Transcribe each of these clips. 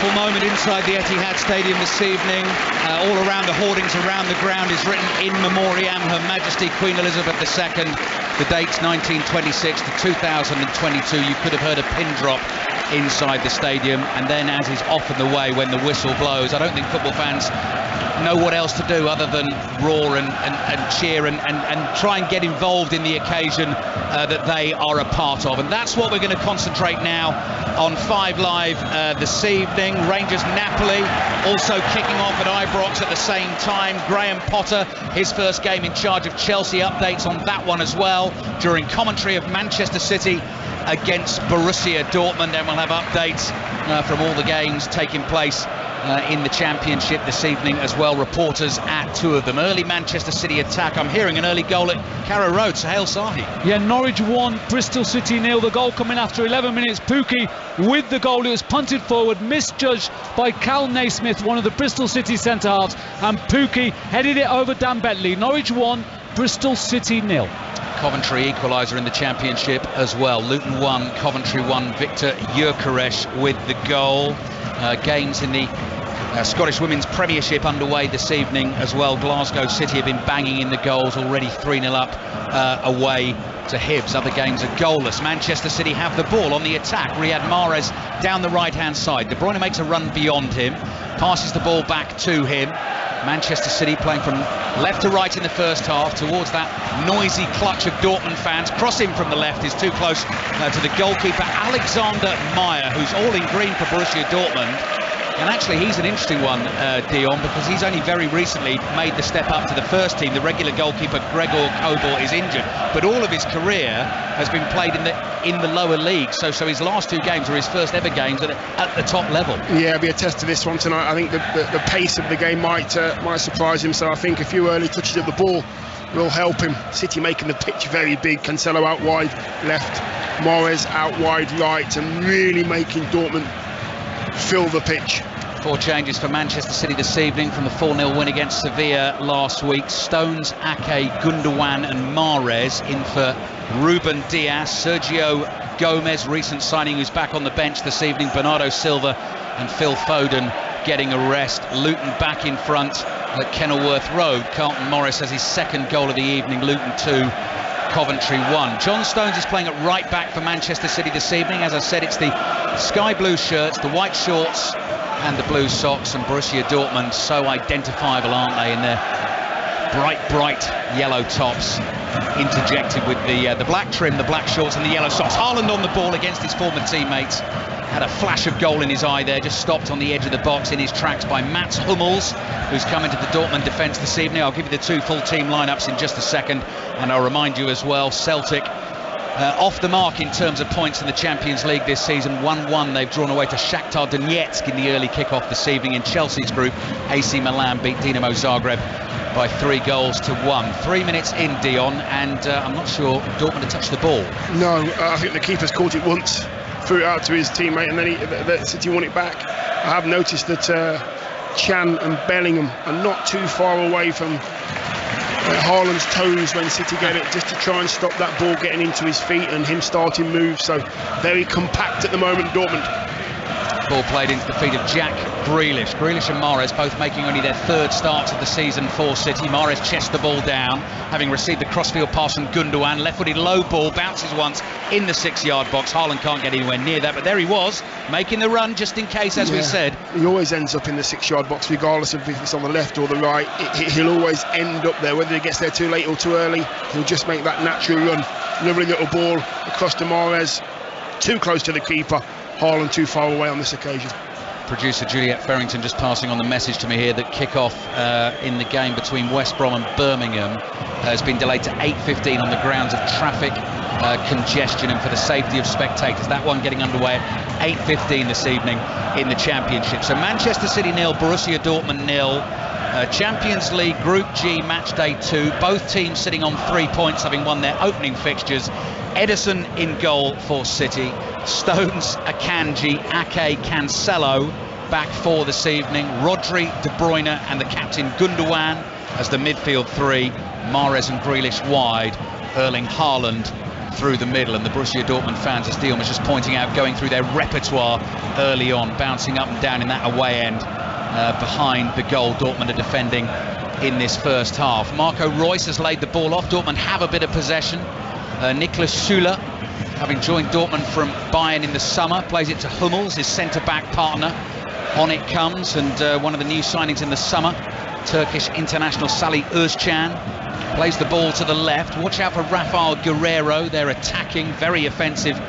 Powerful moment inside the Etihad Stadium this evening. All around the hoardings around the ground is written "In Memoriam Her Majesty Queen Elizabeth II." The dates 1926 to 2022. You could have heard a pin drop inside the stadium, and then, as is often the way when the whistle blows, I don't think football fans know what else to do other than roar and cheer and try and get involved in the occasion that they are a part of. And that's what we're going to concentrate now on 5 Live this evening. Rangers Napoli also kicking off at Ibrox at the same time. Graham Potter, his first game in charge of Chelsea, updates on that one as well during commentary of Manchester City against Borussia Dortmund, and we'll have updates from all the games taking place in the Championship this evening as well. Reporters at 2 of them. Early Manchester City attack. I'm hearing an early goal at Carrow Road. Sahel Sahi. Yeah, Norwich 1, Bristol City 0. The goal coming after 11 minutes. Pukki with the goal. It was punted forward, misjudged by Cal Naismith, one of the Bristol City centre-halves, and Pukki headed it over Dan Bentley. Norwich 1, Bristol City 0. Coventry equaliser in the Championship as well. Luton 1, Coventry 1. Victor Gyökeres with the goal. Games in the Scottish Women's Premiership underway this evening as well. Glasgow City have been banging in the goals, already 3-0 up away to Hibs. Other games are goalless. Manchester City have the ball on the attack. Riyad Mahrez down the right-hand side. De Bruyne makes a run beyond him, passes the ball back to him. Manchester City playing from left to right in the first half towards that noisy clutch of Dortmund fans. Crossing from the left is too close to the goalkeeper Alexander Meyer, who's all in green for Borussia Dortmund. And actually he's an interesting one, Dion, because he's only very recently made the step up to the first team. The regular goalkeeper Gregor Kobor is injured, but all of his career has been played in the lower league. So his last 2 games are his first ever games at the top level. Yeah, it'll be a test to this one tonight. I think the pace of the game might surprise him. So I think a few early touches of the ball will help him. City making the pitch very big. Cancelo out wide left, Mahrez out wide right, and really making Dortmund fill the pitch. 4 changes for Manchester City this evening from the 4-0 win against Sevilla last week. Stones, Ake, Gundogan and Mahrez in for Ruben Dias. Sergio Gomez, recent signing, who's back on the bench this evening. Bernardo Silva and Phil Foden getting a rest. Luton back in front at Kenilworth Road. Carlton Morris has his second goal of the evening. Luton 2, Coventry 1. John Stones is playing at right back for Manchester City this evening. As I said, it's the sky blue shirts, the white shorts and the blue socks, and Borussia Dortmund, so identifiable, aren't they, in their bright yellow tops, interjected with the black trim, the black shorts and the yellow socks. Haaland on the ball against his former teammates. Had a flash of goal in his eye there, just stopped on the edge of the box in his tracks by Mats Hummels, who's come into the Dortmund defence this evening. I'll give you the 2 full team lineups in just a second, and I'll remind you as well, Celtic off the mark in terms of points in the Champions League this season. 1-1 they've drawn away to Shakhtar Donetsk in the early kick-off this evening. In Chelsea's group, AC Milan beat Dinamo Zagreb by 3-1. 3 minutes in, Dion, and I'm not sure Dortmund had touched the ball. No, I think the keeper's caught it once, threw it out to his teammate, and then City won it back. I have noticed that Chan and Bellingham are not too far away from Haaland's toes when City get it, just to try and stop that ball getting into his feet and him starting moves. So very compact at the moment, Dortmund. Ball played into the feet of Jack Grealish. Grealish and Mahrez both making only their 3rd starts of the season for City. Mahrez chests the ball down, having received the crossfield pass from Gundogan. Left-footed low ball, bounces once in the 6-yard box. Haaland can't get anywhere near that, but there he was, making the run just in case, as we said. He always ends up in the 6-yard box, regardless of if it's on the left or the right. He'll always end up there, whether he gets there too late or too early. He'll just make that natural run. Lovely little ball across to Mahrez, too close to the keeper. Haaland too far away on this occasion. Producer Juliet Farrington just passing on the message to me here that kick-off in the game between West Brom and Birmingham has been delayed to 8:15 on the grounds of traffic congestion and for the safety of spectators. That one getting underway at 8:15 this evening in the Championship. So Manchester City 0, Borussia Dortmund 0. Champions League Group G match day 2. Both teams sitting on 3 points, having won their opening fixtures. Ederson in goal for City. Stones, Akanji, Ake, Cancelo back 4 this evening. Rodri, De Bruyne and the captain Gundogan as the midfield 3. Mahrez and Grealish wide. Erling Haaland through the middle, and the Borussia Dortmund fans, as Dion was just pointing out, going through their repertoire early on, bouncing up and down in that away end behind the goal Dortmund are defending in this first half. Marco Reus has laid the ball off. Dortmund have a bit of possession. Niklas Süle, having joined Dortmund from Bayern in the summer, plays it to Hummels, his centre-back partner. On it comes, and one of the new signings in the summer, Turkish international Salih Özcan, plays the ball to the left. Watch out for Rafael Guerreiro, their attacking, very offensive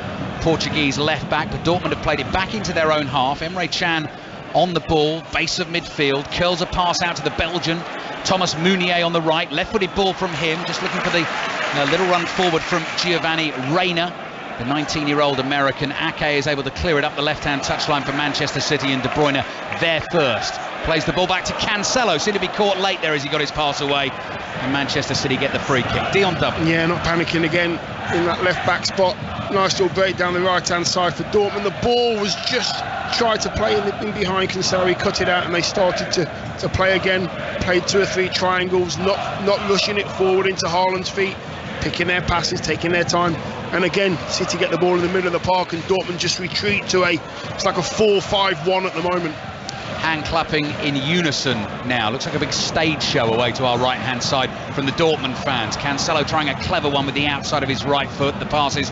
Portuguese left back, but Dortmund have played it back into their own half. Emre Can on the ball, base of midfield, curls a pass out to the Belgian Thomas Meunier on the right, left-footed ball from him, just looking for the little run forward from Giovanni Reina. The 19-year-old American. Ake is able to clear it up the left-hand touchline for Manchester City, and De Bruyne there first. Plays the ball back to Cancelo, seemed to be caught late there as he got his pass away, and Manchester City get the free kick. Dion Dublin. Yeah, not panicking again in that left-back spot. Nice little break down the right-hand side for Dortmund. The ball was just tried to play in behind Cancelo. He cut it out, and they started to play again. Played 2 or 3 triangles, not rushing it forward into Haaland's feet, picking their passes, taking their time. And again, City get the ball in the middle of the park, and Dortmund just retreat to it's like a 4-5-1 at the moment. Hand clapping in unison now. Looks like a big stage show away to our right-hand side from the Dortmund fans. Cancelo trying a clever one with the outside of his right foot. The pass is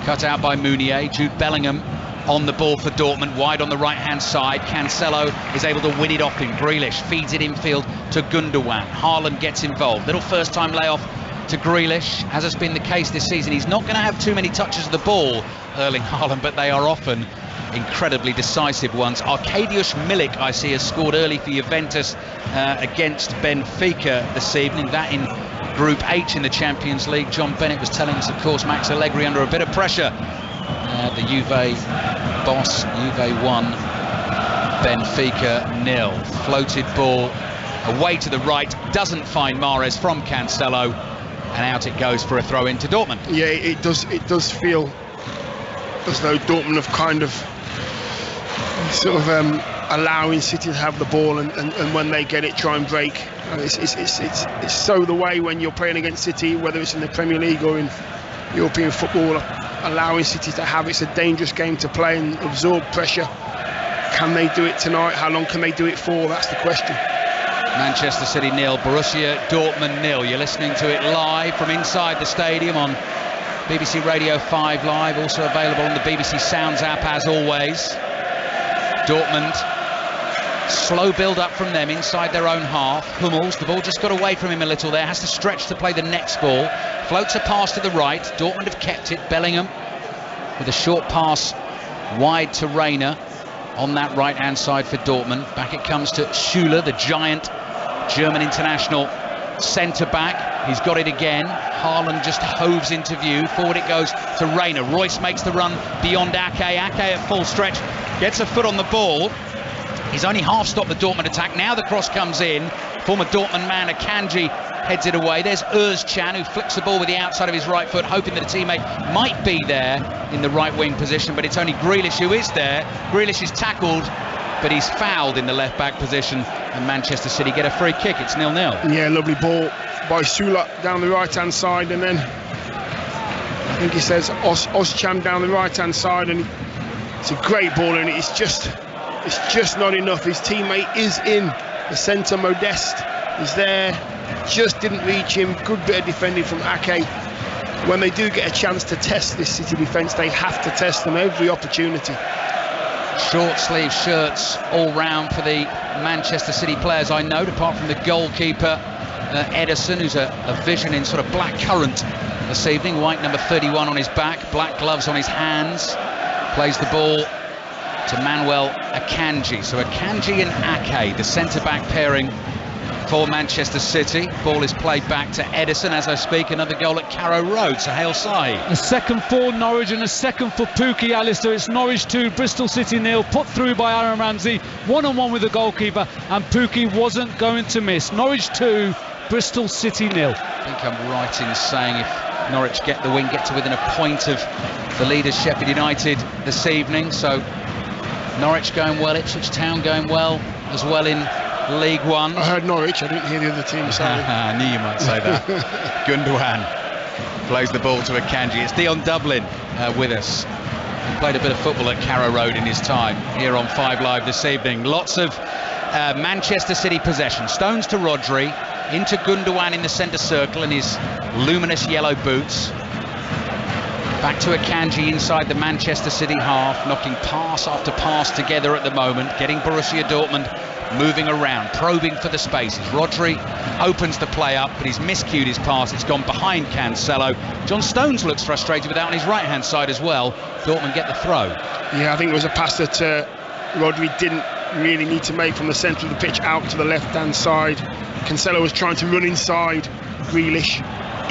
cut out by Meunier. Jude Bellingham on the ball for Dortmund, wide on the right-hand side. Cancelo is able to win it off him. Grealish feeds it infield to Gundogan. Haaland gets involved. Little first-time layoff to Grealish, as has been the case this season. He's not going to have too many touches of the ball, Erling Haaland, but they are often incredibly decisive ones. Arkadiusz Milik, I see, has scored early for Juventus against Benfica this evening. That in Group H in the Champions League. John Bennett was telling us, of course, Max Allegri under a bit of pressure. The Juve boss, Juve 1, Benfica 0. Floated ball away to the right, doesn't find Mahrez from Cancelo, and out it goes for a throw into Dortmund. Yeah, it does feel as though Dortmund have kind of sort of allowing City to have the ball, and when they get it, try and break. It's so the way when you're playing against City, whether it's in the Premier League or in European football, allowing City to have it's a dangerous game to play and absorb pressure. Can they do it tonight? How long can they do it for? That's the question. Manchester City 0, Borussia Dortmund 0. You're listening to it live from inside the stadium on BBC Radio 5 Live, also available on the BBC Sounds app as always. Dortmund, slow build up from them inside their own half. Hummels, the ball just got away from him a little there, has to stretch to play the next ball. Floats a pass to the right, Dortmund have kept it. Bellingham with a short pass wide to Reina on that right hand side for Dortmund. Back it comes to Süle, the giant German international centre back. He's got it again. Haaland just hoves into view. Forward it goes to Reina. Reus makes the run beyond Ake. Ake at full stretch gets a foot on the ball. He's only half stopped the Dortmund attack. Now the cross comes in. Former Dortmund man Akanji heads it away. There's Özcan, who flicks the ball with the outside of his right foot, hoping that a teammate might be there in the right wing position, but it's only Grealish who is there. Grealish is tackled, but he's fouled in the left back position, and Manchester City get a free kick. It's 0-0. Yeah, lovely ball by Süle down the right hand side, and then I think he says Özcan down the right hand side, and it's a great ball, and it's just not enough. His teammate is in the centre. Modeste is there, just didn't reach him. Good bit of defending from Ake. When they do get a chance to test this City defence, they have to test them every opportunity. Short sleeve shirts all round for the Manchester City players, I note, apart from the goalkeeper Ederson, who's a vision in sort of black currant this evening. White number 31 on his back, black gloves on his hands. Plays the ball to Manuel Akanji. So Akanji and Ake, the centre-back pairing for Manchester City. Ball is played back to Ederson as I speak. Another goal at Carrow Road, so hail Sai. A second for Norwich and a second for Pukki, Alistair. It's Norwich 2, Bristol City 0, put through by Aaron Ramsey, one-on-one with the goalkeeper, and Pukki wasn't going to miss. Norwich 2, Bristol City 0. I think I'm right in saying if Norwich get the win, get to within a point of the leaders Sheffield United this evening. So Norwich going well, Ipswich Town going well as well in League One. I heard Norwich, I didn't hear the other team say it. I knew you might say that. Gundogan plays the ball to Akanji. It's Dion Dublin with us. He played a bit of football at Carrow Road in his time here on 5 Live this evening. Lots of Manchester City possession. Stones to Rodri, into Gundogan in the centre circle in his luminous yellow boots. Back to Akanji inside the Manchester City half, knocking pass after pass together at the moment, getting Borussia Dortmund moving around, probing for the spaces. Rodri opens the play up, but he's miscued his pass. It's gone behind Cancelo. John Stones looks frustrated with that on his right-hand side as well. Dortmund get the throw. Yeah, I think it was a pass that Rodri didn't really need to make from the centre of the pitch out to the left-hand side. Cancelo was trying to run inside Grealish,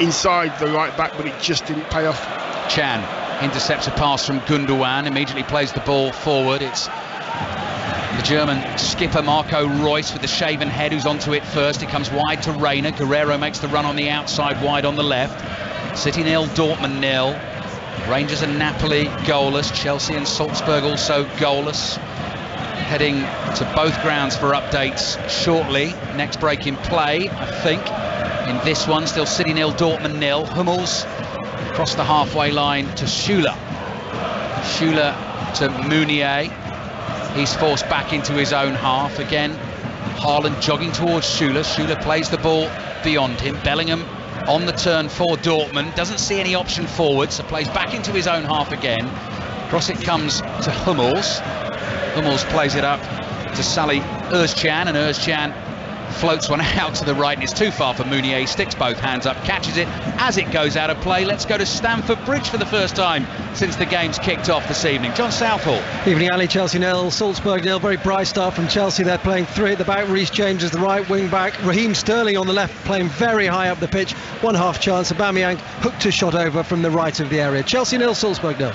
inside the right back, but it just didn't pay off. Chan intercepts a pass from Gundogan, immediately plays the ball forward. It's the German skipper Marco Reus with the shaven head who's onto it first. It comes wide to Reina. Guerrero makes the run on the outside, wide on the left. City 0, Dortmund 0. Rangers and Napoli goalless. Chelsea and Salzburg also goalless. Heading to both grounds for updates shortly. Next break in play, I think. In this one, still City 0, Dortmund 0. Hummels across the halfway line to Schüller. Schüller to Meunier. He's forced back into his own half again. Haaland jogging towards Schüller. Schüller plays the ball beyond him. Bellingham on the turn for Dortmund. Doesn't see any option forward, so plays back into his own half again. Cross it comes to Hummels. Hummels plays it up to Salih Özcan, and Özcan floats one out to the right, and it's too far for Meunier. He sticks both hands up, catches it as it goes out of play. Let's go to Stamford Bridge for the first time since the game's kicked off this evening. John Southall. Evening, Ali. Chelsea 0, Salzburg 0. Very bright start from Chelsea. They're playing 3 at the back. Reece James is the right wing back. Raheem Sterling on the left, playing very high up the pitch. 1/2 chance. Aubameyang hooked a shot over from the right of the area. Chelsea 0, Salzburg 0.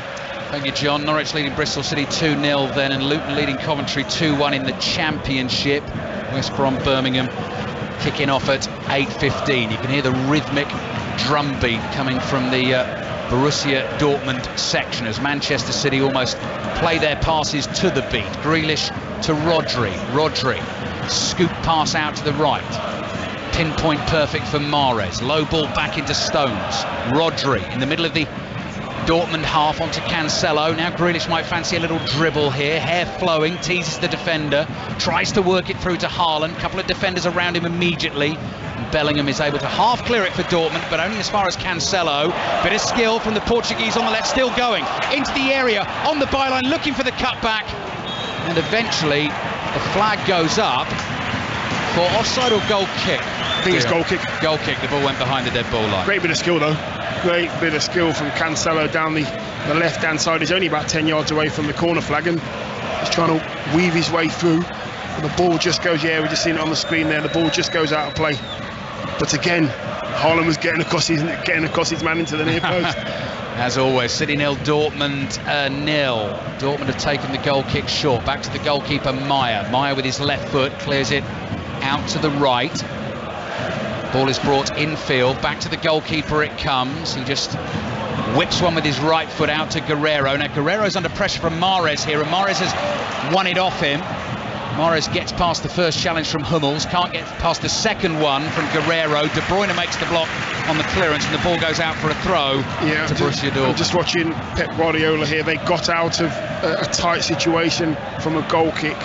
Thank you, John. Norwich leading Bristol City 2-0 then, and Luton leading Coventry 2-1 in the Championship. West Brom Birmingham kicking off at 8:15. You can hear the rhythmic drum beat coming from the Borussia Dortmund section as Manchester City almost play their passes to the beat. Grealish to Rodri. Rodri, scoop pass out to the right. Pinpoint perfect for Mahrez. Low ball back into Stones. Rodri in the middle of the Dortmund half onto Cancelo. Now Grealish might fancy a little dribble here. Hair flowing, teases the defender. Tries to work it through to Haaland. A couple of defenders around him immediately. And Bellingham is able to half clear it for Dortmund, but only as far as Cancelo. Bit of skill from the Portuguese on the left, still going. Into the area, on the byline, looking for the cutback. And eventually, the flag goes up for offside or goal kick. I think it's goal kick. Goal kick, the ball went behind the dead ball line. Great bit of skill though. Great bit of skill from Cancelo down the left-hand side. He's only about 10 yards away from the corner flag and he's trying to weave his way through. And the ball just goes, yeah, we're just seeing it on the screen there. The ball just goes out of play. But again, Haaland was getting across his man into the near post. As always, City 0, Dortmund 0. Dortmund have taken the goal kick short. Back to the goalkeeper, Meyer. Meyer with his left foot clears it out to the right. Ball is brought infield, back to the goalkeeper it comes. He just whips one with his right foot out to Guerrero. Now Guerrero's under pressure from Mahrez here, and Mahrez has won it off him. Mahrez gets past the first challenge from Hummels, can't get past the second one from Guerrero. De Bruyne makes the block on the clearance, and the ball goes out for a throw to Borussia Dortmund. Just watching Pep Guardiola here, they got out of a tight situation from a goal kick.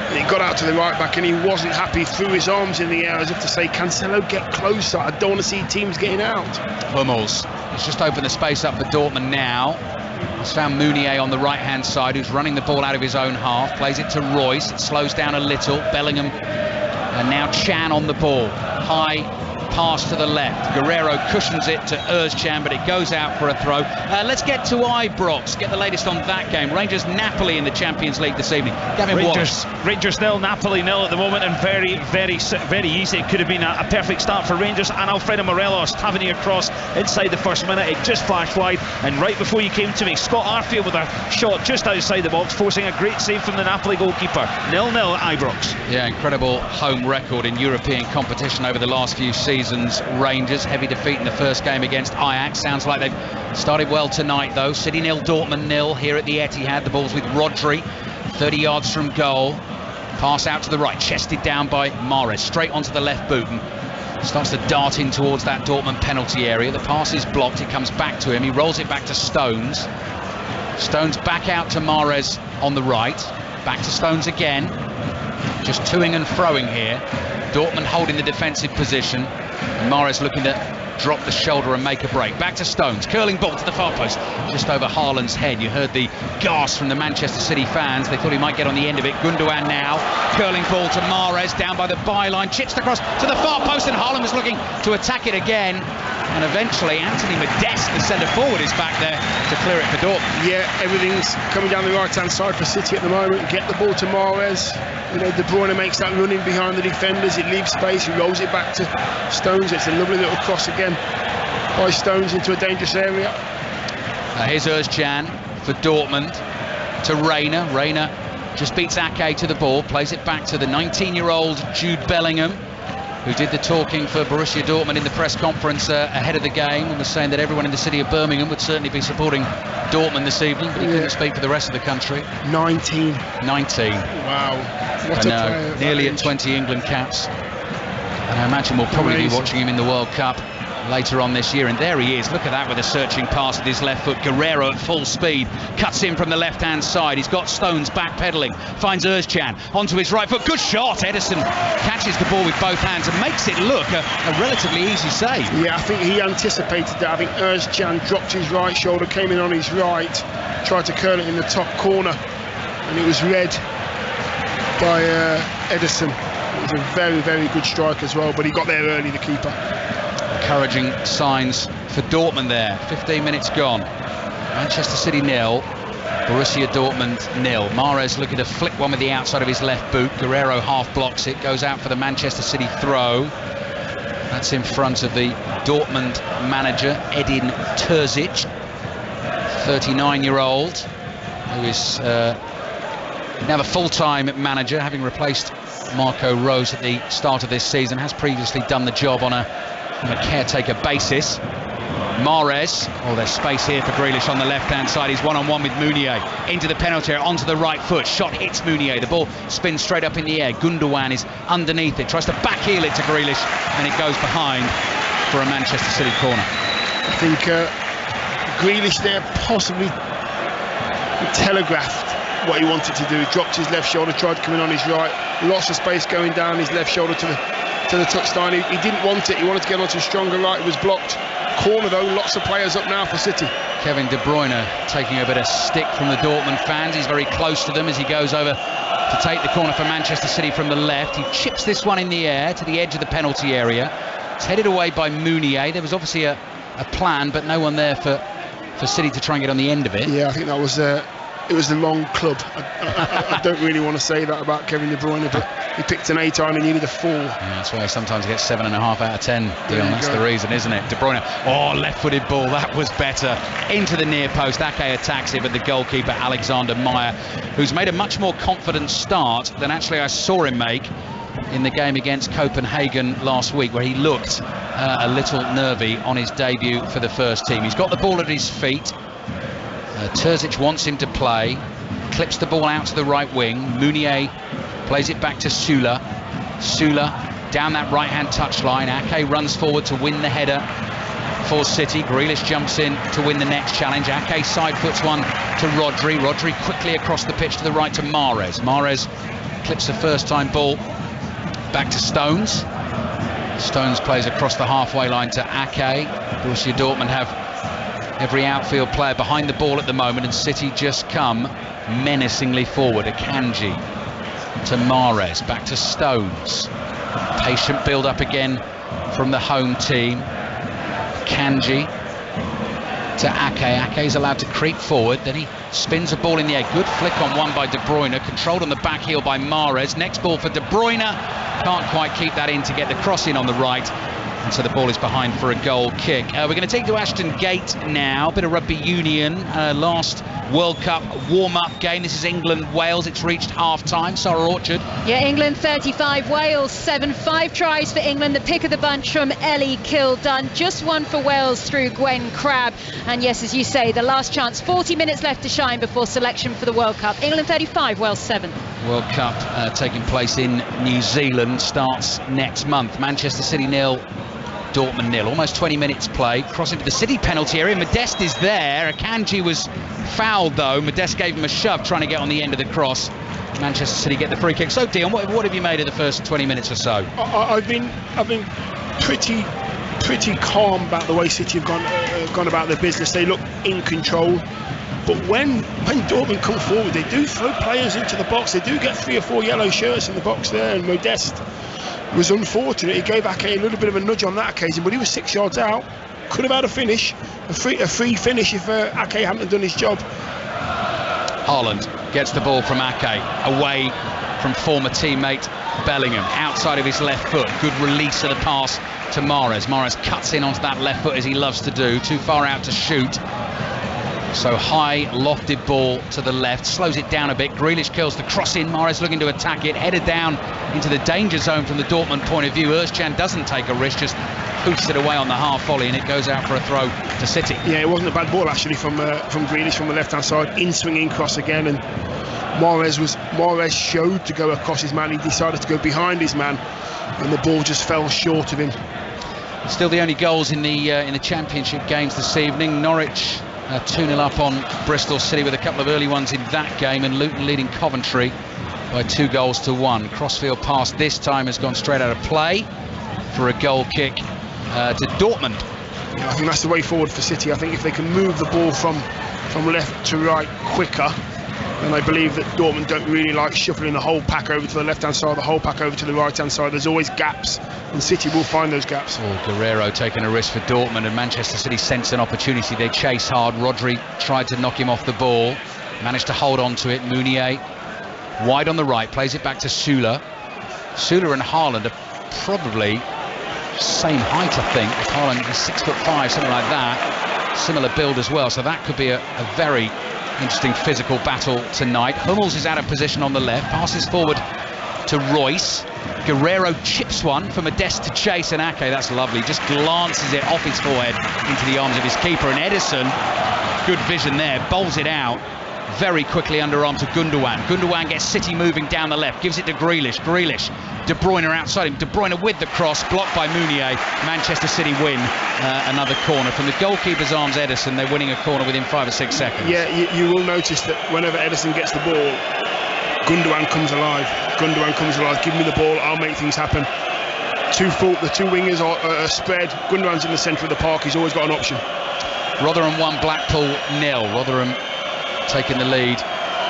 He got out to the right back and he wasn't happy, threw his arms in the air as if to say, Cancelo, get closer, I don't want to see teams getting out. Hummels has just opened the space up for Dortmund now. He's found Meunier on the right hand side, who's running the ball out of his own half, plays it to Reus, it slows down a little. Bellingham and now Chan on the ball, high pass to the left. Guerrero cushions it to Özcan, but it goes out for a throw. Let's get to Ibrox, get the latest on that game. Rangers Napoli in the Champions League this evening. Gavin Rangers 0, Napoli 0 at the moment, and very easy. It could have been a perfect start for Rangers. And Alfredo Morelos having a cross inside the first minute. It just flashed wide, and right before you came to me, Scott Arfield with a shot just outside the box, forcing a great save from the Napoli goalkeeper. 0-0 at Ibrox. Yeah, incredible home record in European competition over the last few seasons. Rangers, heavy defeat in the first game against Ajax. Sounds like they've started well tonight though. City 0, Dortmund 0 here at the Etihad. The ball's with Rodri, 30 yards from goal. Pass out to the right, chested down by Mahrez, straight onto the left boot, and Starts to dart in towards that Dortmund penalty area. The pass is blocked. It comes back to him. He rolls it back to Stones. Stones back out to Mahrez on the right. Back to Stones again. Just toing and froing here. Dortmund holding the defensive position. And Mahrez looking to drop the shoulder and make a break. Back to Stones, curling ball to the far post, just over Haaland's head. You heard the gasp from the Manchester City fans. They thought he might get on the end of it. Gundogan now, curling ball to Mahrez, down by the byline, chips the cross to the far post, and Haaland was looking to attack it again. And eventually Anthony Modeste, the centre forward, is back there to clear it for Dortmund. Yeah, everything's coming down the right-hand side for City at the moment. Get the ball to Mahrez. You know, De Bruyne makes that run in behind the defenders. It leaves space. He rolls it back to Stones. It's a lovely little cross again by Stones into a dangerous area. Here's Özcan for Dortmund to Reina. Reina just beats Ake to the ball, plays it back to the 19-year-old Jude Bellingham, who did the talking for Borussia Dortmund in the press conference ahead of the game, and was saying that everyone in the city of Birmingham would certainly be supporting Dortmund this evening, but he couldn't speak for the rest of the country. 19. Wow. What a player. Nearly at 20 England caps. And I imagine we'll probably be watching him in the World Cup later on this year. And there he is. Look at that with a searching pass with his left foot. Guerrero at full speed cuts in from the left-hand side. He's got Stones backpedaling. Finds Özcan onto his right foot. Good shot. Edison catches the ball with both hands and makes it look a relatively easy save. Yeah, I think he anticipated that. I think Özcan dropped his right shoulder, came in on his right, tried to curl it in the top corner, and it was read by Edison. It was a very, very good strike as well, but he got there early, the keeper. Encouraging signs for Dortmund there. 15 minutes gone. Manchester City 0, Borussia Dortmund 0. Mahrez looking to flick one with the outside of his left boot. Guerrero half blocks it, goes out for the Manchester City throw. That's in front of the Dortmund manager, Edin Terzic, 39-year-old, who is now the full-time manager, having replaced Marco Rose at the start of this season. Has previously done the job on a caretaker basis. Mahrez, there's space here for Grealish on the left-hand side. He's one-on-one with Meunier into the penalty area, onto the right foot. Shot hits Meunier. The ball spins straight up in the air. Gundogan is underneath it, tries to backheel it to Grealish, and it goes behind for a Manchester City corner. I think Grealish there possibly telegraphed what he wanted to do. He dropped his left shoulder, tried to come in on his right. Lots of space going down his left shoulder to the touchline. He didn't want it. He wanted to get onto a stronger right. It was blocked. Corner though, lots of players up now for City. Kevin De Bruyne taking a bit of stick from the Dortmund fans. He's very close to them as he goes over to take the corner for Manchester City from the left. He chips this one in the air to the edge of the penalty area. It's headed away by Meunier. There was obviously a plan, but no one there for City to try and get on the end of it. Yeah, I think that was it was the wrong club. I don't really want to say that about Kevin De Bruyne, but he picked an 8 and he needed a 4. Yeah, that's why sometimes he gets 7.5 out of 10, Dion. That's the reason, isn't it? De Bruyne, left-footed ball, that was better. Into the near post, Ake attacks it, but the goalkeeper, Alexander Meyer, who's made a much more confident start than actually I saw him make in the game against Copenhagen last week, where he looked a little nervy on his debut for the first team. He's got the ball at his feet. Terzic wants him to play, clips the ball out to the right wing. Meunier plays it back to Süle. Süle down that right-hand touchline. Ake runs forward to win the header for City. Grealish jumps in to win the next challenge. Ake side foots one to Rodri. Rodri quickly across the pitch to the right to Mahrez. Mahrez clips the first-time ball back to Stones. Stones plays across the halfway line to Ake. Borussia Dortmund have every outfield player behind the ball at the moment, and City just come menacingly forward. Akanji to Mahrez, back to Stones. Patient build up again from the home team. Akanji to Ake. Ake's allowed to creep forward, then he spins a ball in the air. Good flick on one by De Bruyne, controlled on the back heel by Mahrez. Next ball for De Bruyne, can't quite keep that in to get the cross in on the right. And so the ball is behind for a goal kick. We're going to take to Ashton Gate now. A bit of rugby union. Last World Cup warm-up game. This is England-Wales. It's reached half-time. Sarah Orchard. Yeah, England 35, Wales 7. 5 tries for England. The pick of the bunch from Ellie Kildunn. Just one for Wales through Gwen Crabb. And yes, as you say, the last chance. 40 minutes left to shine before selection for the World Cup. England 35, Wales 7. World Cup taking place in New Zealand starts next month. Manchester City 0, Dortmund 0. Almost 20 minutes play. Crossing to the City penalty area. Modeste is there. Akanji was fouled though. Modeste gave him a shove trying to get on the end of the cross. Manchester City get the free kick. So Dion, what have you made of the first 20 minutes or so? I've been pretty calm about the way City have gone about their business. They look in control. But when Dortmund come forward, they do throw players into the box. They do get 3 or 4 yellow shirts in the box there, and Modeste was unfortunate. He gave Ake a little bit of a nudge on that occasion, but he was 6 yards out. Could have had a finish, a free finish if Ake hadn't done his job. Haaland gets the ball from Ake, away from former teammate Bellingham, outside of his left foot. Good release of the pass to Mahrez. Mahrez cuts in onto that left foot as he loves to do, too far out to shoot. So high lofted ball to the left, slows it down a bit. Grealish curls the cross in. Mahrez looking to attack it, headed down into the danger zone from the Dortmund point of view. Özcan doesn't take a risk, just hoofs it away on the half volley, and it goes out for a throw to City. Yeah, it wasn't a bad ball actually from Grealish from the left hand side, in swinging cross again, and Mahrez showed to go across his man. He decided to go behind his man, and the ball just fell short of him. Still the only goals in the Championship games this evening. Norwich 2-0 up on Bristol City with a couple of early ones in that game, and Luton leading Coventry by 2-1. Crossfield pass this time has gone straight out of play for a goal kick to Dortmund. I think that's the way forward for City. I think if they can move the ball from left to right quicker, then I believe that Dortmund don't really like shuffling the whole pack over to the left hand side, the whole pack over to the right hand side. There's always gaps, and City will find those gaps. Guerrero taking a risk for Dortmund, and Manchester City sense an opportunity. They chase hard. Rodri tried to knock him off the ball, managed to hold on to it. Meunier wide on the right, plays it back to Süle. Süle and Haaland are probably same height, I think. Haaland is 6'5", something like that. Similar build as well, so that could be a very interesting physical battle tonight. Hummels is out of position on the left, passes forward to Royce. Guerrero chips one for Modeste to chase, and Ake, that's lovely, just glances it off his forehead into the arms of his keeper, and Ederson, good vision there, bowls it out very quickly underarm to Gundogan. Gundogan gets City moving down the left, gives it to Grealish. De Bruyne outside him. De Bruyne with the cross, blocked by Meunier. Manchester City win another corner from the goalkeeper's arms. Ederson, they're winning a corner within 5 or 6 seconds. Yeah, you will notice that whenever Ederson gets the ball, Gundogan comes alive. Give me the ball, I'll make things happen. The two wingers are spread. Gundogan's in the centre of the park. He's always got an option. Rotherham 1, Blackpool 0. Rotherham taking the lead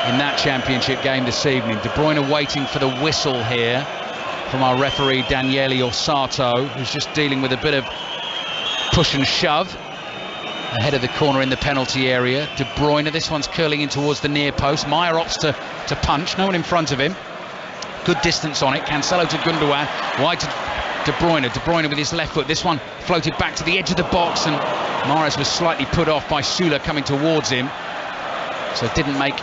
in that Championship game this evening. De Bruyne waiting for the whistle here from our referee Daniele Orsato, who's just dealing with a bit of push and shove ahead of the corner in the penalty area. De Bruyne, this one's curling in towards the near post. Meyer opts to punch, no one in front of him. Good distance on it. Cancelo to Gundogan, wide to De Bruyne with his left foot. This one floated back to the edge of the box, and Mahrez was slightly put off by Süle coming towards him, so it didn't make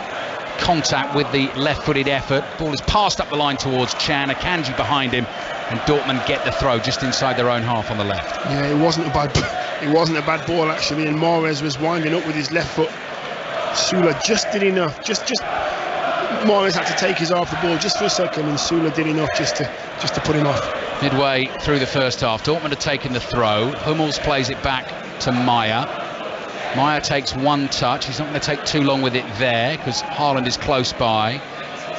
contact with the left-footed effort. Ball is passed up the line towards Chan. Akanji behind him, and Dortmund get the throw just inside their own half on the left. Yeah, it wasn't a bad ball actually, and Mahrez was winding up with his left foot. Süle just did enough. Just Mahrez had to take his eye off the ball just for a second, and Süle did enough just to put him off. Midway through the first half, Dortmund had taken the throw. Hummels plays it back to Meyer. Meyer takes one touch. He's not going to take too long with it there because Haaland is close by.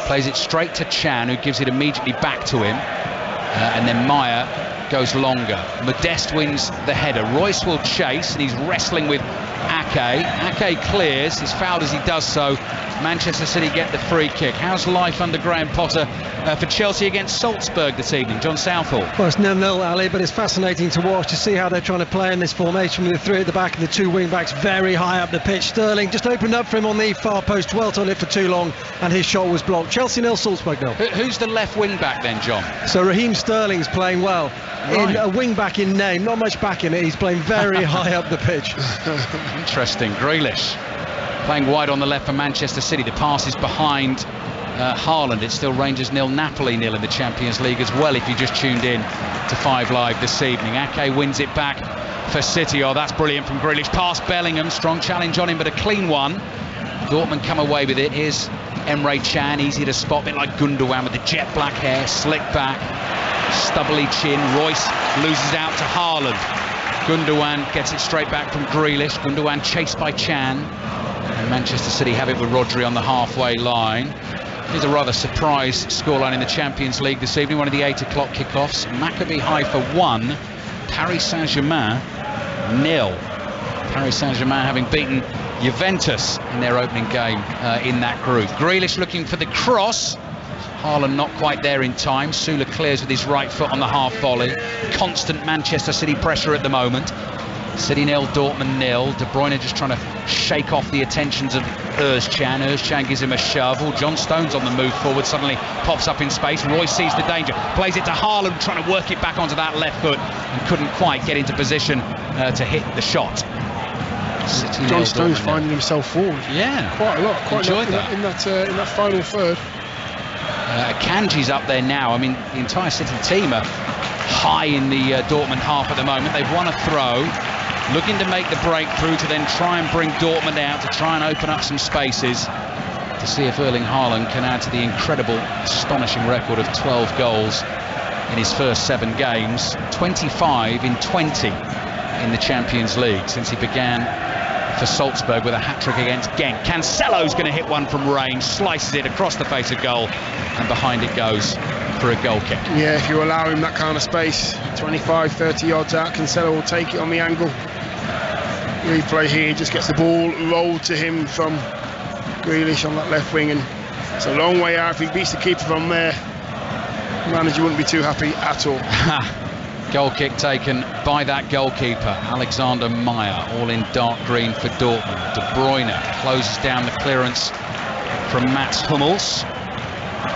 Plays it straight to Chan, who gives it immediately back to him. And then Meyer goes longer. Modeste wins the header. Royce will chase, and he's wrestling with Ake. Ake clears. He's fouled as he does so. Manchester City get the free kick. How's life under Graham Potter for Chelsea against Salzburg this evening? John Southall. Well, it's 0-0, Ali, but it's fascinating to watch, to see how they're trying to play in this formation with the 3 at the back and the 2 wing backs very high up the pitch. Sterling just opened up for him on the far post, dwelt on it for too long, and his shot was blocked. Chelsea 0, Salzburg 0. Who's the left wing back then, John? So Raheem Sterling's playing well. Right. In a wing back in name, not much back in it. He's playing very high up the pitch. Interesting. Grealish Playing wide on the left for Manchester City. The pass is behind Haaland. It's still Rangers 0, Napoli 0 in the Champions League as well, if you just tuned in to 5 Live this evening. Ake wins it back for City. Oh, that's brilliant from Grealish. Past Bellingham. Strong challenge on him, but a clean one. Dortmund come away with it. Here's Emre Can, easy to spot, a bit like Gundogan with the jet black hair, slick back, stubbly chin. Royce loses out to Haaland. Gundogan gets it straight back from Grealish. Gundogan chased by Can. And Manchester City have it with Rodri on the halfway line. Here's a rather surprise scoreline in the Champions League this evening, one of the 8 o'clock kickoffs. Maccabi Haifa 1, Paris Saint-Germain 0. Paris Saint-Germain having beaten Juventus in their opening game in that group. Grealish looking for the cross. Haaland not quite there in time. Sula clears with his right foot on the half volley. Constant Manchester City pressure at the moment. City 0, Dortmund 0. De Bruyne just trying to shake off the attentions of Özcan. Özcan gives him a shovel. John Stones on the move forward, suddenly pops up in space. Royce sees the danger, plays it to Haaland, trying to work it back onto that left foot, and couldn't quite get into position to hit the shot. John Stones finding himself forward. Yeah, quite a lot. Quite enjoyed that in that final third. Akanji's up there now. I mean, the entire City team are high in the Dortmund half at the moment. They've won a throw, looking to make the breakthrough to then try and bring Dortmund out, to try and open up some spaces, to see if Erling Haaland can add to the incredible, astonishing record of 12 goals in his first 7 games, 25 in 20 in the Champions League since he began for Salzburg with a hat-trick against Genk. Cancelo's going to hit one from range, slices it across the face of goal, and behind it goes for a goal kick. Yeah, if you allow him that kind of space, 25, 30 yards out, Cancelo will take it on the angle. Replay here, just gets the ball rolled to him from Grealish on that left wing, and it's a long way out. If he beats the keeper from there, the manager wouldn't be too happy at all. Goal kick taken by that goalkeeper, Alexander Meyer, all in dark green for Dortmund. De Bruyne closes down the clearance from Mats Hummels.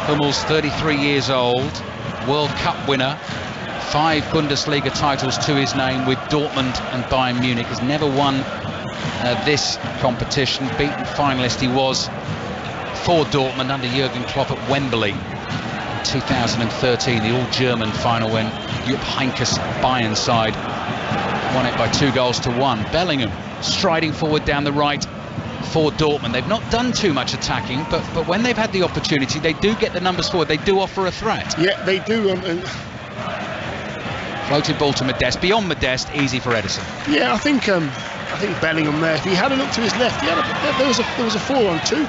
Hummels, 33 years old, World Cup winner, 5 Bundesliga titles to his name with Dortmund and Bayern Munich. Has never won this competition. Beaten finalist he was for Dortmund under Jurgen Klopp at Wembley in 2013, the all-German final when Jupp Heynckes' Bayern side won it by 2-1. Bellingham striding forward down the right for Dortmund. They've not done too much attacking, but when they've had the opportunity, they do get the numbers forward. They do offer a threat. Yeah, they do. Floated ball to Modeste. Beyond Modeste, easy for Ederson. Yeah, I think Bellingham there, if he had a look to his left, there was a 4-on-2.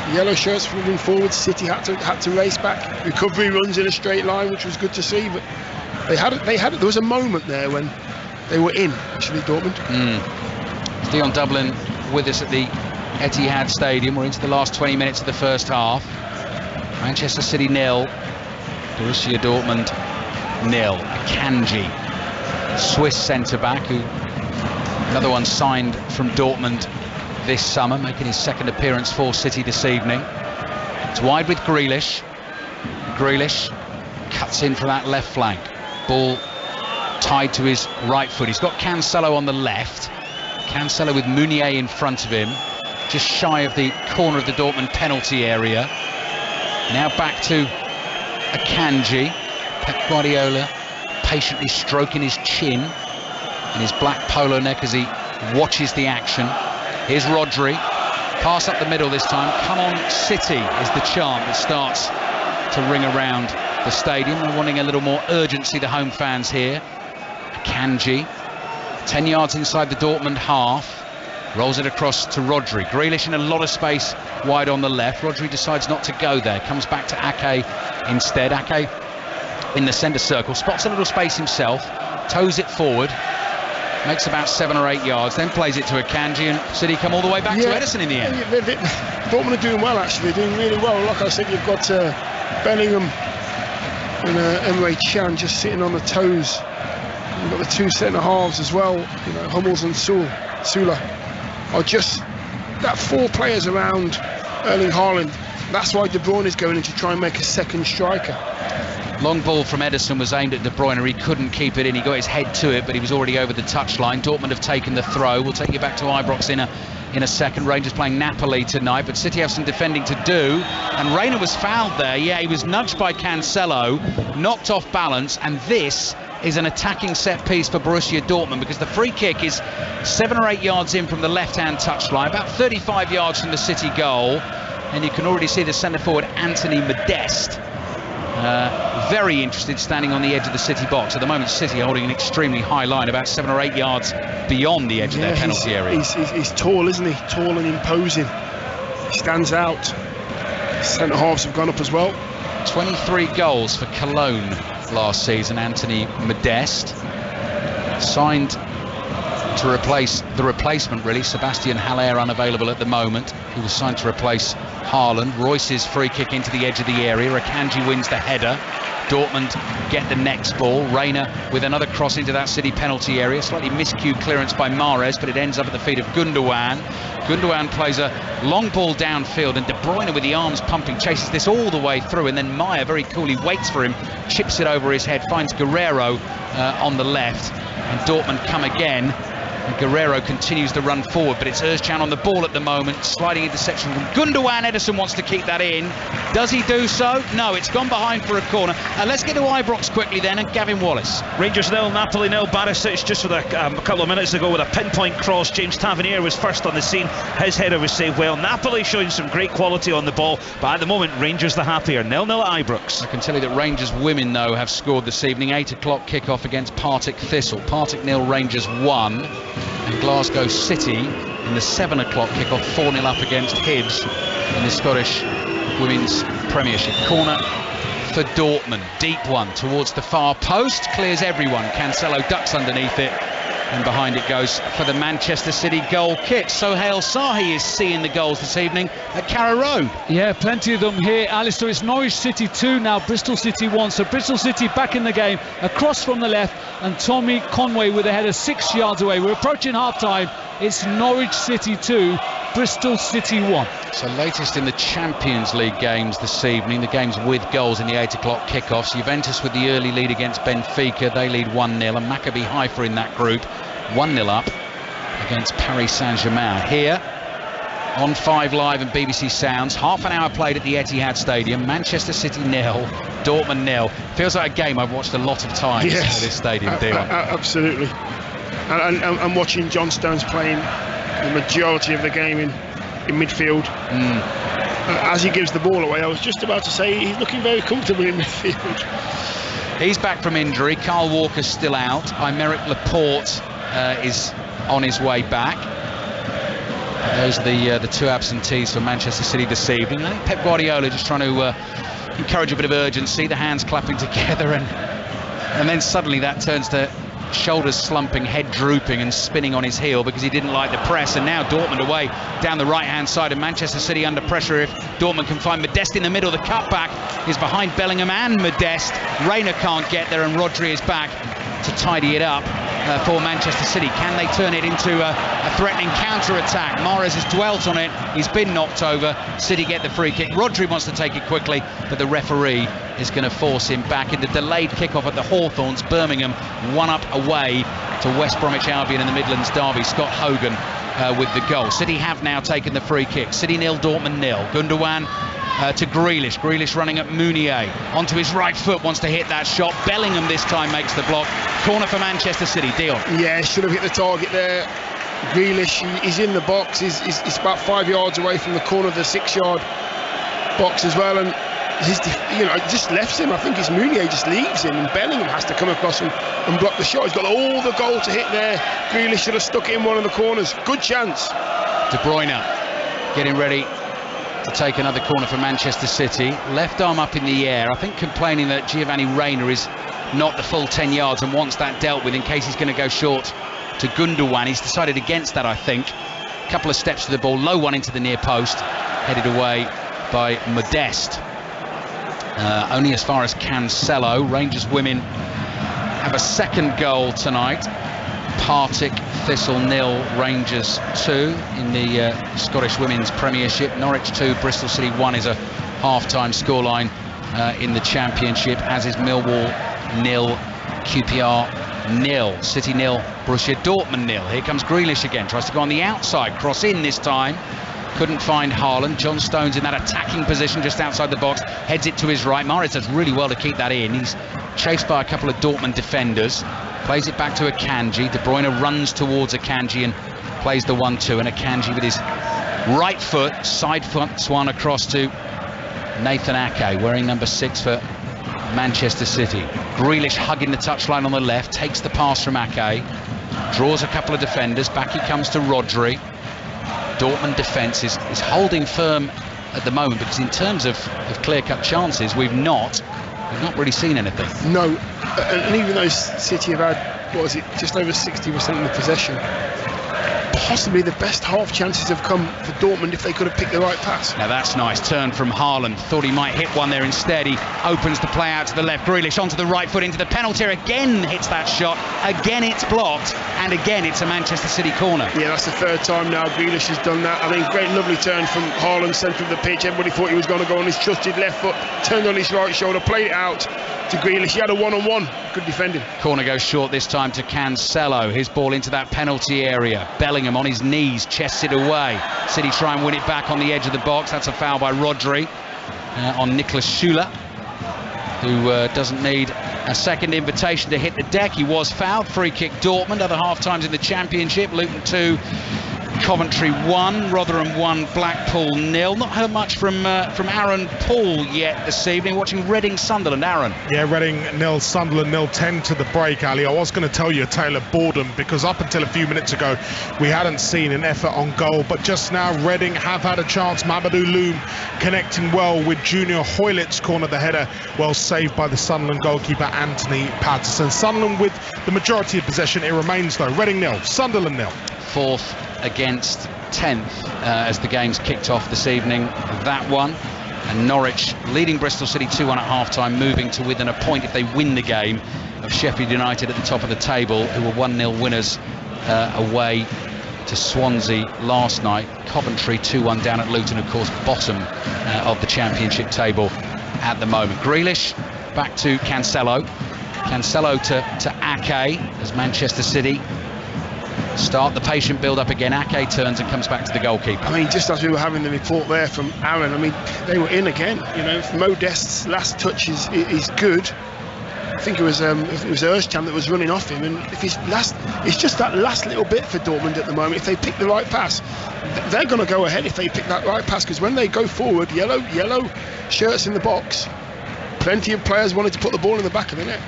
The yellow shirts moving forward. City had to race back. Recovery runs in a straight line, which was good to see. But there was a moment there when they were in, actually, Dortmund. Dion Dublin with us at the Etihad Stadium. We're into the last 20 minutes of the first half. Manchester City 0, Borussia Dortmund 0. Akanji, Swiss centre-back, who another one signed from Dortmund this summer, making his second appearance for City this evening. It's wide with Grealish. Grealish cuts in for that left flank. Ball tied to his right foot. He's got Cancelo on the left. Cancelo with Meunier in front of him, just shy of the corner of the Dortmund penalty area. Now back to Akanji. Pep Guardiola patiently stroking his chin and his black polo neck as he watches the action. Here's Rodri, pass up the middle this time. Come on City is the chant that starts to ring around the stadium. They're wanting a little more urgency, the home fans here. Akanji, 10 yards inside the Dortmund half, rolls it across to Rodri. Grealish in a lot of space wide on the left. Rodri decides not to go there, comes back to Ake instead. Ake in the centre circle, spots a little space himself, toes it forward, makes about 7 or 8 yards, then plays it to Akanji, and City come all the way back to Ederson in the end. Dortmund are doing well, actually. They're doing really well. Like I said, you've got Bellingham and Emre Can just sitting on the toes. You've got the 2 centre halves as well. You know, Hummels and Sula are just that 4 players around Erling Haaland. That's why De Bruyne is going in to try and make a second striker. Long ball from Ederson was aimed at De Bruyne. He couldn't keep it in. He got his head to it, but he was already over the touchline. Dortmund have taken the throw. We'll take you back to Ibrox in a second. Rangers playing Napoli tonight, but City have some defending to do. And Reina was fouled there. Yeah, he was nudged by Cancelo, knocked off balance, and this is an attacking set piece for Borussia Dortmund, because the free kick is 7 or 8 yards in from the left-hand touchline, about 35 yards from the City goal, and you can already see the centre forward Anthony Modeste very interested, standing on the edge of the City box. At the moment, City holding an extremely high line, about 7 or 8 yards beyond the edge of their penalty area. He's tall, isn't he? Tall and imposing. He stands out. Centre halves have gone up as well. 23 goals for Cologne last season. Anthony Modeste signed to replace the replacement, really. Sebastian Haller unavailable at the moment. He was signed to replace Haaland. Royce's free kick into the edge of the area. Akanji wins the header. Dortmund get the next ball. Reina with another cross into that City penalty area. Slightly miscued clearance by Mahrez, but it ends up at the feet of Gundogan. Gundogan plays a long ball downfield, and De Bruyne with the arms pumping chases this all the way through, and then Maya very coolly waits for him, chips it over his head, finds Guerrero on the left, and Dortmund come again. And Guerrero continues to run forward, but it's Özcan on the ball at the moment, sliding interception from Gundogan. Ederson wants to keep that in. Does he do so? No, it's gone behind for a corner. Let's get to Ibrox quickly then, and Gavin Wallace. Rangers 0, Napoli 0. Barisic just with a couple of minutes ago with a pinpoint cross. James Tavernier was first on the scene. His header was saved well. Napoli showing some great quality on the ball, but at the moment Rangers the happier. 0-0 at Ibrox. I can tell you that Rangers women, though, have scored this evening. 8 o'clock kick-off against Partick Thistle. Partick 0, Rangers 1. And Glasgow City in the 7 o'clock kick-off, 4-0 up against Hibs in the Scottish Women's Premiership. Corner for Dortmund, deep one towards the far post, clears everyone. Cancelo ducks underneath it, and behind it goes for the Manchester City goal kick. Sohail Sahi is seeing the goals this evening at Carrow Road. Yeah, plenty of them here, Alistair. It's Norwich City 2 now, Bristol City 1. So Bristol City back in the game, across from the left, and Tommy Conway with a header 6 yards away. We're approaching half-time. It's Norwich City 2, Bristol City 1. So latest in the Champions League games this evening, the games with goals in the 8 o'clock kickoffs. Juventus with the early lead against Benfica, they lead 1-0, and Maccabi Haifa in that group 1-0 up against Paris Saint-Germain. Here on 5 Live and BBC Sounds, half an hour played at the Etihad Stadium. Manchester City 0, Dortmund 0. Feels like a game I've watched a lot of times at this stadium. Absolutely. And watching John Stones playing the majority of the game in midfield. As he gives the ball away, I was just about to say he's looking very comfortable in midfield. He's back from injury. Kyle Walker's still out. Aymeric Laporte is on his way back. Those are the two absentees for Manchester City this evening. I think Pep Guardiola just trying to encourage a bit of urgency, the hands clapping together, and then suddenly that turns to shoulders slumping, head drooping and spinning on his heel because he didn't like the press. And now Dortmund away down the right hand side, and Manchester City under pressure. If Dortmund can find Modeste in the middle, the cutback is behind Bellingham and Modeste. Reina can't get there, and Rodri is back to tidy it up for Manchester City. Can they turn it into a threatening counter-attack? Mahrez has dwelt on it, he's been knocked over. City get the free kick. Rodri wants to take it quickly, but the referee is going to force him back in the delayed kickoff at the Hawthorns. Birmingham 1 up away to West Bromwich Albion in the Midlands derby. Scott Hogan with the goal. City have now taken the free kick. City 0, Dortmund 0. Gundogan to Grealish. Grealish running at Meunier. Onto his right foot, wants to hit that shot. Bellingham this time makes the block. Corner for Manchester City. Dion. Yeah, should have hit the target there. Grealish, he's in the box. He's about 5 yards away from the corner of the 6-yard box as well, and it just left him. I think it's Meunier just leaves him, and Bellingham has to come across and block the shot. He's got all the goal to hit there. Grealish should have stuck it in one of the corners. Good chance. De Bruyne getting ready to take another corner for Manchester City. Left arm up in the air, I think complaining that Giovanni Reina is not the full 10 yards and wants that dealt with in case he's going to go short to Gundogan. He's decided against that, I think. A couple of steps to the ball, low one into the near post, headed away by Modeste. Only as far as Cancelo. Rangers women have a second goal tonight. Partick Thistle 0, Rangers 2 in the Scottish Women's Premiership. Norwich 2, Bristol City 1 is a half-time scoreline in the Championship, as is Millwall 0, QPR 0, City 0, Borussia Dortmund 0. Here comes Grealish again, tries to go on the outside, cross in this time, couldn't find Haaland. John Stones in that attacking position just outside the box, heads it to his right. Mahrez does really well to keep that in. He's chased by a couple of Dortmund defenders, plays it back to Akanji. De Bruyne runs towards Akanji and plays the 1-2, and Akanji with his right foot, side foot swung across to Nathan Ake, wearing number 6 for Manchester City. Grealish hugging the touchline on the left, takes the pass from Ake, draws a couple of defenders, back he comes to Rodri. Dortmund defence is holding firm at the moment, because in terms of clear-cut chances, we've not really seen anything. No, and even though City have had, what was it, just over 60% of the possession, possibly the best half chances have come for Dortmund if they could have picked the right pass. Now that's nice turn from Haaland. Thought he might hit one there instead. He opens the play out to the left. Grealish onto the right foot into the penalty area. Again hits that shot. Again it's blocked. And again it's a Manchester City corner. Yeah, that's the third time now Grealish has done that. I mean, great lovely turn from Haaland, centre of the pitch. Everybody thought he was going to go on his trusted left foot. Turned on his right shoulder, played it out to Grealish. He had a one-on-one. Good defending. Corner goes short this time to Cancelo. His ball into that penalty area. Bellingham on his knees, chests it away. City try and win it back on the edge of the box. That's a foul by Rodri on Niklas Süle, who doesn't need a second invitation to hit the deck. He was fouled. Free kick Dortmund. Other half times in the Championship. Luton 2, Coventry 1, Rotherham 1, Blackpool 0. Not heard much from Aaron Paul yet this evening. Watching Reading Sunderland. Aaron. Yeah, Reading 0, Sunderland 0, 10 to the break, Ali. I was going to tell you a tale of boredom, because up until a few minutes ago we hadn't seen an effort on goal, but just now Reading have had a chance. Mamadou Loum connecting well with Junior Hoylett's corner, the header well saved by the Sunderland goalkeeper Anthony Patterson. Sunderland with the majority of possession. It remains though Reading 0, Sunderland 0. Fourth against 10th as the game's kicked off this evening, that one. And Norwich leading Bristol City 2-1 at half-time, moving to within a point if they win the game of Sheffield United at the top of the table, who were 1-0 winners away to Swansea last night. Coventry 2-1 down at Luton, of course, bottom of the Championship table at the moment. Grealish back to Cancelo. Cancelo to Ake as Manchester City start the patient build-up again. Ake turns and comes back to the goalkeeper. I mean, just as we were having the report there from Aaron, I mean, they were in again. You know, Modest's last touch is good. I think it was Özcan that was running off him, and if it's just that last little bit for Dortmund at the moment. If they pick the right pass, they're going to go ahead if they pick that right pass, because when they go forward, yellow shirts in the box, plenty of players wanted to put the ball in the back of the net.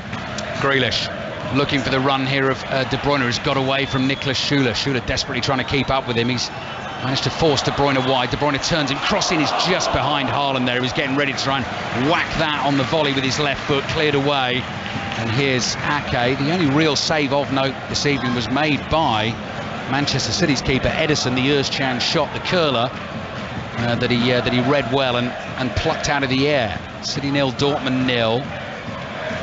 Grealish looking for the run here of De Bruyne, who's got away from Niklas Süle. Süle desperately trying to keep up with him. He's managed to force De Bruyne wide. De Bruyne turns him, crossing is just behind Haaland there. He was getting ready to try and whack that on the volley with his left foot, cleared away. And here's Ake. The only real save of note this evening was made by Manchester City's keeper Ederson. The Özcan shot, the curler, that he read well and plucked out of the air. City 0, Dortmund 0.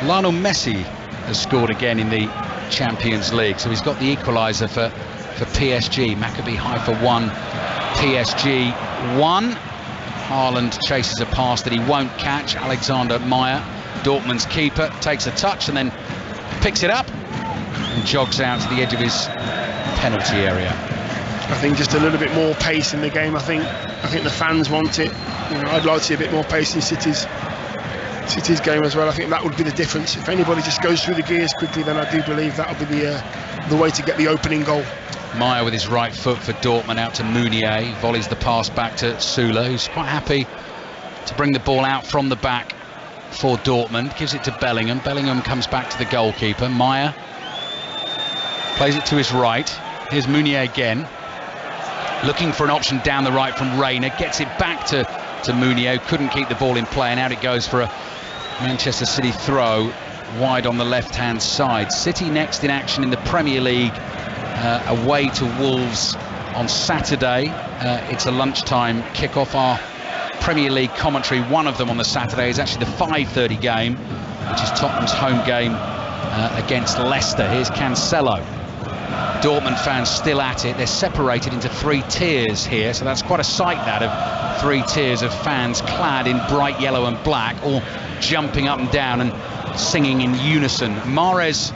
Lionel Messi has scored again in the Champions League, so he's got the equaliser for PSG. Maccabi Haifa 1, PSG 1. Haaland chases a pass that he won't catch. Alexander Meyer, Dortmund's keeper, takes a touch and then picks it up and jogs out to the edge of his penalty area. I think just a little bit more pace in the game. I think the fans want it. You know, I'd like to see a bit more pace in City's game as well. I think that would be the difference. If anybody just goes through the gears quickly, then I do believe that'll be the way to get the opening goal. Meyer with his right foot for Dortmund out to Meunier, volleys the pass back to Süle, who's quite happy to bring the ball out from the back for Dortmund, gives it to Bellingham. Bellingham comes back to the goalkeeper. Meyer plays it to his right. Here's Meunier again, looking for an option down the right from Reina, gets it back to Meunier, couldn't keep the ball in play, and out it goes for a Manchester City throw wide on the left-hand side. City next in action in the Premier League, away to Wolves on Saturday. It's a lunchtime kick-off. Our Premier League commentary, one of them on the Saturday, is actually the 5:30 game, which is Tottenham's home game against Leicester. Here's Cancelo. Dortmund fans still at it. They're separated into 3 tiers here, so that's quite a sight, that, of 3 tiers of fans clad in bright yellow and black, all jumping up and down and singing in unison. Mahrez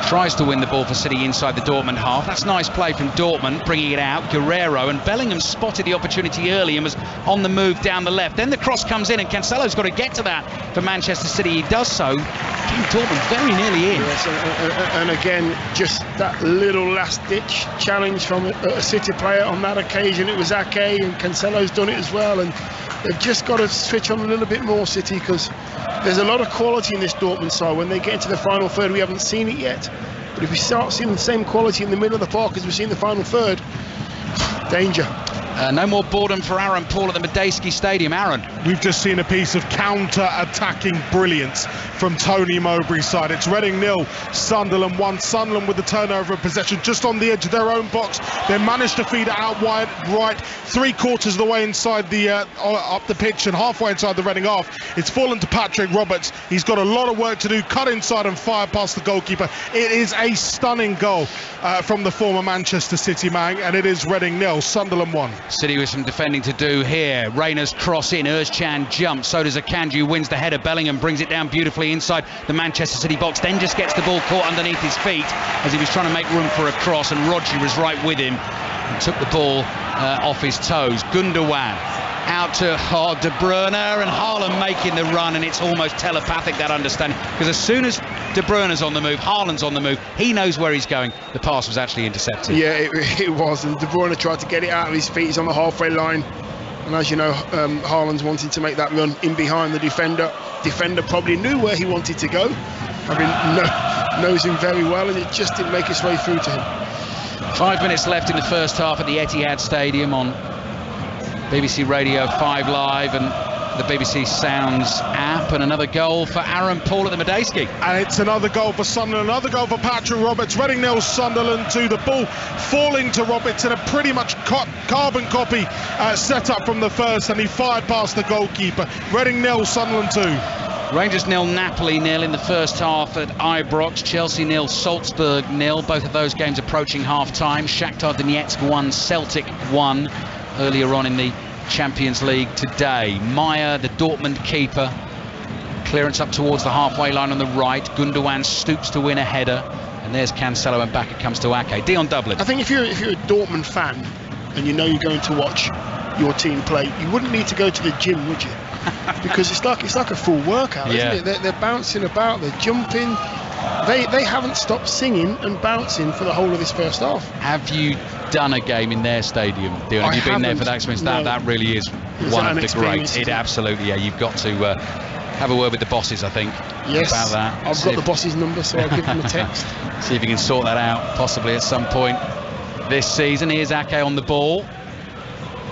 tries to win the ball for City inside the Dortmund half. That's nice play from Dortmund, bringing it out. Guerrero, and Bellingham spotted the opportunity early and was on the move down the left. Then the cross comes in, and Cancelo's got to get to that for Manchester City. He does so. Dortmund very nearly in. Yes, and again, just that little last-ditch challenge from a City player on that occasion. It was Ake, and Cancelo's done it as well. And they've just got to switch on a little bit more, City, because there's a lot of quality in this Dortmund side. When they get into the final third, we haven't seen it yet. But if we start seeing the same quality in the middle of the park as we see in the final third, danger. No more boredom for Aaron Paul at the Medeski Stadium. Aaron. We've just seen a piece of counter-attacking brilliance from Tony Mowbray's side. It's Reading 0, Sunderland 1. Sunderland with the turnover of possession just on the edge of their own box. They managed to feed it out wide right, 3/4 of the way inside the up the pitch and halfway inside the Reading half. It's fallen to Patrick Roberts. He's got a lot of work to do. Cut inside and fire past the goalkeeper. It is a stunning goal from the former Manchester City man, and it is Reading 0, Sunderland 1. City with some defending to do here. Rayner's cross in, Özcan jumps, so does Akanji, wins the header. Bellingham brings it down beautifully inside the Manchester City box, then just gets the ball caught underneath his feet as he was trying to make room for a cross, and Rodri was right with him and took the ball off his toes. Gundogan out to De Bruyne, and Haaland making the run, and it's almost telepathic, that understanding, because as soon as De Bruyne's on the move, Haaland's on the move, he knows where he's going. The pass was actually intercepted. Yeah, it was, and De Bruyne tried to get it out of his feet. He's on the halfway line, and as you know, Haaland's wanting to make that run in behind the defender. Defender probably knew where he wanted to go. Knows him very well, and it just didn't make its way through to him. 5 minutes left in the first half at the Etihad Stadium on BBC Radio 5 Live and the BBC Sounds app, and another goal for Aaron Paul at the Medeski. And it's another goal for Sunderland, another goal for Patrick Roberts. Reading 0, Sunderland 2. The ball falling to Roberts in a pretty much carbon copy set up from the first, and he fired past the goalkeeper. Reading 0, Sunderland 2. Rangers 0, Napoli 0 in the first half at Ibrox. Chelsea 0, Salzburg 0. Both of those games approaching half-time. Shakhtar Donetsk 1, Celtic 1 earlier on in the Champions League today. Meyer, the Dortmund keeper, clearance up towards the halfway line on the right. Gundogan stoops to win a header, and there's Cancelo, and back it comes to Ake. Dion Dublin. I think if you're a Dortmund fan and you know you're going to watch your team play, you wouldn't need to go to the gym, would you? Because it's like a full workout, isn't it? They're bouncing about, they're jumping. They haven't stopped singing and bouncing for the whole of this first half. Have you done a game in their stadium, Dion? Have you been there for that experience? No. That really is one of the greats. It absolutely, yeah. You've got to have a word with the bosses, I think, about that. I've got the boss's number, so I'll give them a text. See if you can sort that out, possibly at some point this season. Here's Ake on the ball.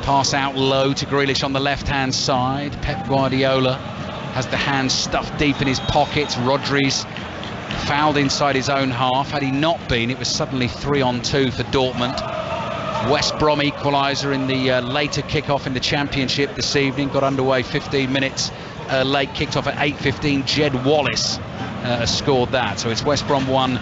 Pass out low to Grealish on the left-hand side. Pep Guardiola has the hands stuffed deep in his pockets. Rodri's fouled inside his own half. Had he not been, it was suddenly 3-on-2 for Dortmund. West Brom equaliser in the later kick-off in the Championship this evening. Got underway 15 minutes late, kicked off at 8:15. Jed Wallace has scored that. So it's West Brom 1,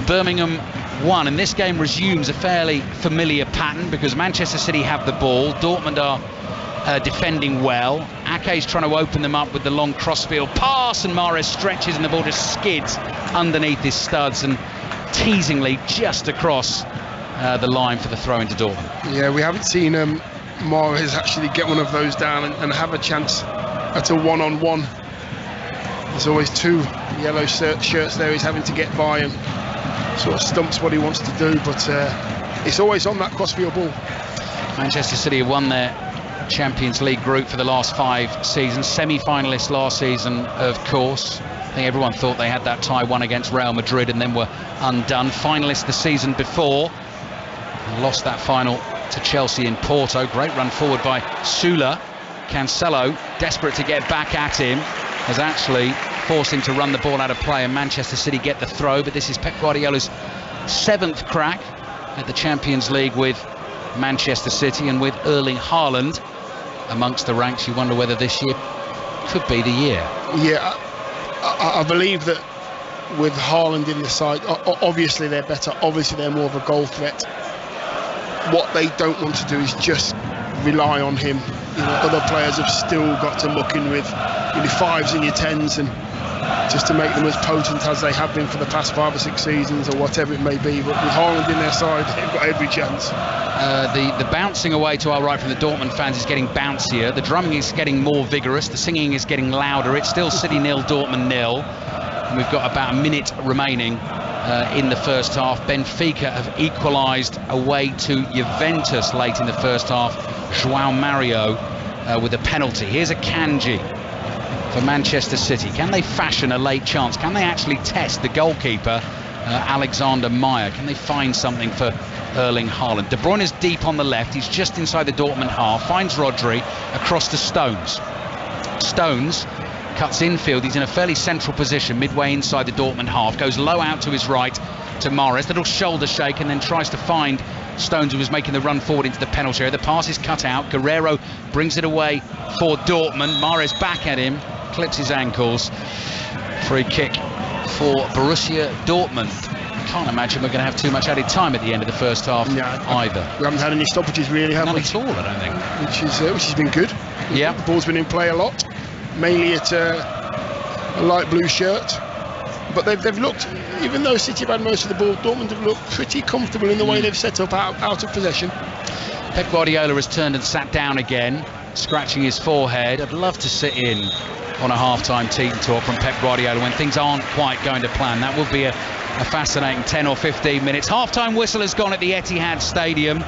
Birmingham 1. And this game resumes a fairly familiar pattern because Manchester City have the ball. Dortmund are defending well. Ake's trying to open them up with the long crossfield pass, and Mahrez stretches and the ball just skids underneath his studs and teasingly just across the line for the throw into Dortmund. Yeah, we haven't seen Mahrez actually get one of those down and have a chance at a one-on-one. There's always 2 yellow shirts there he's having to get by and sort of stumps what he wants to do, but it's always on that crossfield ball. Manchester City have won their Champions League group for the last 5 seasons, semi-finalists last season, of course. I think everyone thought they had that tie won against Real Madrid and then were undone. Finalists the season before, lost that final to Chelsea in Porto. Great run forward by Sula. Cancelo, desperate to get back at him, has actually forced him to run the ball out of play, and Manchester City get the throw. But this is Pep Guardiola's 7th crack at the Champions League with Manchester City, and with Erling Haaland amongst the ranks, you wonder whether this year could be the year. Yeah, I believe that with Haaland in the side. Obviously they're better, obviously they're more of a goal threat. What they don't want to do is just rely on him. Other players have still got to muck in with your 5s and your 10s, and just to make them as potent as they have been for the past 5 or 6 seasons or whatever it may be. But with Haaland in their side, they've got every chance. The bouncing away to our right from the Dortmund fans is getting bouncier. The drumming is getting more vigorous. The singing is getting louder. It's still City 0, Dortmund 0. And we've got about a minute remaining in the first half. Benfica have equalised away to Juventus late in the first half. João Mario with a penalty. Here's a Kanji for Manchester City. Can they fashion a late chance? Can they actually test the goalkeeper, Alexander Meyer? Can they find something for Erling Haaland? De Bruyne is deep on the left. He's just inside the Dortmund half. Finds Rodri across to Stones. Stones cuts infield. He's in a fairly central position midway inside the Dortmund half. Goes low out to his right to Mahrez. Little shoulder shake and then tries to find Stones, who was making the run forward into the penalty area. The pass is cut out. Guerrero brings it away for Dortmund. Mahrez back at him. Clips his ankles. Free kick for Borussia Dortmund. Can't imagine we're going to have too much added time at the end of the first half either. We haven't had any stoppages really, have we? None at all, I don't think. Which has been good. Yeah. The ball's been in play a lot, mainly at a light blue shirt. But they've looked, even though City have had most of the ball, Dortmund have looked pretty comfortable in the way they've set up out of possession. Pep Guardiola has turned and sat down again, scratching his forehead. I'd love to sit in on a half-time team talk from Pep Guardiola when things aren't quite going to plan. That would be a fascinating 10 or 15 minutes. Half-time whistle has gone at the Etihad Stadium.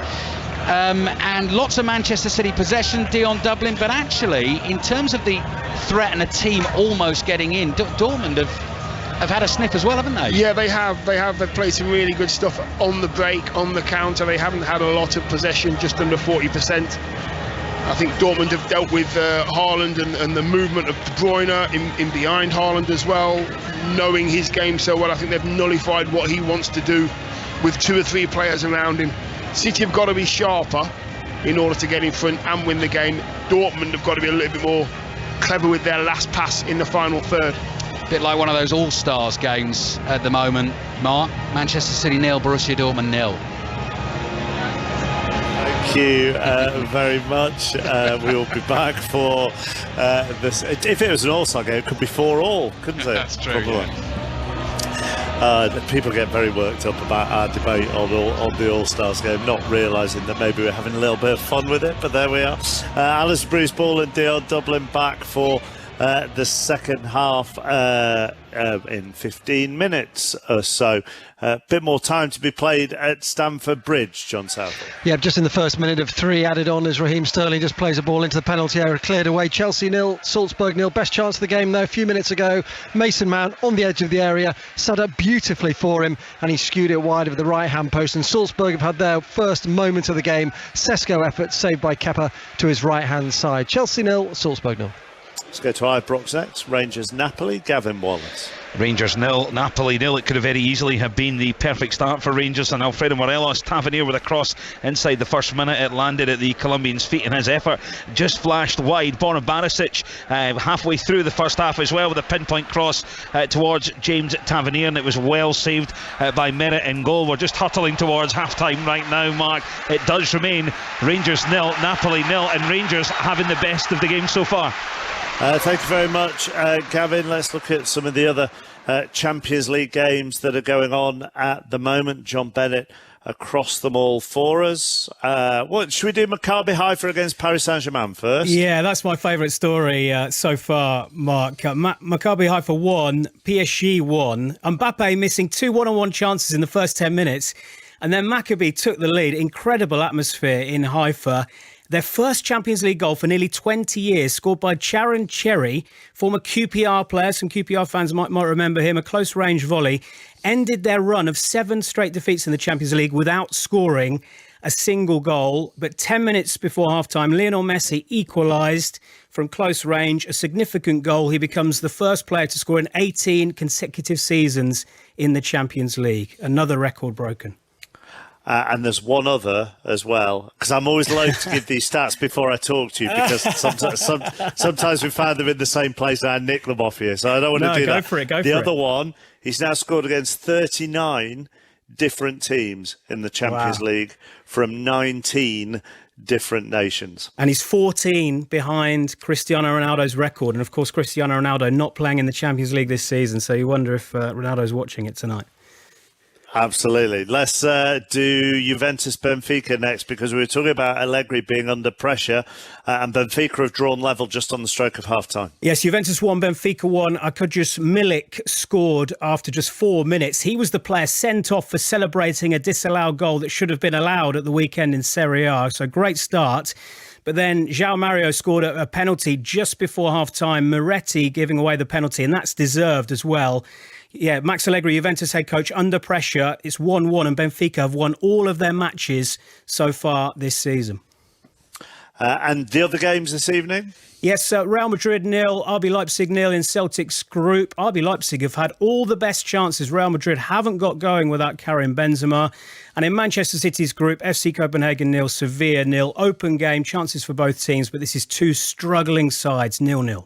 And lots of Manchester City possession, Dion Dublin, but actually in terms of the threat and a team almost getting in, Dortmund have had a sniff as well, haven't they? Yeah, they have. They've played some really good stuff on the break, on the counter. They haven't had a lot of possession, just under 40%. I think Dortmund have dealt with Haaland and the movement of De Bruyne in behind Haaland as well, knowing his game so well. I think they've nullified what he wants to do with 2 or 3 players around him. City have got to be sharper in order to get in front and win the game. Dortmund have got to be a little bit more clever with their last pass in the final third. A bit like one of those all-stars games at the moment, Mark. Manchester City 0, Borussia Dortmund 0. Thank you very much. We will be back for this. If it was an all-star game, it could be 4-4, couldn't it? That's true. People get very worked up about our debate on the All-Stars game, not realising that maybe we're having a little bit of fun with it, but there we are. Alice Bruce Ball and Dion Dublin back for the second half in 15 minutes or so. A bit more time to be played at Stamford Bridge, John Southall. Yeah, just in the first minute of 3 added on as Raheem Sterling just plays a ball into the penalty area, cleared away. Chelsea 0, Salzburg 0. Best chance of the game though, a few minutes ago. Mason Mount on the edge of the area, set up beautifully for him, and he skewed it wide of the right-hand post. And Salzburg have had their first moment of the game. Sesko effort saved by Kepa to his right-hand side. Chelsea 0, Salzburg 0. Let's go to Ibrox next. Rangers Napoli, Gavin Wallace. Rangers 0, Napoli 0. It could have very easily have been the perfect start for Rangers, and Alfredo Morelos, Tavernier with a cross inside the first minute. It landed at the Colombian's feet, and his effort just flashed wide. Borna Barisic halfway through the first half as well with a pinpoint cross towards James Tavernier, and it was well saved by Merritt in goal. We're just hurtling towards half-time right now, Mark. It does remain Rangers 0, Napoli 0, and Rangers having the best of the game so far. Thank you very much, Gavin. Let's look at some of the other Champions League games that are going on at the moment. John Bennett across them all for us. What should we do? Maccabi Haifa against Paris Saint-Germain first? Yeah, that's my favourite story so far, Mark. Maccabi Haifa won, PSG won. Mbappe missing 2 one-on-one chances in the first 10 minutes. And then Maccabi took the lead. Incredible atmosphere in Haifa. Their first Champions League goal for nearly 20 years, scored by Charon Cherry, former QPR player. Some QPR fans might remember him. A close-range volley ended their run of 7 straight defeats in the Champions League without scoring a single goal. But 10 minutes before half-time, Lionel Messi equalised from close range, a significant goal. He becomes the first player to score in 18 consecutive seasons in the Champions League. Another record broken. And there's one other as well, because I'm always loath to give these stats before I talk to you, because sometimes we found them in the same place and I nick them off you. So I don't want to do that. Go for it. The other one, he's now scored against 39 different teams in the Champions League from 19 different nations. And he's 14 behind Cristiano Ronaldo's record. And of course, Cristiano Ronaldo not playing in the Champions League this season. So you wonder if Ronaldo's watching it tonight. Absolutely. Let's do Juventus-Benfica next, because we were talking about Allegri being under pressure, and Benfica have drawn level just on the stroke of half-time. Yes, Juventus won, Benfica won. Arkadiusz Milik scored after just 4 minutes. He was the player sent off for celebrating a disallowed goal that should have been allowed at the weekend in Serie A. So great start. But then João Mario scored a penalty just before half-time. Moretti giving away the penalty, and that's deserved as well. Yeah, Max Allegri, Juventus head coach, under pressure. It's 1-1, and Benfica have won all of their matches so far this season. And the other games this evening? Yes, Real Madrid 0, RB Leipzig 0 in Celtic's group. RB Leipzig have had all the best chances. Real Madrid haven't got going without Karim Benzema. And in Manchester City's group, FC Copenhagen 0, Sevilla 0. Open game, chances for both teams, but this is two struggling sides, 0-0.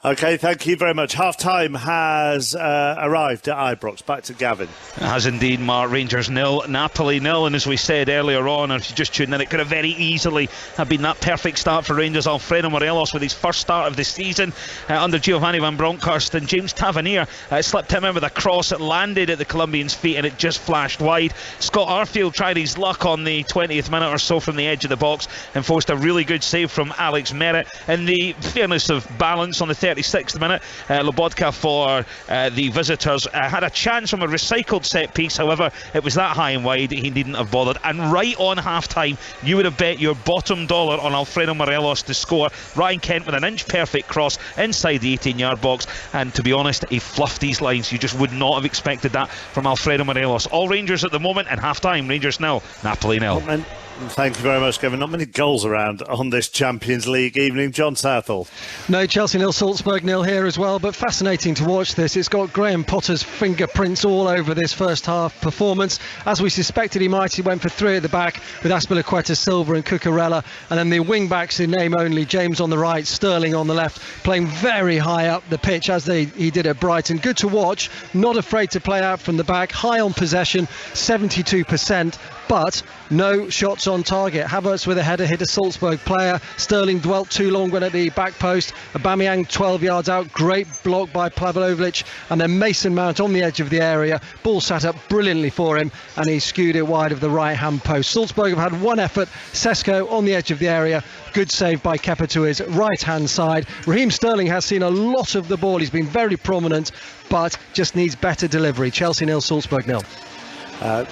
OK, thank you very much. Half-time has arrived at Ibrox. Back to Gavin. It has indeed, Mark. Rangers 0, Napoli 0. And as we said earlier on, if you just tuned in, it could have very easily have been that perfect start for Rangers. Alfredo Morelos with his first start of the season under Giovanni van Bronckhorst. And James Tavernier slipped him in with a cross. It landed at the Colombian's feet and it just flashed wide. Scott Arfield tried his luck on the 20th minute or so from the edge of the box and forced a really good save from Alex Merritt. In the fairness of balance on the 36th minute, Lobotka for the visitors had a chance from a recycled set piece. However, it was that high and wide he needn't have bothered. And right on half time, you would have bet your bottom dollar on Alfredo Morelos to score. Ryan Kent with an inch perfect cross inside the 18-yard box, and to be honest, he fluffed these lines. You just would not have expected that from Alfredo Morelos. All Rangers at the moment, and half time, Rangers 0, Napoli 0. Thank you very much, Kevin. Not many goals around on this Champions League evening. John Southall. No, Chelsea 0, Salzburg 0 here as well, but fascinating to watch this. It's got Graham Potter's fingerprints all over this first half performance. As we suspected he might, he went for three at the back with Azpilicueta, Silva and Cucurella, and then the wing-backs in name only, James on the right, Sterling on the left, playing very high up the pitch as he did at Brighton. Good to watch, not afraid to play out from the back, high on possession, 72%. But no shots on target. Havertz with a header hit a Salzburg player. Sterling dwelt too long when at the back post. Aubameyang 12 yards out. Great block by Pavlovic. And then Mason Mount on the edge of the area. Ball sat up brilliantly for him and he skewed it wide of the right-hand post. Salzburg have had one effort. Sesko on the edge of the area. Good save by Kepa to his right-hand side. Raheem Sterling has seen a lot of the ball. He's been very prominent, but just needs better delivery. Chelsea 0, Salzburg 0.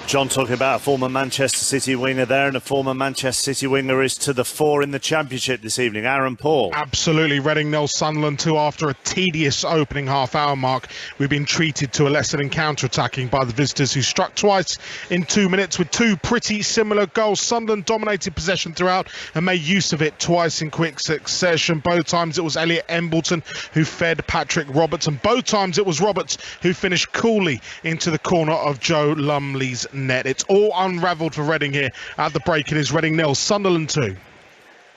John talking about a former Manchester City winger there, and a former Manchester City winger is to the fore in the Championship this evening. Aaron Paul. Absolutely. Reading 0, Sunderland 2 after a tedious opening half-hour mark. We've been treated to a lesson in counter-attacking by the visitors, who struck twice in 2 minutes with two pretty similar goals. Sunderland dominated possession throughout and made use of it twice in quick succession. Both times it was Elliot Embleton who fed Patrick Roberts, and both times it was Roberts who finished coolly into the corner of Joe Lumley's net. It's all unravelled for Reading here at the break. It is Reading 0, Sunderland 2.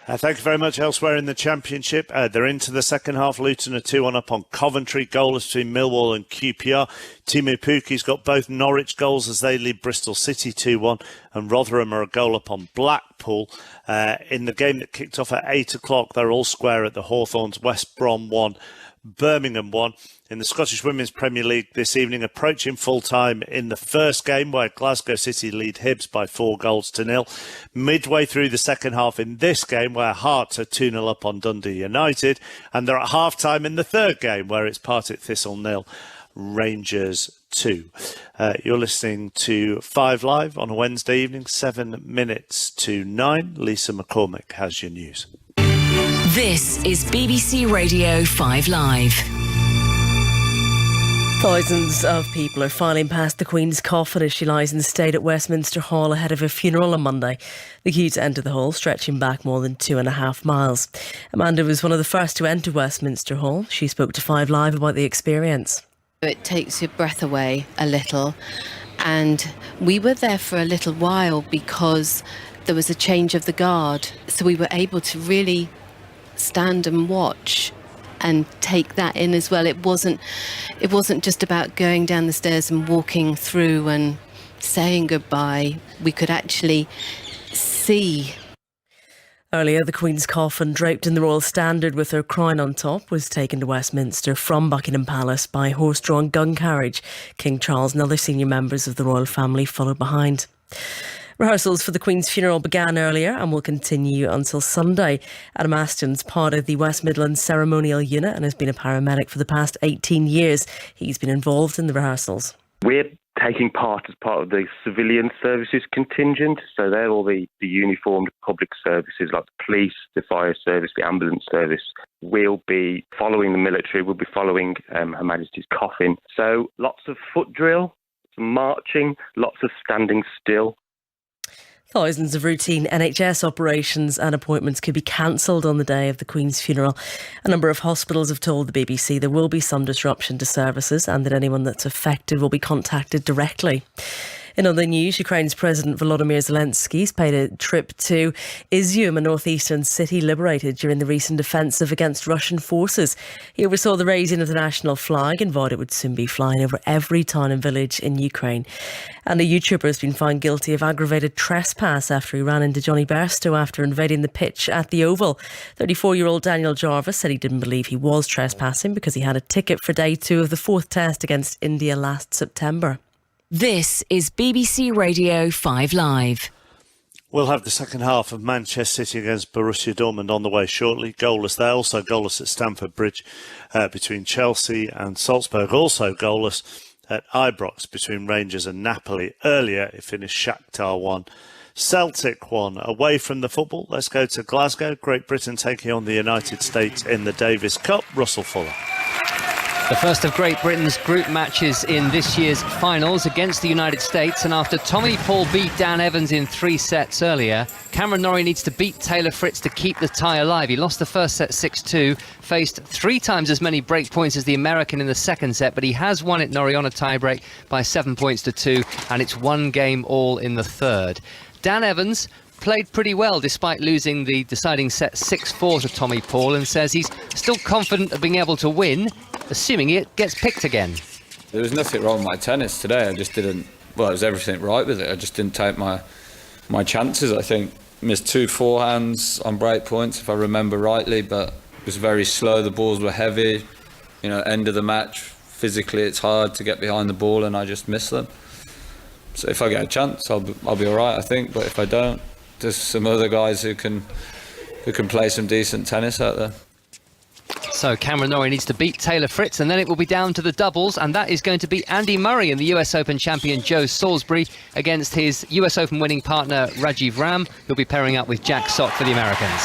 Thank you very much. Elsewhere in the Championship, they're into the second half. Luton are 2-1 up on Coventry. Goalless between Millwall and QPR. Timu Puki's got both Norwich goals as they lead Bristol City 2-1, and Rotherham are a goal up on Blackpool. In the game that kicked off at 8 o'clock, they're all square at the Hawthorns. West Brom 1, Birmingham 1. In the Scottish Women's Premier League this evening, approaching full-time in the first game, where Glasgow City lead Hibs by 4-0. Midway through the second half in this game, where Hearts are 2-0 up on Dundee United, and they're at half-time in the third game, where it's Partick Thistle 0, Rangers 2. You're listening to 5 Live on a Wednesday evening, 7 minutes to 9. Lisa McCormick has your news. This is BBC Radio 5 Live. Thousands of people are filing past the Queen's coffin as she lies in state at Westminster Hall ahead of her funeral on Monday. The queue to enter the hall stretching back more than 2.5 miles. Amanda was one of the first to enter Westminster Hall. She spoke to 5 Live about the experience. It takes your breath away a little, And we were there for a little while because there was a change of the guard. So we were able to really stand and watch and take that in as well. It wasn't just about going down the stairs and walking through and saying goodbye. We could actually see. Earlier, the Queen's coffin, draped in the Royal Standard with her crown on top, was taken to Westminster from Buckingham Palace by horse-drawn gun carriage. King Charles and other senior members of the royal family followed behind. Rehearsals for the Queen's funeral began earlier and will continue until Sunday. Adam Aston's part of the West Midlands ceremonial unit and has been a paramedic for the past 18 years. He's been involved in the rehearsals. We're taking part as part of the civilian services contingent, so they're all the uniformed public services like the police, the fire service, the ambulance service. We'll be following the military, we'll be following Her Majesty's coffin. So lots of foot drill, some marching, lots of standing still. Thousands of routine NHS operations and appointments could be cancelled on the day of the Queen's funeral. A number of hospitals have told the BBC there will be some disruption to services and that anyone that's affected will be contacted directly. In other news, Ukraine's President Volodymyr Zelensky's paid a trip to Izium, a northeastern city liberated during the recent offensive against Russian forces. He oversaw the raising of the national flag and vowed it would soon be flying over every town and village in Ukraine. And a YouTuber has been found guilty of aggravated trespass after he ran into Johnny Bairstow after invading the pitch at the Oval. 34-year-old Daniel Jarvis said he didn't believe he was trespassing because he had a ticket for day 2 of the 4th test against India last September. This is BBC Radio 5 Live. We'll have the second half of Manchester City against Borussia Dortmund on the way shortly. Goalless there, also goalless at Stamford Bridge between Chelsea and Salzburg. Also goalless at Ibrox between Rangers and Napoli. Earlier it finished Shakhtar 1, Celtic 1. Away from the football, let's go to Glasgow. Great Britain taking on the United States in the Davis Cup. Russell Fuller. The first of Great Britain's group matches in this year's finals against the United States, and after Tommy Paul beat Dan Evans in 3 sets earlier, Cameron Norrie needs to beat Taylor Fritz to keep the tie alive. He lost the first set 6-2, faced 3 times as many break points as the American in the second set, but he has won it, Norrie, on a tiebreak by 7 points to 2, and it's 1 game all in the third. Dan Evans played pretty well despite losing the deciding set 6-4 to Tommy Paul, and says he's still confident of being able to win, assuming it gets picked again. There was nothing wrong with my tennis today. I just didn't, well, it was everything right with it. I just didn't take my chances, I think. Missed 2 forehands on break points, if I remember rightly, but it was very slow. The balls were heavy. You know, end of the match, physically it's hard to get behind the ball, and I just missed them. So if I get a chance, I'll be all right, I think. But if I don't, there's some other guys who can play some decent tennis out there. So Cameron Norrie needs to beat Taylor Fritz, and then it will be down to the doubles, and that is going to be Andy Murray and the US Open champion Joe Salisbury against his US Open winning partner Rajiv Ram, who'll be pairing up with Jack Sock for the Americans.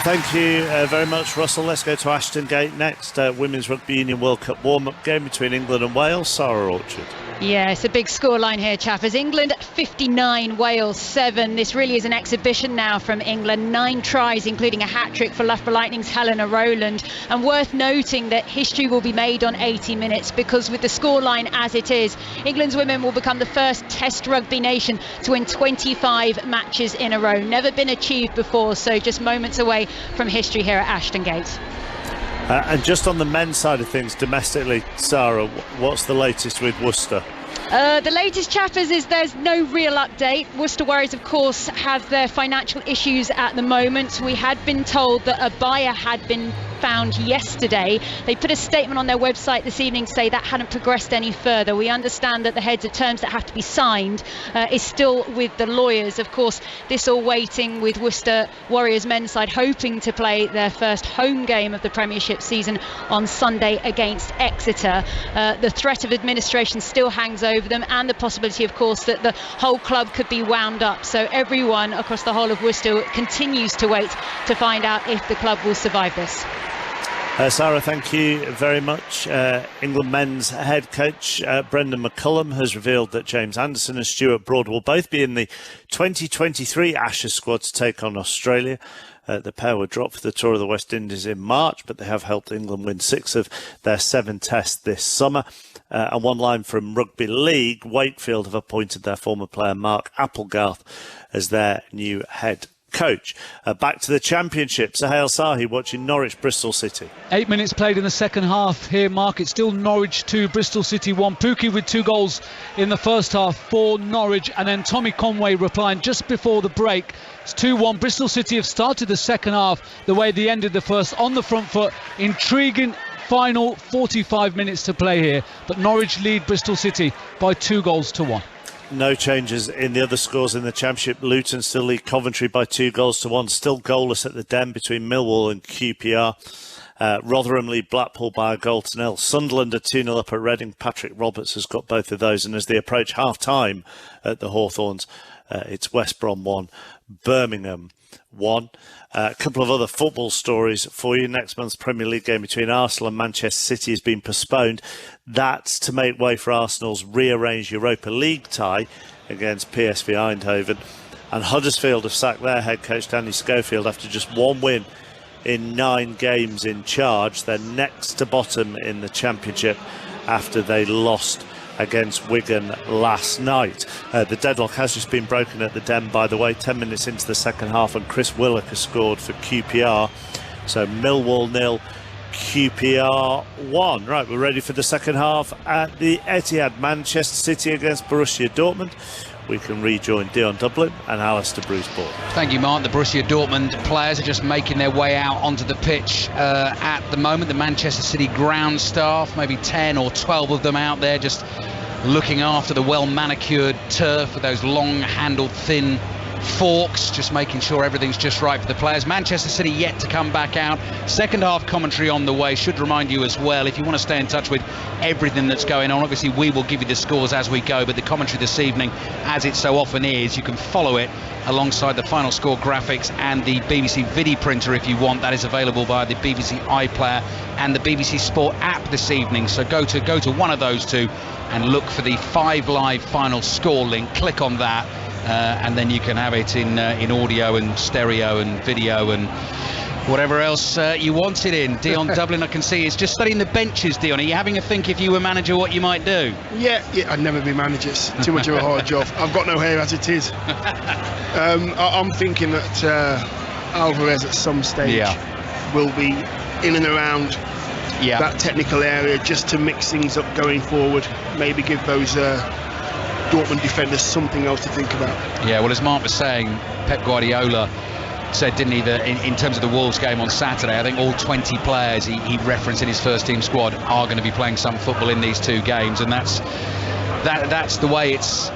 Thank you very much, Russell. Let's go to Ashton Gate next. Women's Rugby Union World Cup warm-up game between England and Wales. Sarah Orchard. Yeah, it's a big scoreline here, chappers. England 59, Wales 7. This really is an exhibition now from England. 9 tries, including a hat-trick for Loughborough Lightning's Helena Rowland. And worth noting that history will be made on 80 minutes, because with the scoreline as it is, England's women will become the first Test rugby nation to win 25 matches in a row. Never been achieved before, so just moments away from history here at Ashton Gate. And just on the men's side of things, domestically, Sarah, what's the latest with Worcester? The latest, chappers, is there's no real update. Worcester Warriors, of course, have their financial issues at the moment. We had been told that a buyer had been found yesterday. They put a statement on their website this evening to say that hadn't progressed any further. We understand that the heads of terms that have to be signed is still with the lawyers. Of course, this all waiting with Worcester Warriors men's side hoping to play their first home game of the Premiership season on Sunday against Exeter. The threat of administration still hangs over them, and the possibility, of course, that the whole club could be wound up. So everyone across the whole of Worcester continues to wait to find out if the club will survive this. Sarah, thank you very much. England men's head coach Brendan McCullum has revealed that James Anderson and Stuart Broad will both be in the 2023 Ashes squad to take on Australia. The pair were dropped for the tour of the West Indies in March, but they have helped England win 6 of their 7 tests this summer. And one line from Rugby League, Wakefield have appointed their former player Mark Applegarth as their new head coach. Back to the Championship. Sahel Sahi watching Norwich Bristol City. 8 minutes played in the second half here, Mark. It's still Norwich 2, Bristol City 1. Pookie with 2 goals in the first half for Norwich, and then Tommy Conway replying just before the break. It's 2-1. Bristol City have started the second half the way they ended the first, on the front foot. Intriguing final 45 minutes to play here, but Norwich lead Bristol City by 2-1. No changes in the other scores in the Championship. Luton still lead Coventry by 2-1. Still goalless at the Den between Millwall and QPR. Rotherham lead Blackpool by 1-0. Sunderland are 2-0 up at Reading. Patrick Roberts has got both of those. And as they approach half-time at the Hawthorns, it's West Brom 1, Birmingham 1. A couple of other football stories for you. Next month's Premier League game between Arsenal and Manchester City has been postponed. That's to make way for Arsenal's rearranged Europa League tie against PSV Eindhoven. And Huddersfield have sacked their head coach Danny Schofield after just 1 win in 9 games in charge. They're next to bottom in the Championship after they lost against Wigan last night. The deadlock has just been broken at the Den, by the way, 10 minutes into the second half, and Chris Willock has scored for QPR. So Millwall 0, QPR 1. Right, we're ready for the second half at the Etihad. Manchester City against Borussia Dortmund. We can rejoin Dion Dublin and Alistair Bruce-Ball. Thank you, Mark. The Borussia Dortmund players are just making their way out onto the pitch at the moment. The Manchester City ground staff, maybe 10 or 12 of them out there, just looking after the well-manicured turf with those long-handled, thin forks, just making sure everything's just right for the players. Manchester City yet to come back out. Second half commentary on the way. Should remind you as well, if you want to stay in touch with everything that's going on, obviously we will give you the scores as we go, but the commentary this evening, as it so often is, you can follow it alongside the final score graphics and the BBC Vidi printer if you want. That is available via the BBC iPlayer and the BBC Sport app this evening. So go to one of those two and look for the 5 Live final score link. Click on that. And then you can have it in audio and stereo and video and whatever else you want it in. Dion Dublin, I can see, is just studying the benches. Dion, are you having a think, if you were manager, what you might do? Yeah, I'd never be manager. It's too much of a hard job. I've got no hair as it is. I'm thinking that Alvarez at some stage will be in and around that technical area, just to mix things up going forward. Maybe give those Dortmund defenders something else to think about. Yeah, well, as Mark was saying, Pep Guardiola said, didn't he, that in terms of the Wolves game on Saturday, I think all 20 players he referenced in his first team squad are going to be playing some football in these 2 games, and that's the way it's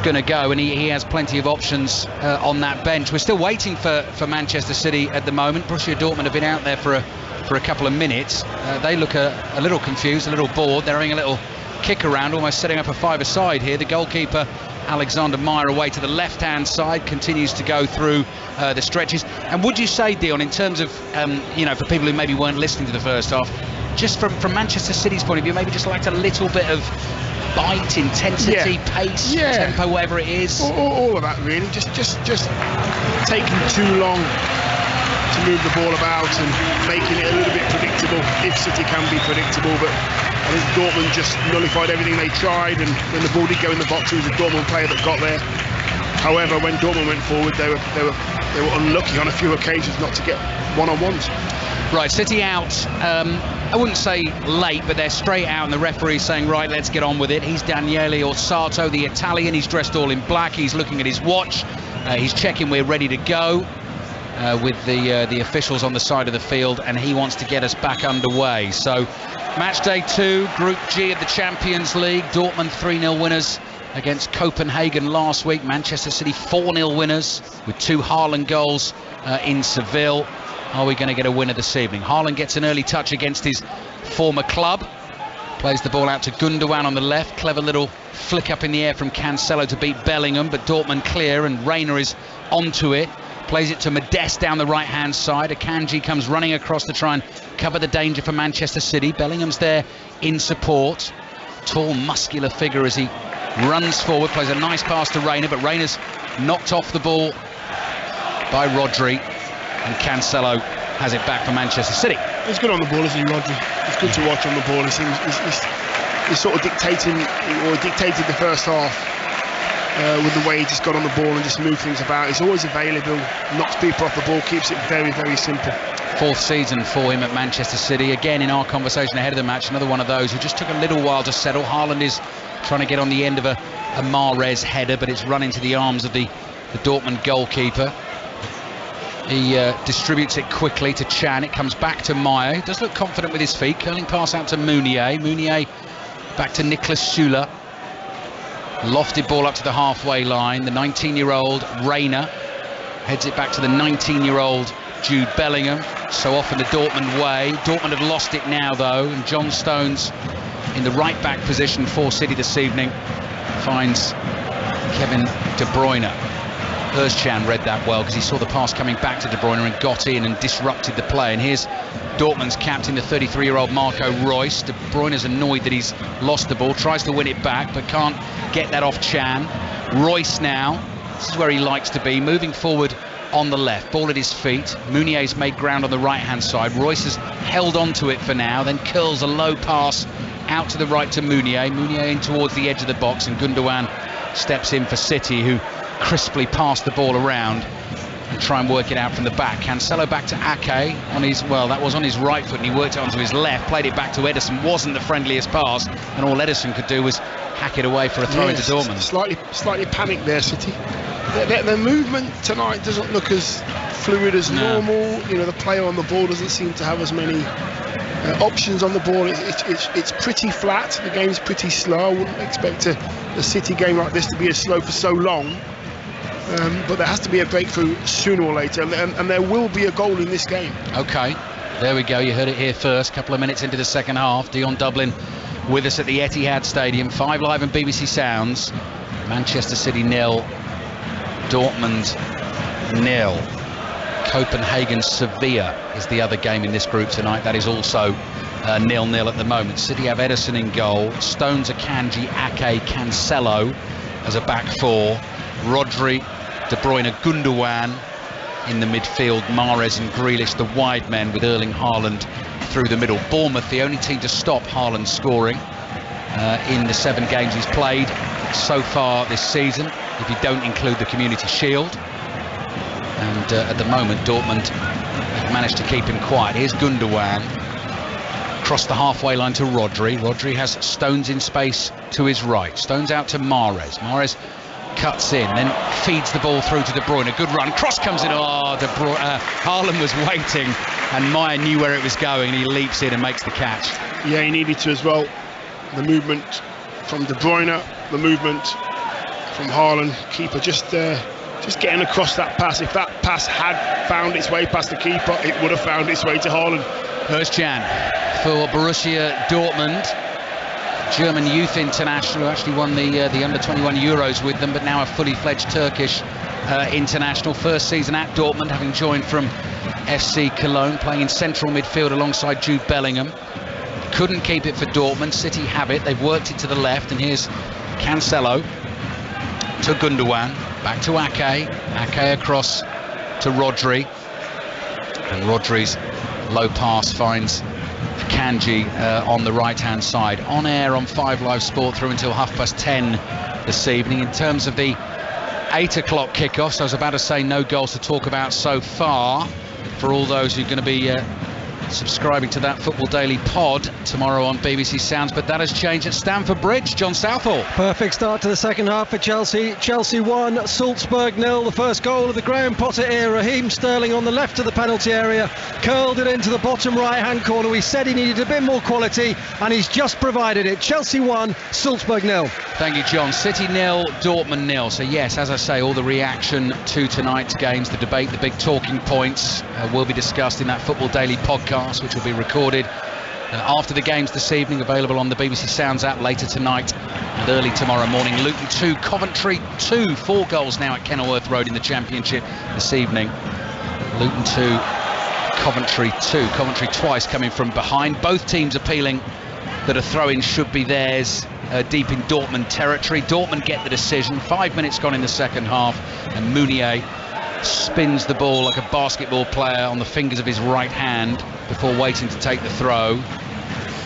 going to go, and he has plenty of options on that bench. We're still waiting for Manchester City at the moment. Borussia Dortmund have been out there for a couple of minutes. They look a little confused, a little bored. They're having a little kick around, almost setting up a 5-a-side here. The goalkeeper Alexander Meyer away to the left-hand side continues to go through the stretches. And would you say, Dion, in terms of for people who maybe weren't listening to the first half, just from Manchester City's point of view, maybe just liked a little bit of bite, intensity, pace, tempo, whatever it is? All of that really, just taking too long to move the ball about and making it a little bit predictable, if City can be predictable. But I think Dortmund just nullified everything they tried, and when the ball did go in the box, it was a Dortmund player that got there. However, when Dortmund went forward, they were unlucky on a few occasions not to get one-on-ones. Right, City out, I wouldn't say late, but they're straight out, and the referee's saying, right, let's get on with it. He's Daniele Orsato, the Italian. He's dressed all in black. He's looking at his watch. He's checking we're ready to go. With the officials on the side of the field, and he wants to get us back underway. So match day 2, Group G of the Champions League. Dortmund 3-0 winners against Copenhagen last week. Manchester City 4-0 winners with 2 Haaland goals in Seville. Are we going to get a winner this evening? Haaland gets an early touch against his former club. Plays the ball out to Gundogan on the left. Clever little flick up in the air from Cancelo to beat Bellingham, but Dortmund clear, and Reina is onto it. Plays it to Modeste down the right-hand side. Akanji comes running across to try and cover the danger for Manchester City. Bellingham's there in support. Tall, muscular figure as he runs forward. Plays a nice pass to Reina, but Reina's knocked off the ball by Rodri. And Cancelo has it back for Manchester City. He's good on the ball, isn't he, Rodri? It's good to watch on the ball. He's sort of dictated the first half with the way he just got on the ball and just moved things about. He's always available, knocks people off the ball, keeps it very, very simple. 4th season for him at Manchester City. Again, in our conversation ahead of the match, another one of those who just took a little while to settle. Haaland is trying to get on the end of a Mahrez header, but it's run into the arms of the Dortmund goalkeeper. He distributes it quickly to Chan. It comes back to Meyer. He does look confident with his feet. Curling pass out to Meunier. Meunier back to Niklas Süle. Lofted ball up to the halfway line. The 19-year-old Reina heads it back to the 19-year-old Jude Bellingham. So often the Dortmund way. Dortmund have lost it now, though, and John Stones in the right-back position for City this evening finds Kevin De Bruyne. Özcan read that well because he saw the pass coming back to De Bruyne and got in and disrupted the play. And here's Dortmund's captain, the 33-year-old Marco Reus. De Bruyne's annoyed that he's lost the ball, tries to win it back but can't get that off Chan. Reus now, this is where he likes to be, moving forward on the left, ball at his feet. Meunier's made ground on the right-hand side. Reus has held on to it for now, then curls a low pass out to the right to Meunier. Meunier in towards the edge of the box, and Gundogan steps in for City, who crisply pass the ball around and try and work it out from the back. Cancelo back to Ake on his, well, that was on his right foot, and he worked it onto his left, played it back to Ederson. Wasn't the friendliest pass, and all Ederson could do was hack it away for a throw into Dortmund. Slightly panicked there, City. Their movement tonight doesn't look as fluid as normal. You know, the player on the ball doesn't seem to have as many options on the ball. It's pretty flat. The game's pretty slow. I wouldn't expect a City game like this to be as slow for so long. But there has to be a breakthrough sooner or later, and there will be a goal in this game. Okay, there we go. You heard it here first. Couple of minutes into the second half. Dion Dublin with us at the Etihad Stadium. 5 Live and BBC Sounds. Manchester City 0, Dortmund 0. Copenhagen Sevilla is the other game in this group tonight. That is also 0-0 at the moment. City have Ederson in goal. Stones, Akanji, Ake, Cancelo as a back four. Rodri, De Bruyne, Gundogan in the midfield. Mahrez and Grealish, the wide men, with Erling Haaland through the middle. Bournemouth, the only team to stop Haaland scoring in the 7 games he's played so far this season, if you don't include the Community Shield. And at the moment, Dortmund have managed to keep him quiet. Here's Gundogan. Across the halfway line to Rodri. Rodri has Stones in space to his right. Stones out to Mahrez. Mahrez cuts in, then feeds the ball through to De Bruyne. A good run. Cross comes in. Oh, Haaland was waiting, and Meyer knew where it was going. He leaps in and makes the catch. Yeah, he needed to as well. The movement from De Bruyne, the movement from Haaland. Keeper just getting across that pass. If that pass had found its way past the keeper, it would have found its way to Haaland. Özcan for Borussia Dortmund. German youth international, actually won the under-21 Euros with them, but now a fully fledged Turkish international. First season at Dortmund, having joined from FC Cologne, playing in central midfield alongside Jude Bellingham. Couldn't keep it for Dortmund. City have it. They've worked it to the left, and here's Cancelo to Gundogan, back to Ake. Ake across to Rodri, and Rodri's low pass finds Akanji on the right-hand side. On air on 5 Live Sport through until 10:30 this evening. In terms of the 8 o'clock kickoffs, I was about to say no goals to talk about so far for all those who are going to be subscribing to that Football Daily pod tomorrow on BBC Sounds, but that has changed at Stamford Bridge. John Southall. Perfect start to the second half for Chelsea. Chelsea 1, Salzburg 0. The first goal of the Graham Potter era. Raheem Sterling on the left of the penalty area, curled it into the bottom right-hand corner. We said he needed a bit more quality, and he's just provided it. Chelsea 1, Salzburg 0. Thank you, John. City 0, Dortmund 0. So yes, as I say, all the reaction to tonight's games, the debate, the big talking points will be discussed in that Football Daily podcast, which will be recorded after the games this evening, available on the BBC Sounds app later tonight and early tomorrow morning. Luton 2, Coventry 2, 4 goals now at Kenilworth Road in the Championship this evening. Luton 2, Coventry 2. Coventry twice coming from behind. Both teams appealing that a throw-in should be theirs deep in Dortmund territory. Dortmund get the decision. 5 minutes gone in the second half, and Meunier spins the ball like a basketball player on the fingers of his right hand before waiting to take the throw.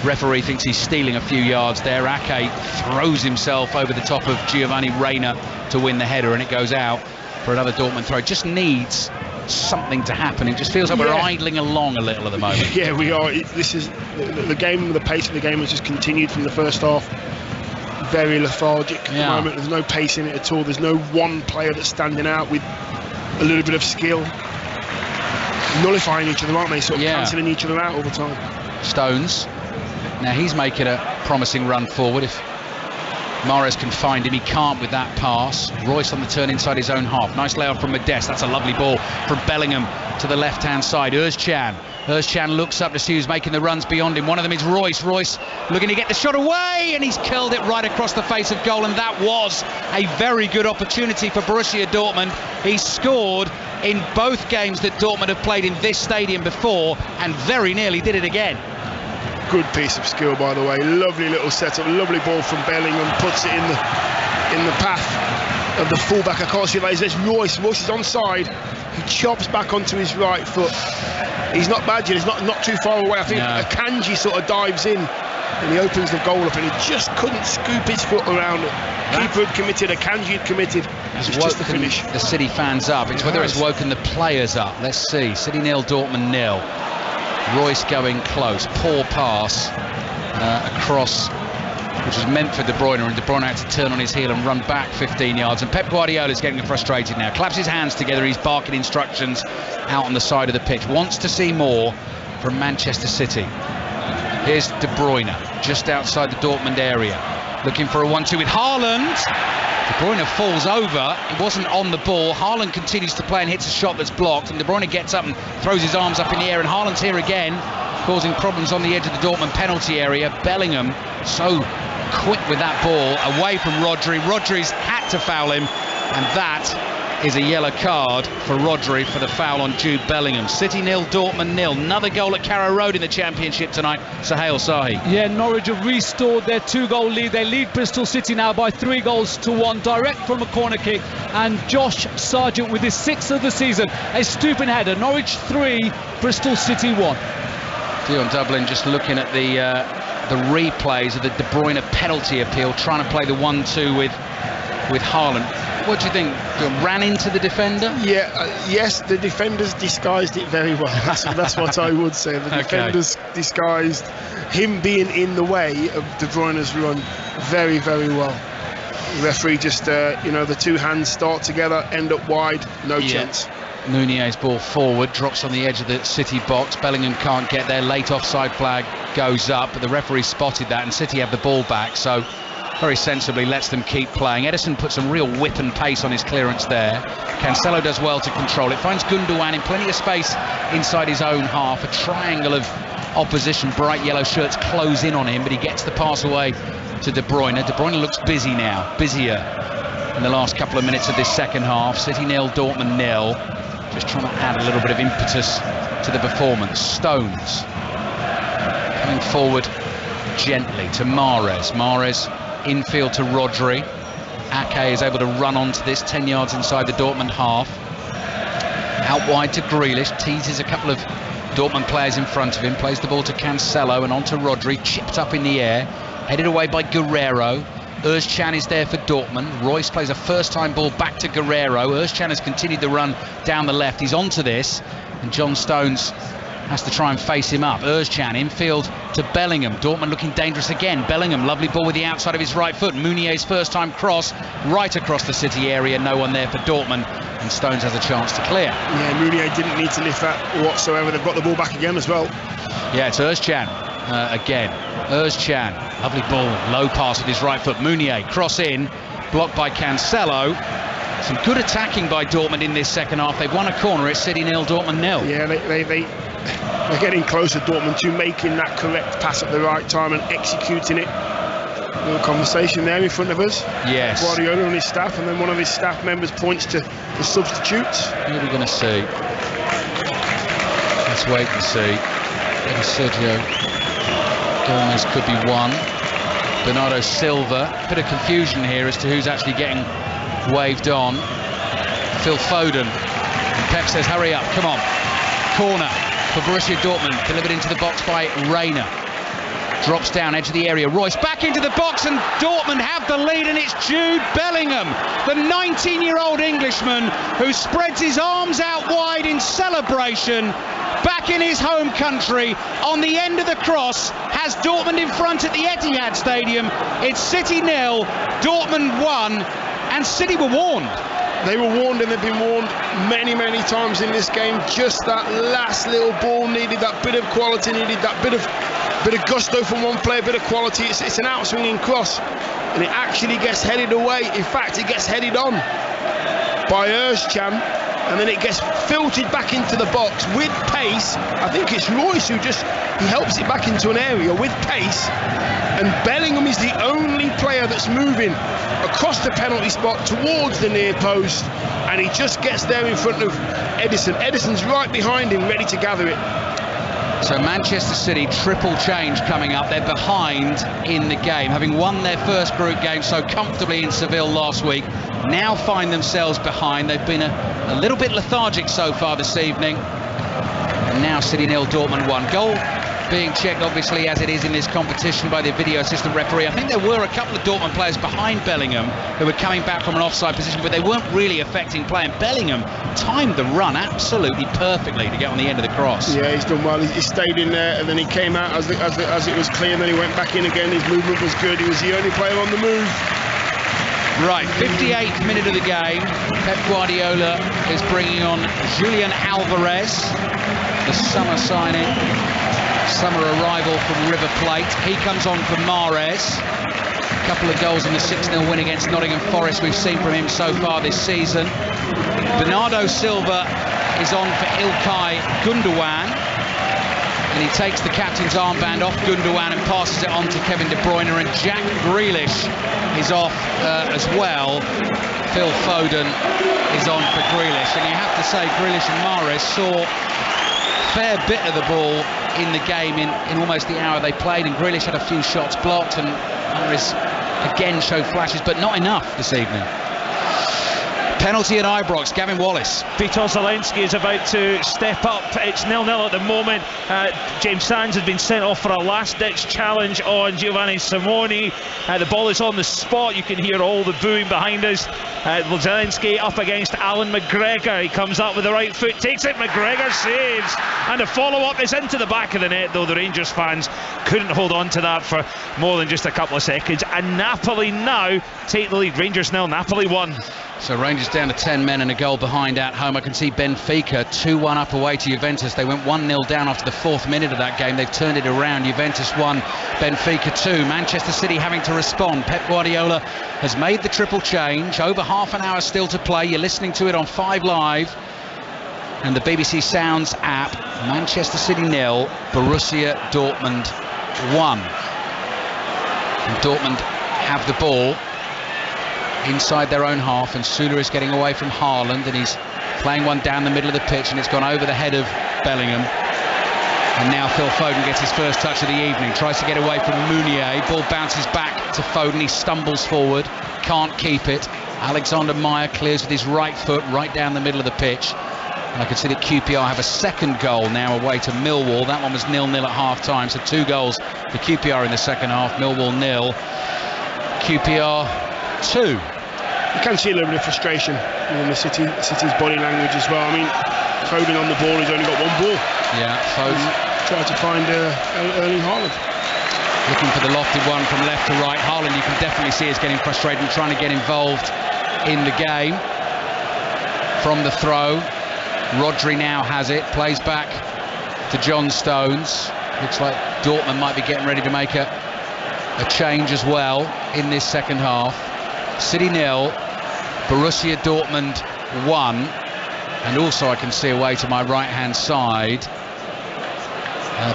Referee thinks he's stealing a few yards there. Ake throws himself over the top of Giovanni Reina to win the header, and it goes out for another Dortmund throw. It just needs something to happen. It just feels like we're idling along a little at the moment. Yeah, we are. This is the game. The pace of the game has just continued from the first half. Very lethargic at the moment. There's no pace in it at all. There's no one player that's standing out with a little bit of skill. Nullifying each other, aren't they? Sort of cancelling each other out all the time. Stones. Now he's making a promising run forward. If Mahrez can find him, he can't with that pass. Royce on the turn inside his own half. Nice layout from Modeste. That's a lovely ball from Bellingham to the left-hand side. Özcan looks up to see who's making the runs beyond him. One of them is Royce. Royce looking to get the shot away, and he's curled it right across the face of goal, and that was a very good opportunity for Borussia Dortmund. He scored in both games that Dortmund have played in this stadium before, and very nearly did it again. Good piece of skill, by the way. Lovely little setup. Lovely ball from Bellingham. Puts it in the path of the fullback. I can't see that. There's Royce. Royce is onside. He chops back onto his right foot. He's not bad yet. He's not too far away. I think Akanji sort of dives in and he opens the goal up, and he just couldn't scoop his foot around it. Keeper had committed. Akanji had committed. It's just the finish. The City fans up. It's whether it's woken the players up. Let's see. City 0, Dortmund 0. Royce going close, poor pass across, which was meant for De Bruyne, and De Bruyne had to turn on his heel and run back 15 yards. And Pep Guardiola's getting frustrated now. Claps his hands together, he's barking instructions out on the side of the pitch. Wants to see more from Manchester City. Here's De Bruyne, just outside the Dortmund area, looking for a 1-2 with Haaland. De Bruyne falls over. It wasn't on the ball. Haaland continues to play and hits a shot that's blocked, and De Bruyne gets up and throws his arms up in the air, and Haaland's here again, causing problems on the edge of the Dortmund penalty area. Bellingham so quick with that ball away from Rodri. Rodri's had to foul him, and that is a yellow card for Rodri for the foul on Jude Bellingham. City 0, Dortmund 0. Another goal at Carrow Road in the Championship tonight. Suhail Sahi. Yeah, Norwich have restored their 2-goal lead. They lead Bristol City now by 3-1, direct from a corner kick. And Josh Sargent with his 6th of the season. A stooping header. Norwich 3, Bristol City 1. Dion Dublin just looking at the replays of the De Bruyne penalty appeal, trying to play the 1-2 with Haaland. What do you think? Ran into the defender? Yes, the defenders disguised it very well. That's what I would say. The defenders disguised him being in the way of De Bruyne's run very, very well. The referee just, the two hands start together, end up wide, no chance. Nunez's ball forward, drops on the edge of the City box. Bellingham can't get there. Late offside flag goes up, but the referee spotted that, and City have the ball back, so very sensibly lets them keep playing. Edison puts some real whip and pace on his clearance there. Cancelo does well to control it. Finds Gundogan in plenty of space inside his own half. A triangle of opposition, bright yellow shirts close in on him, but he gets the pass away to De Bruyne. De Bruyne looks busy now, busier in the last couple of minutes of this second half. City 0, Dortmund 0. Just trying to add a little bit of impetus to the performance. Stones coming forward gently to Mahrez. Mahrez infield to Rodri. Ake is able to run onto this 10 yards inside the Dortmund half. Out wide to Grealish, teases a couple of Dortmund players in front of him, plays the ball to Cancelo and onto Rodri, chipped up in the air, headed away by Guerrero. Özcan is there for Dortmund. Royce plays a first-time ball back to Guerrero. Özcan has continued the run down the left. He's onto this, and John Stones has to try and face him up. Özcan infield to Bellingham. Dortmund looking dangerous again. Bellingham, lovely ball with the outside of his right foot. Meunier's first-time cross right across the City area. No one there for Dortmund, and Stones has a chance to clear. Yeah, Meunier didn't need to lift that whatsoever. They've got the ball back again as well. Yeah, it's Özcan again. Özcan, lovely ball, low pass with his right foot. Meunier, cross in, blocked by Cancelo. Some good attacking by Dortmund in this second half. They've won a corner. It's City 0, Dortmund 0. Yeah, they're getting closer, Dortmund, to making that correct pass at the right time and executing it. A little conversation there in front of us. Yes. Guardiola and his staff, and then one of his staff members points to the substitutes. Who are we going to see? Let's wait and see. Maybe Sergio Gomez could be one. Bernardo Silva. Bit of confusion here as to who's actually getting waved on. Phil Foden Pep says, hurry up, come on. Corner for Borussia Dortmund, delivered into the box by Reina. Drops down, edge of the area. Royce back into the box, and Dortmund have the lead, and it's Jude Bellingham, the 19-year-old Englishman who spreads his arms out wide in celebration back in his home country on the end of the cross, has Dortmund in front at the Etihad Stadium. It's City 0, Dortmund 1, and City were warned. They were warned, and they've been warned many, many times in this game. Just that last little ball needed that bit of quality, needed that bit of gusto from one player, bit of quality. It's an outswinging cross, and it actually gets headed away. In fact, it gets headed on by Özcan, and then it gets filtered back into the box with pace. I think it's Royce who he helps it back into an area with pace, and Bellingham is the only player that's moving across the penalty spot towards the near post, and he just gets there in front of Ederson. Ederson's right behind him, ready to gather it. So Manchester City, triple change coming up. They're behind in the game, having won their first group game so comfortably in Seville last week. Now find themselves behind. They've been a little bit lethargic so far this evening. And now City 0, Dortmund 1. Goal being checked, obviously, as it is in this competition, by the video assistant referee. I think there were a couple of Dortmund players behind Bellingham who were coming back from an offside position, but they weren't really affecting play. And Bellingham timed the run absolutely perfectly to get on the end of the cross. Yeah, he's done well. He stayed in there, and then he came out as it was clear, and then he went back in again. His movement was good. He was the only player on the move. Right, 58th minute of the game. Pep Guardiola is bringing on Julian Alvarez, the summer signing, summer arrival from River Plate. He comes on for Mahrez. A couple of goals in the 6-0 win against Nottingham Forest we've seen from him so far this season. Bernardo Silva is on for Ilkay Gundogan, and he takes the captain's armband off Gundogan and passes it on to Kevin De Bruyne, and Jack Grealish is off as well. Phil Foden is on for Grealish, and you have to say Grealish and Mahrez saw a fair bit of the ball in the game in almost the hour they played, and Grealish had a few shots blocked, and Mahrez again showed flashes, but not enough this evening. Penalty at Ibrox, Gavin Wallace. Vitor Zielinski is about to step up. It's 0-0 at the moment. James Sands has been sent off for a last-ditch challenge on Giovanni Simoni. The ball is on the spot. You can hear all the booing behind us. Zielinski up against Alan McGregor. He comes up with the right foot, takes it, McGregor saves. And the follow-up is into the back of the net, though the Rangers fans couldn't hold on to that for more than just a couple of seconds. And Napoli now take the lead. Rangers 0, Napoli 1. So Rangers down to 10 men and a goal behind at home. I can see Benfica 2-1 up away to Juventus. They went 1-0 down after the 4th minute of that game. They've turned it around. Juventus 1, Benfica 2. Manchester City having to respond. Pep Guardiola has made the triple change. Over half an hour still to play. You're listening to it on 5 Live and the BBC Sounds app. Manchester City 0, Borussia Dortmund 1. And Dortmund have the ball inside their own half, and Sula is getting away from Haaland, and he's playing one down the middle of the pitch, and it's gone over the head of Bellingham. And now Phil Foden gets his first touch of the evening, tries to get away from Meunier. Ball bounces back to Foden, he stumbles forward, can't keep it. Alexander Meyer clears with his right foot right down the middle of the pitch. And I can see that QPR have a second goal now away to Millwall. That one was 0-0 at half-time, so 2 goals for QPR in the second half. Millwall 0, QPR 2. You can see a little bit of frustration in the City's body language as well. I mean, Foden on the ball, he's only got one ball. Yeah, Foden tried to find Erling Haaland. Looking for the lofted one from left to right. Haaland, you can definitely see, is getting frustrated and trying to get involved in the game. From the throw, Rodri now has it, plays back to John Stones. Looks like Dortmund might be getting ready to make a change as well in this second half. City 0, Borussia Dortmund 1, and also I can see away to my right-hand side,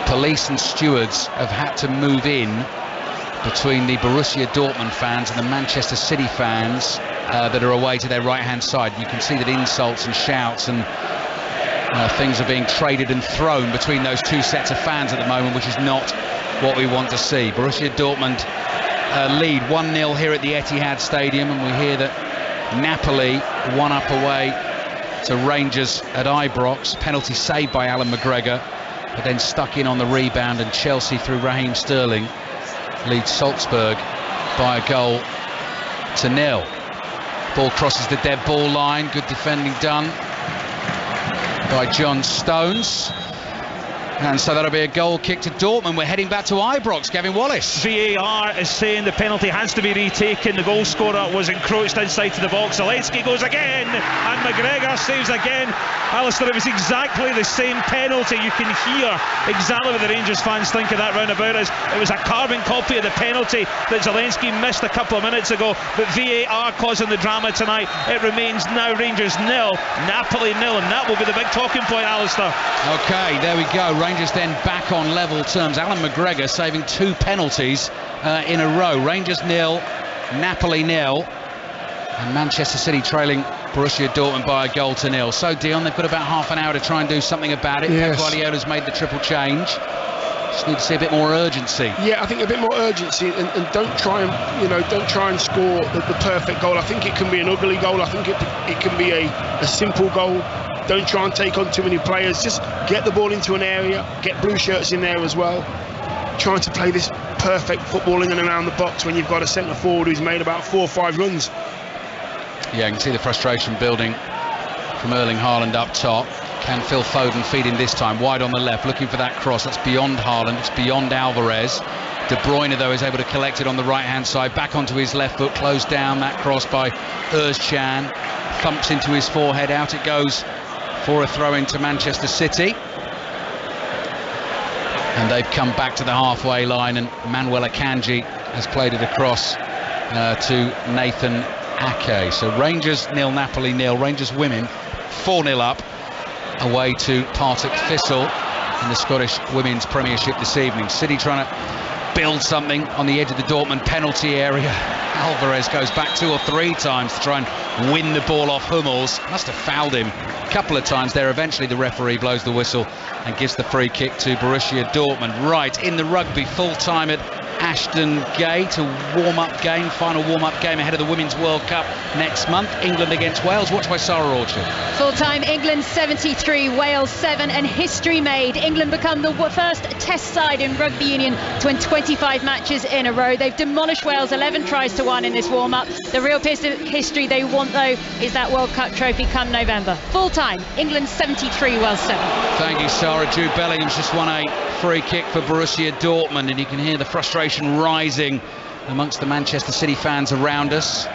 police and stewards have had to move in between the Borussia Dortmund fans and the Manchester City fans that are away to their right-hand side. You can see that insults and shouts and things are being traded and thrown between those two sets of fans at the moment, which is not what we want to see. Borussia Dortmund lead 1-0 here at the Etihad Stadium, and we hear that Napoli 1 up away to Rangers at Ibrox. Penalty saved by Alan McGregor, but then stuck in on the rebound, and Chelsea through Raheem Sterling leads Salzburg by a goal to 0. Ball crosses the dead ball line. Good defending done by John Stones. And so that'll be a goal kick to Dortmund. We're heading back to Ibrox. Gavin Wallace. VAR is saying the penalty has to be retaken. The goal scorer was encroached inside to the box. Zelensky goes again, and McGregor saves again. Alistair, it was exactly the same penalty. You can hear exactly what the Rangers fans think of that roundabout. It was a carbon copy of the penalty that Zelensky missed a couple of minutes ago. But VAR causing the drama tonight. It remains now Rangers 0, Napoli 0, and that will be the big talking point, Alistair. Okay, there we go. Rangers then back on level terms. Alan McGregor saving 2 penalties in a row. Rangers 0, Napoli 0, and Manchester City trailing Borussia Dortmund by a goal to 0. So Dion, they've got about half an hour to try and do something about it. Yes. Pep Guardiola's made the triple change. Just need to see a bit more urgency. Yeah, I think a bit more urgency, and don't try and score the perfect goal. I think it can be an ugly goal. I think it can be a simple goal. Don't try and take on too many players. Just get the ball into an area, get blue shirts in there as well. Trying to play this perfect football in and around the box when you've got a centre forward who's made about 4 or 5 runs. Yeah, you can see the frustration building from Erling Haaland up top. Can Phil Foden feed him this time? Wide on the left, looking for that cross. That's beyond Haaland, it's beyond Alvarez. De Bruyne, though, is able to collect it on the right-hand side. Back onto his left foot, closed down that cross by Özcan. Thumps into his forehead, out it goes for a throw into Manchester City. And they've come back to the halfway line, and Manuel Akanji has played it across to Nathan Ake. So Rangers 0, Napoli 0. Rangers women 4-0 up away to Partick Thistle in the Scottish Women's Premiership this evening. City trying to build something on the edge of the Dortmund penalty area. Alvarez goes back 2 or 3 times to try and win the ball off Hummels. Must have fouled him a couple of times there. Eventually the referee blows the whistle and gives the free kick to Borussia Dortmund. Right, in the rugby, full time at Ashton Gate, a warm-up game, final warm-up game ahead of the Women's World Cup next month. England against Wales, watched by Sarah Orchard. Full-time, England 73, Wales 7, and history made. England become the first test side in rugby union to win 25 matches in a row. They've demolished Wales 11 tries to 1 in this warm-up. The real piece of history they want, though, is that World Cup trophy come November. Full-time, England 73, Wales 7. Thank you, Sarah. Jude Bellingham's just won a free kick for Borussia Dortmund, and you can hear the frustration rising amongst the Manchester City fans around us.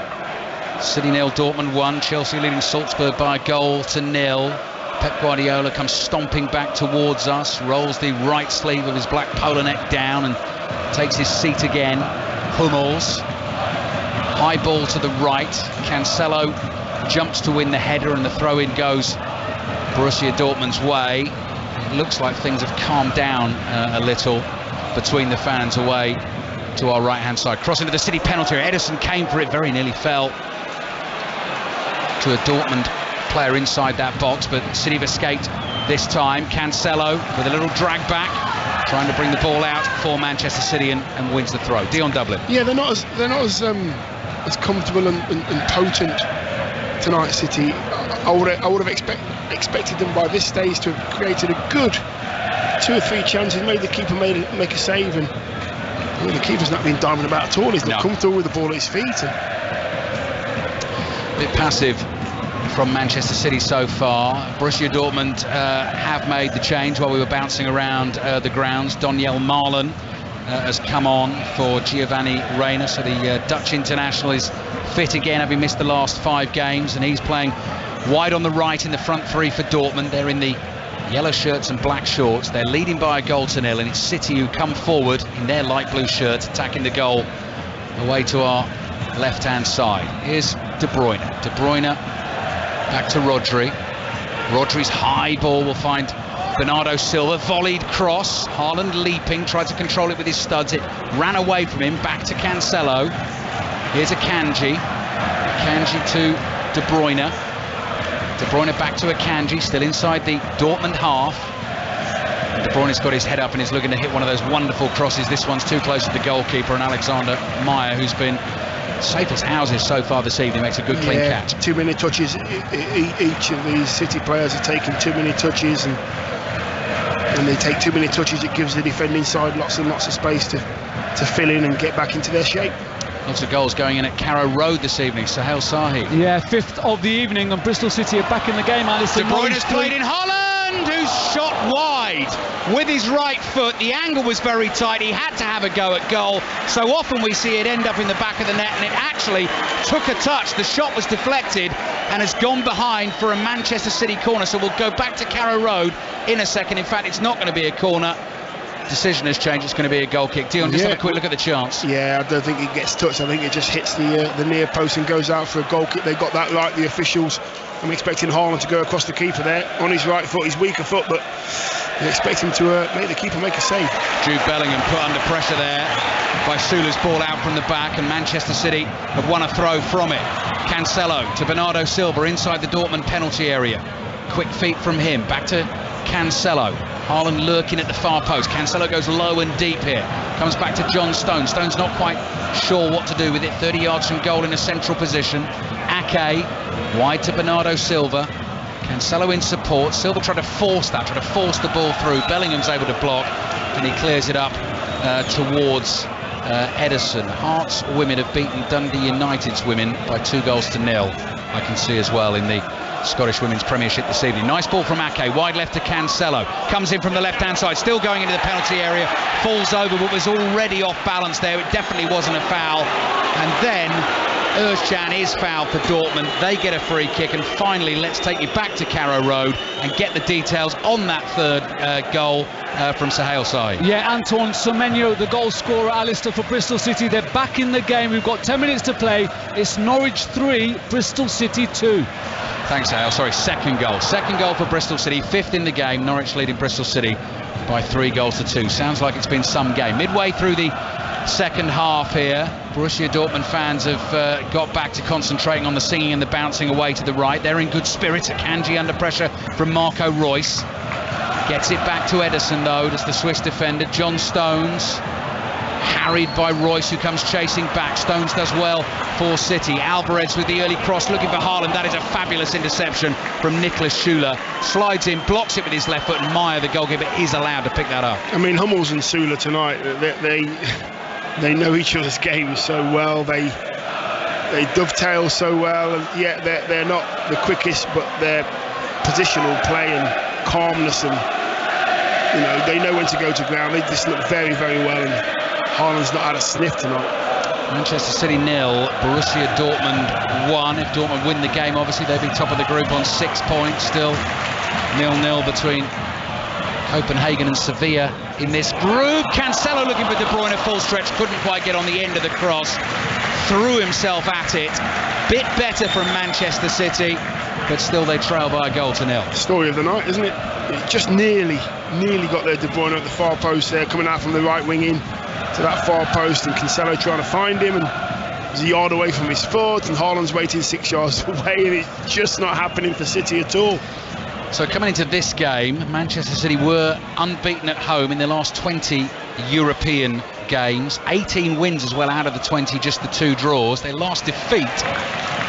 City 0, Dortmund 1. Chelsea leading Salzburg by a goal to 0. Pep Guardiola comes stomping back towards us, rolls the right sleeve of his black polo neck down and takes his seat again. Hummels, high ball to the right. Cancelo jumps to win the header, and the throw-in goes Borussia Dortmund's way. It looks like things have calmed down a little between the fans away to our right-hand side. Cross into the City penalty area. Ederson came for it, very nearly fell to a Dortmund player inside that box, but City have escaped this time. Cancelo with a little drag back, trying to bring the ball out for Manchester City, and wins the throw. Dion Dublin. Yeah, they're not as comfortable and potent tonight, City. I would have expected them by this stage to have created a good 2 or 3 chances, made the keeper make a save, and the keeper's not been diving about at all. He's not comfortable with the ball at his feet. A bit passive from Manchester City so far. Borussia Dortmund have made the change while we were bouncing around the grounds. Daniel Marlen has come on for Giovanni Reina, so the Dutch international is fit again, having missed the last 5 games, and he's playing wide on the right in the front 3 for Dortmund. They're in the yellow shirts and black shorts. They're leading by a goal to 0, and it's City who come forward in their light blue shirts, attacking the goal away to our left-hand side. Here's De Bruyne. De Bruyne back to Rodri. Rodri's high ball will find Bernardo Silva. Volleyed cross. Haaland leaping, tried to control it with his studs. It ran away from him. Back to Cancelo. Here's Akanji. Akanji to De Bruyne. De Bruyne back to Akanji, still inside the Dortmund half. De Bruyne's got his head up and is looking to hit one of those wonderful crosses. This one's too close to the goalkeeper, and Alexander Meyer, who's been safest houses so far this evening. Makes a good clean catch. Too many touches. Each of these City players are taking too many touches, and when they take too many touches, it gives the defending side lots and lots of space to fill in and get back into their shape. Lots of goals going in at Carrow Road this evening. Sahel Sahi. Yeah, 5th of the evening, and Bristol City are back in the game. Alice, De Bruyne has played in Holland, who's shot wide with his right foot. The angle was very tight. He had to have a go at goal. So often we see it end up in the back of the net, and it actually took a touch. The shot was deflected and has gone behind for a Manchester City corner. So we'll go back to Carrow Road in a second. In fact, it's not going to be a corner. Decision has changed. It's going to be a goal kick. Dion, just have a quick look at the chance. Yeah, I don't think it gets touched. I think it just hits the near post and goes out for a goal kick. They got that right, the officials. I'm expecting Haaland to go across the keeper there on his right foot, his weaker foot, but they expect him to make the keeper make a save. Jude Bellingham put under pressure there by Sula's ball out from the back, and Manchester City have won a throw from it. Cancelo to Bernardo Silva inside the Dortmund penalty area. Quick feet from him, back to Cancelo. Haaland lurking at the far post. Cancelo goes low and deep here. Comes back to John Stones. Stones not quite sure what to do with it. 30 yards from goal in a central position. Ake wide to Bernardo Silva. Cancelo in support. Silva tried to force the ball through. Bellingham's able to block, and he clears it up towards Ederson. Hearts women have beaten Dundee United's women by 2-0. I can see as well in the Scottish Women's Premiership this evening. Nice ball from Ake, wide left to Cancelo. Comes in from the left-hand side, still going into the penalty area. Falls over, but was already off balance there. It definitely wasn't a foul. And then Özcan is fouled for Dortmund. They get a free kick, and finally let's take you back to Carrow Road and get the details on that third goal from Sahel Sahi. Yeah, Antoine Semenyo, the goal scorer, Alistair, for Bristol City. They're back in the game. We've got 10 minutes to play. It's Norwich 3, Bristol City 2. Thanks, Al. Sorry, second goal for Bristol City, 5th in the game. Norwich leading Bristol City by 3-2. Sounds like it's been some game. Midway through the second half here, Borussia Dortmund fans have got back to concentrating on the singing and the bouncing away to the right. They're in good spirits. Akanji under pressure from Marco Reus. Gets it back to Ederson though. Does the Swiss defender John Stones. Harried by Reus, who comes chasing back. Stones does well for City. Alvarez with the early cross looking for Haaland. That is a fabulous interception from Niklas Süle. Slides in, blocks it with his left foot, and Meyer, the goalkeeper, is allowed to pick that up. I mean, Hummels and Süle tonight, they know each other's games so well. They dovetail so well, and yet they're not the quickest, but their positional play and calmness, and they know when to go to ground. They just look very, very well, and Haaland's not had a sniff tonight. Manchester City 0, Borussia Dortmund 1. If Dortmund win the game, obviously they'd be top of the group on 6 points. Still 0-0 between Copenhagen and Sevilla in this group. Cancelo looking for De Bruyne, full stretch, couldn't quite get on the end of the cross. Threw himself at it. Bit better from Manchester City, but still they trail by 1-0. Story of the night, isn't it? It just nearly got there. De Bruyne at the far post there, coming out from the right wing in to that far post, and Cancelo trying to find him, and he's a yard away from his foot, and Haaland's waiting 6 yards away, and it's just not happening for City at all. So coming into this game, Manchester City were unbeaten at home in their last 20 European games. 18 wins as well out of the 20, just the 2 draws. Their last defeat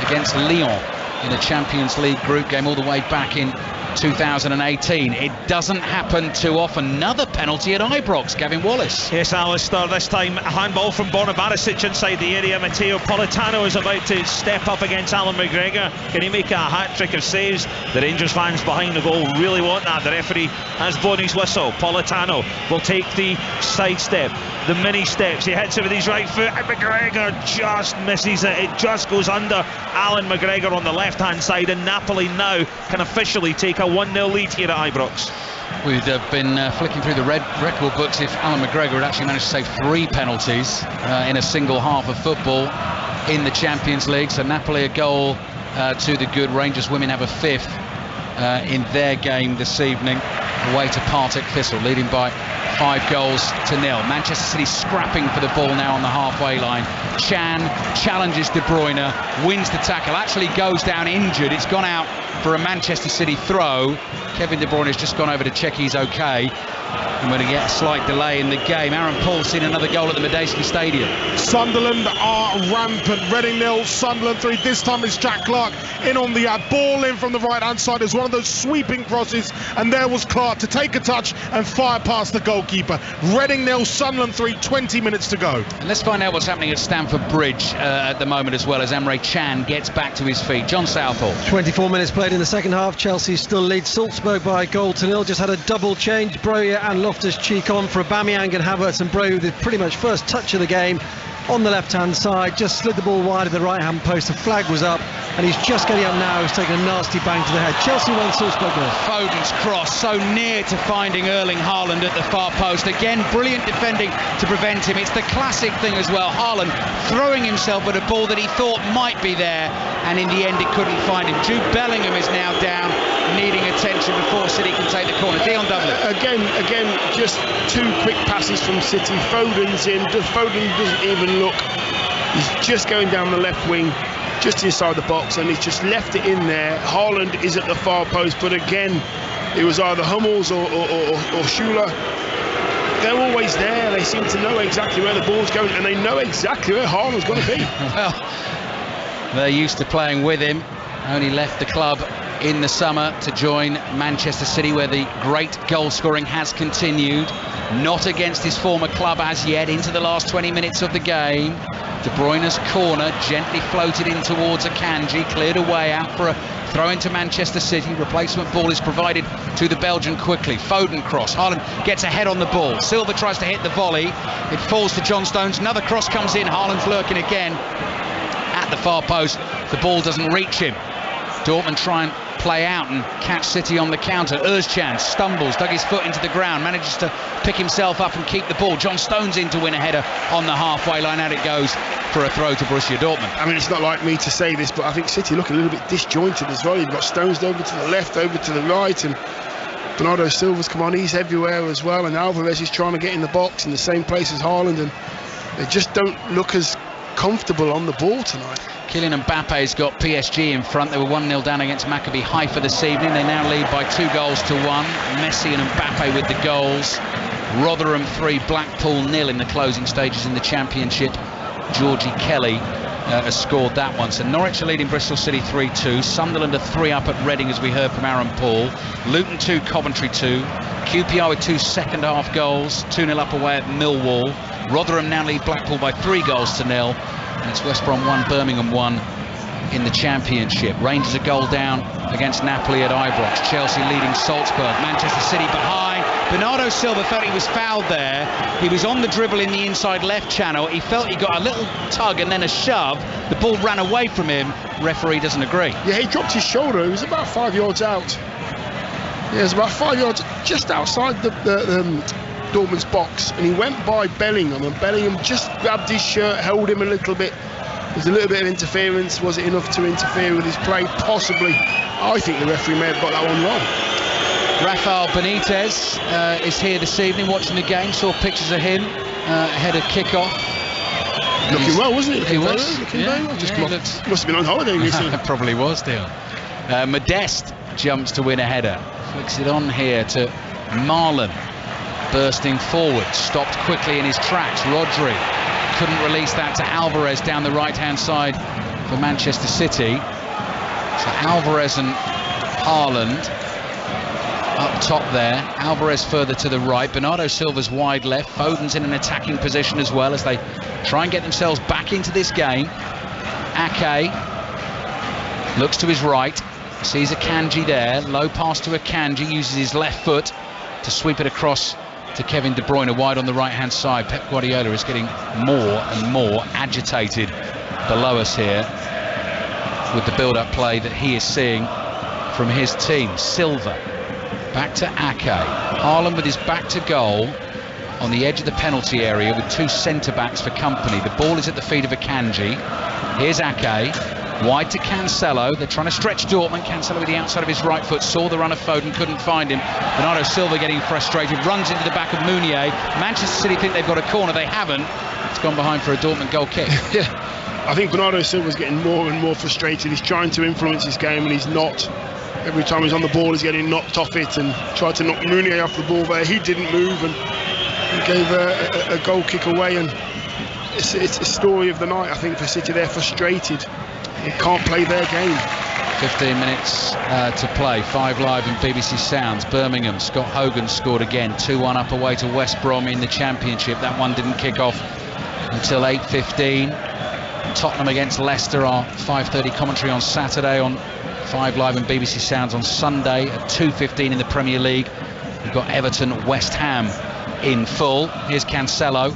against Lyon in a Champions League group game all the way back in 2018. It doesn't happen too often. Another penalty at Ibrox. Gavin Wallace. Yes, Alistair, this time a handball from Borna Barisic inside the area. Matteo Politano is about to step up against Alan McGregor. Can he make a hat-trick of saves? The Rangers fans behind the goal really want that. The referee has blown his whistle. Politano will take the side step, the mini steps. He hits it with his right foot, and McGregor just misses it. It just goes under Alan McGregor on the left-hand side, and Napoli now can officially take a 1-0 lead here at Ibrox. We'd have been flicking through the record books if Alan McGregor had actually managed to save 3 penalties in a single half of football in the Champions League. So Napoli a goal to the good. Rangers women have a 5th in their game this evening, away to Partick Thistle, leading by 5-0. Manchester City scrapping for the ball now on the halfway line. Chan challenges De Bruyne, wins the tackle, actually goes down injured. It's gone out for a Manchester City throw. Kevin De Bruyne has just gone over to check he's okay. And we're going to get a slight delay in the game. Aaron Paul's seen another goal at the Medeski Stadium. Sunderland are rampant. Reading 0, Sunderland 3. This time it's Jack Clark in on the ball in from the right-hand side. It's one of those sweeping crosses, and there was Clark to take a touch and fire past the goalkeeper. Reading 0, Sunderland 3, 20 minutes to go. And let's find out what's happening at Stamford Bridge at the moment as well, as Emre Can gets back to his feet. John Southall. 24 minutes played in the second half. Chelsea still lead Salzburg by a goal to nil. Just had a double change. Broja and Loftus-Cheek on for Aubameyang and Havertz, and Broja with the pretty much first touch of the game on the left-hand side, just slid the ball wide of the right-hand post. The flag was up, and he's just getting up now. He's taking a nasty bang to the head. Chelsea 1, Salzburg 0. Foden's cross, so near to finding Erling Haaland at the far post. Again, brilliant defending to prevent him. It's the classic thing as well. Haaland throwing himself at a ball that he thought might be there, and in the end it couldn't find him. Jude Bellingham is now down, needing attention before City can take the corner. Dion Dublin. Again, just 2 quick passes from City. Foden's in. Foden doesn't even look. He's just going down the left wing, just inside the box, and he's just left it in there. Haaland is at the far post, but again, it was either Hummels or Schuler. They're always there. They seem to know exactly where the ball's going, and they know exactly where Haaland's going to be. Well, they're used to playing with him. Only left the club in the summer to join Manchester City, where the great goal scoring has continued. Not against his former club as yet. Into the last 20 minutes of the game. De Bruyne's corner gently floated in towards Akanji, cleared away out for a throw into Manchester City. Replacement ball is provided to the Belgian quickly. Foden cross. Haaland gets ahead on the ball. Silva tries to hit the volley. It falls to John Stones. Another cross comes in. Haaland's lurking again at the far post. The ball doesn't reach him. Dortmund try and play out and catch City on the counter. Özcan stumbles, dug his foot into the ground, manages to pick himself up and keep the ball. John Stones in to win a header on the halfway line. Out it goes for a throw to Borussia Dortmund. I mean, it's not like me to say this, but I think City look a little bit disjointed as well. You've got Stones over to the left, over to the right, and Bernardo Silva's come on, he's everywhere as well, and Alvarez is trying to get in the box in the same place as Haaland, and they just don't look as comfortable on the ball tonight. Kylian Mbappe's got PSG in front. They were 1-0 down against Maccabi Haifa this evening. They now lead by 2-1. Messi and Mbappe with the goals. Rotherham 3, Blackpool 0 in the closing stages in the Championship. Georgie Kelly has scored that one. So Norwich are leading Bristol City 3-2. Sunderland are 3 up at Reading, as we heard from Aaron Paul. Luton 2, Coventry 2. QPR with 2 second half goals. 2-0 up away at Millwall. Rotherham now lead Blackpool by 3-0. And it's West Brom 1, Birmingham 1 in the Championship. Rangers a goal down against Napoli at Ibrox. Chelsea leading Salzburg. Manchester City behind. Bernardo Silva felt he was fouled there. He was on the dribble in the inside left channel. He felt he got a little tug and then a shove. The ball ran away from him. Referee doesn't agree. Yeah, he dropped his shoulder. He was about 5 yards out. Yeah, it was about 5 yards just outside the Dortmund's box, and he went by Bellingham, and Bellingham just grabbed his shirt, held him a little bit. There's a little bit of interference. Was it enough to interfere with his play? Possibly. I think the referee may have got that one wrong. Rafael Benitez is here this evening watching the game. Saw pictures of him ahead of kick-off. Looking well, wasn't he? He was. Looking very well. Must have been on holiday recently. Probably was, Dale. Modeste jumps to win a header. Flicks it on here to Marlon. Bursting forward, stopped quickly in his tracks. Rodri couldn't release that to Alvarez down the right-hand side for Manchester City. So Alvarez and Haaland up top there. Alvarez further to the right. Bernardo Silva's wide left. Foden's in an attacking position as well as they try and get themselves back into this game. Ake looks to his right. Sees Akanji there. Low pass to Akanji. Uses his left foot to sweep it across to Kevin De Bruyne wide on the right-hand side. Pep Guardiola is getting more and more agitated below us here with the build-up play that he is seeing from his team. Silva back to Ake. Haaland with his back to goal on the edge of the penalty area with 2 centre-backs for company. The ball is at the feet of Akanji. Here's Ake. Wide to Cancelo. They're trying to stretch Dortmund. Cancelo with the outside of his right foot. Saw the run of Foden, couldn't find him. Bernardo Silva getting frustrated. Runs into the back of Meunier. Manchester City think they've got a corner. They haven't. It's gone behind for a Dortmund goal kick. Yeah, I think Bernardo Silva's getting more and more frustrated. He's trying to influence his game and he's not. Every time he's on the ball, he's getting knocked off it, and tried to knock Mounier off the ball there. He didn't move, and he gave a goal kick away. And it's a story of the night, I think, for City. They're frustrated. They can't play their game. 15 minutes to play. 5 Live and BBC Sounds. Birmingham, Scott Hogan scored again. 2-1 up away to West Brom in the Championship. That one didn't kick off until 8:15. Tottenham against Leicester, our 5:30 commentary on Saturday on 5 Live and BBC Sounds on Sunday at 2:15 in the Premier League. We've got Everton, West Ham in full. Here's Cancelo.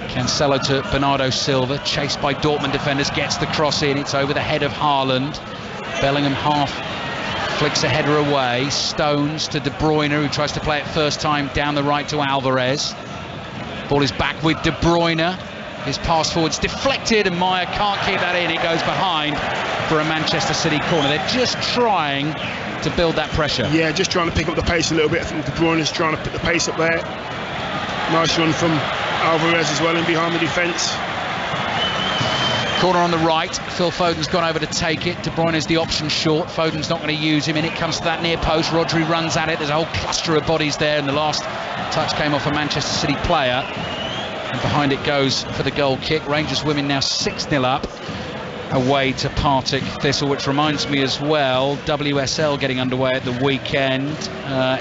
Cancelo to Bernardo Silva, chased by Dortmund defenders, gets the cross in. It's over the head of Haaland. Bellingham half flicks a header away. Stones to De Bruyne, who tries to play it first time down the right to Alvarez. Ball is back with De Bruyne. His pass forward's deflected, and Meyer can't keep that in. It goes behind for a Manchester City corner. They're just trying to build that pressure. Yeah, just trying to pick up the pace a little bit. I think De Bruyne's trying to pick the pace up there. Nice run from Alvarez as well in behind the defence. Corner on the right. Phil Foden's gone over to take it. De Bruyne's the option short. Foden's not going to use him, and it comes to that near post. Rodri runs at it. There's a whole cluster of bodies there, and the last touch came off a Manchester City player. And behind it goes for the goal kick. Rangers women now 6-0 up away to Partick Thistle, which reminds me as well, WSL getting underway at the weekend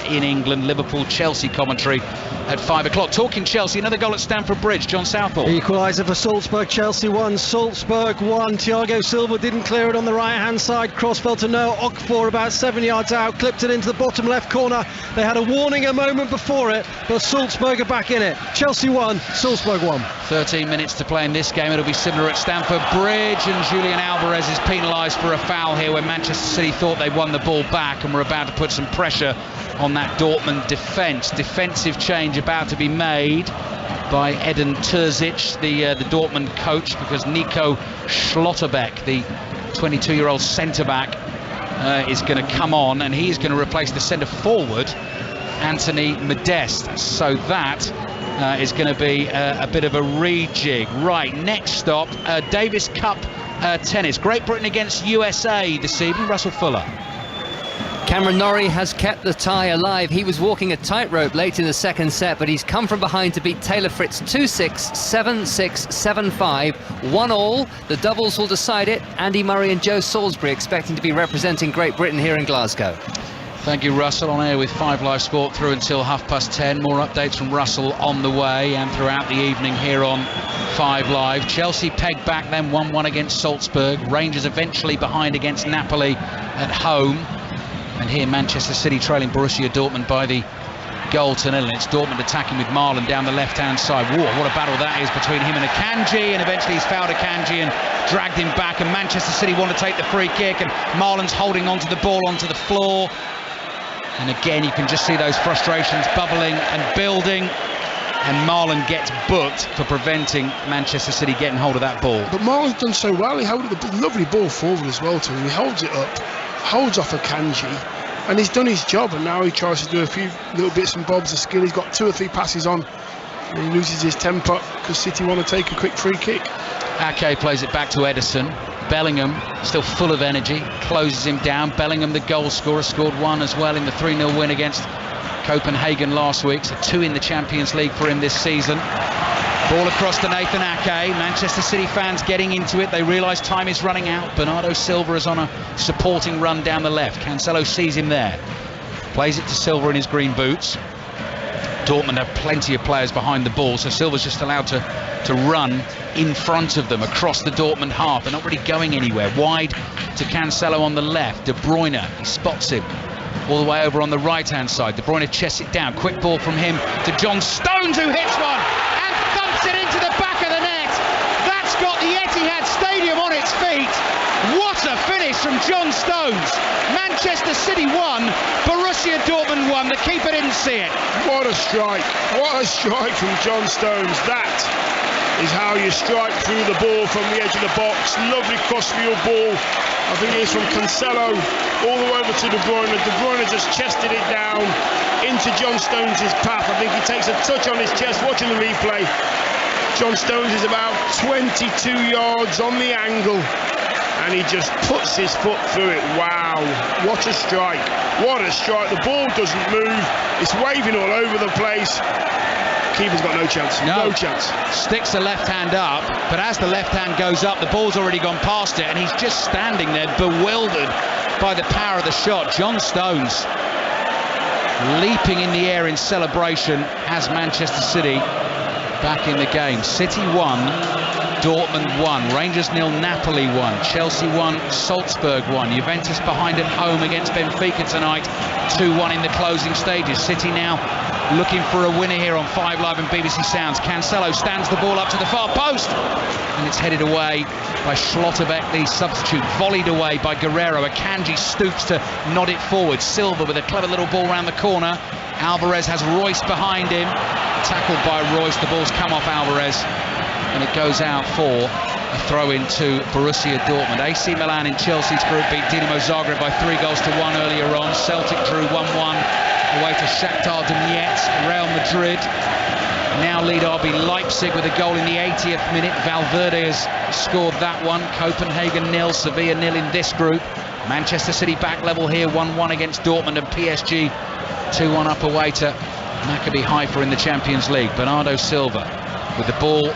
in England. Liverpool-Chelsea commentary at 5 o'clock. Talking Chelsea, another goal at Stamford Bridge. John Southall. Equaliser for Salzburg. Chelsea 1, Salzburg 1. Thiago Silva didn't clear it on the right-hand side. Cross fell to Noah Okafor about 7 yards out. Clipped it into the bottom left corner. They had a warning a moment before it, but Salzburg are back in it. Chelsea 1, Salzburg 1. 13 minutes to play in this game. It'll be similar at Stamford Bridge, and Julian Alvarez is penalised for a foul here when Manchester City thought they'd won the ball back and were about to put some pressure on that Dortmund defence. Defensive change about to be made by Edin Terzic, the Dortmund coach, because Nico Schlotterbeck, the 22-year-old centre-back, is going to come on, and he's going to replace the centre-forward, Anthony Modeste. So that is going to be a bit of a rejig. Right, next stop, Davis Cup tennis. Great Britain against USA this evening. Russell Fuller. Cameron Norrie has kept the tie alive. He was walking a tightrope late in the second set, but he's come from behind to beat Taylor Fritz 2-6, 7-6, 7-5, 1-all. The doubles will decide it. Andy Murray and Joe Salisbury expecting to be representing Great Britain here in Glasgow. Thank you, Russell. On air with 5 Live Sport through until 10:30. More updates from Russell on the way and throughout the evening here on 5 Live. Chelsea pegged back then 1-1 against Salzburg. Rangers eventually behind against Napoli at home. And here Manchester City trailing Borussia Dortmund by the goal to nil. And it's Dortmund attacking with Marlon down the left-hand side. Whoa, what a battle that is between him and Akanji. And eventually he's fouled Akanji and dragged him back. And Manchester City want to take the free kick. And Marlon's holding onto the ball onto the floor. And again, you can just see those frustrations bubbling and building. And Marlon gets booked for preventing Manchester City getting hold of that ball. But Marlon's done so well. He held the lovely ball forward as well to him. He holds it up, holds off Akanji, and he's done his job. And now he tries to do a few little bits and bobs of skill. He's got 2 or 3 passes on, and he loses his temper because City want to take a quick free kick. Ake plays it back to Edison. Bellingham, still full of energy, closes him down. Bellingham, the goal scorer, scored 1 as well in the 3-0 win against Copenhagen last week. So 2 in the Champions League for him this season. Ball across to Nathan Ake. Manchester City fans getting into it. They realise time is running out. Bernardo Silva is on a supporting run down the left. Cancelo sees him there. Plays it to Silva in his green boots. Dortmund have plenty of players behind the ball, so Silva's just allowed to run in front of them across the Dortmund half. They're not really going anywhere. Wide to Cancelo on the left. De Bruyne, he spots him all the way over on the right-hand side. De Bruyne chests it down. Quick ball from him to John Stones, who hits one and thumps it into the back of the net. That's got the Etihad Stadium on its feet. What a finish from John Stones. Manchester City won, Borussia Dortmund won. The keeper didn't see it. What a strike. What a strike from John Stones. That is how you strike through the ball from the edge of the box. Lovely crossfield ball. I think it's from Cancelo all the way over to De Bruyne. De Bruyne just chested it down into John Stones' path. I think he takes a touch on his chest watching the replay. John Stones is about 22 yards on the angle. and he just puts his foot through it. Wow, what a strike, what a strike. The ball doesn't move, it's waving all over the place. Keeper's got no chance. No chance. Sticks the left hand up, but as the left hand goes up, the ball's already gone past it, and he's just standing there bewildered by the power of the shot. John Stones leaping in the air in celebration as Manchester City back in the game. City 1, Dortmund 1, Rangers 0, Napoli 1, Chelsea 1, Salzburg 1, Juventus behind at home against Benfica tonight, 2-1 in the closing stages. City now looking for a winner here on 5 Live and BBC Sounds. Cancelo stands the ball up to the far post, and it's headed away by Schlotterbeck, the substitute, volleyed away by Guerrero. Akanji stoops to nod it forward. Silva with a clever little ball round the corner. Alvarez has Royce behind him, tackled by Royce. The ball's come off Alvarez, and it goes out for a throw-in to Borussia Dortmund. AC Milan in Chelsea's group beat Dinamo Zagreb by 3-1 earlier on. Celtic drew 1-1 away to Shakhtar Donetsk. Real Madrid now lead RB Leipzig with a goal in the 80th minute. Valverde has scored that one. Copenhagen 0, Sevilla 0 in this group. Manchester City back level here, 1-1 against Dortmund, and PSG 2-1 up away to Maccabi Haifa in the Champions League. Bernardo Silva with the ball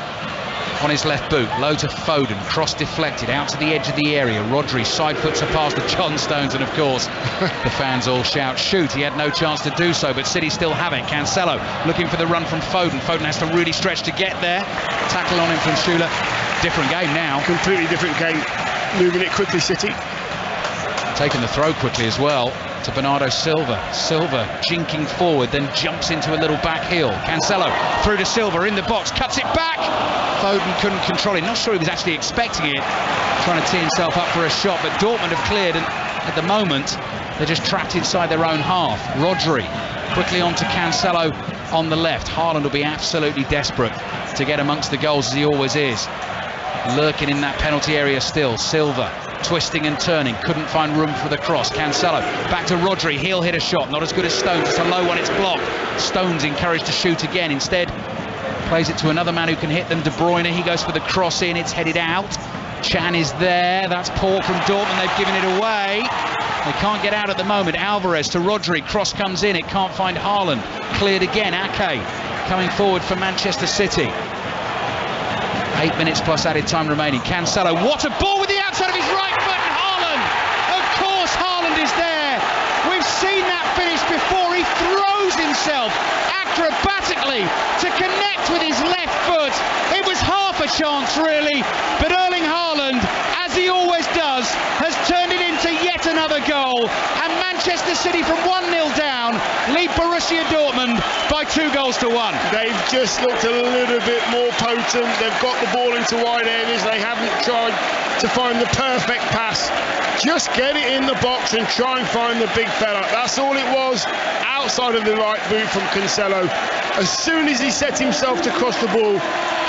on his left boot, low to Foden, cross deflected out to the edge of the area. Rodri side foots a pass to John Stones, and of course the fans all shout shoot. He had no chance to do so, but City still have it. Cancelo looking for the run from Foden. Foden has to really stretch to get there. Tackle on him from Schüller. Different game now. Completely different game. Moving it quickly, City. Taking the throw quickly as well to Bernardo Silva. Silva jinking forward, then jumps into a little back heel. Cancelo through to Silva in the box, cuts it back. Foden couldn't control it. Not sure he was actually expecting it, trying to tee himself up for a shot, but Dortmund have cleared, and at the moment they're just trapped inside their own half. Rodri quickly on to Cancelo on the left. Haaland will be absolutely desperate to get amongst the goals, as he always is. Lurking in that penalty area still. Silva twisting and turning, couldn't find room for the cross. Cancelo back to Rodri, he'll hit a shot, not as good as Stones, it's a low one, it's blocked. Stones encouraged to shoot again, instead plays it to another man who can hit them, De Bruyne. He goes for the cross in, it's headed out. Chan is there, that's poor from Dortmund, they've given it away. They can't get out at the moment. Alvarez to Rodri, cross comes in, it can't find Haaland. Cleared again, Ake coming forward for Manchester City. 8 minutes plus added time remaining. Cancelo, what a ball with the outside of his right foot, and Haaland! Of course Haaland is there! We've seen that finish before. He throws himself acrobatically to connect with his left foot. It was half a chance really, but Erling Haaland, as he always does, has turned it into yet another goal, and Manchester City from 1-0 down lead Borussia Dortmund by 2-1. They've just looked a little bit more potent. They've got the ball into wide areas. They haven't tried to find the perfect pass. Just get it in the box and try and find the big fella. That's all it was, outside of the right boot from Cancelo. As soon as he set himself to cross the ball,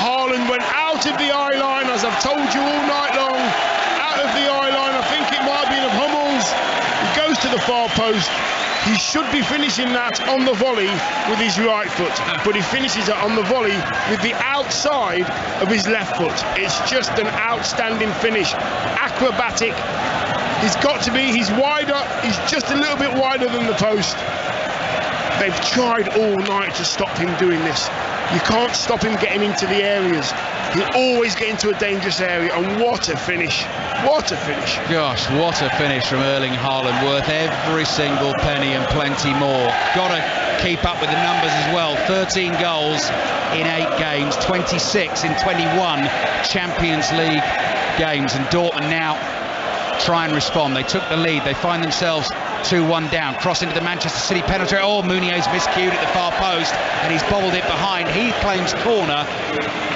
Haaland went out of the eye line, as I've told you all night long. Out of the eye line, I think it might have been of Hummels. He goes to the far post. He should be finishing that on the volley with his right foot, but he finishes it on the volley with the outside of his left foot. It's just an outstanding finish. Acrobatic. He's got to be, he's wider, he's just a little bit wider than the post. They've tried all night to stop him doing this. You can't stop him getting into the areas. He'll always get into a dangerous area, and what a finish. What a finish. Gosh, what a finish from Erling Haaland, worth every single penny and plenty more. Got to keep up with the numbers as well. 13 goals in 8 games, 26 in 21 Champions League games, and Dortmund now try and respond. They took the lead, they find themselves 2-1 down, cross into the Manchester City penalty. Oh, Meunier's miscued at the far post, and he's bobbled it behind. He claims corner,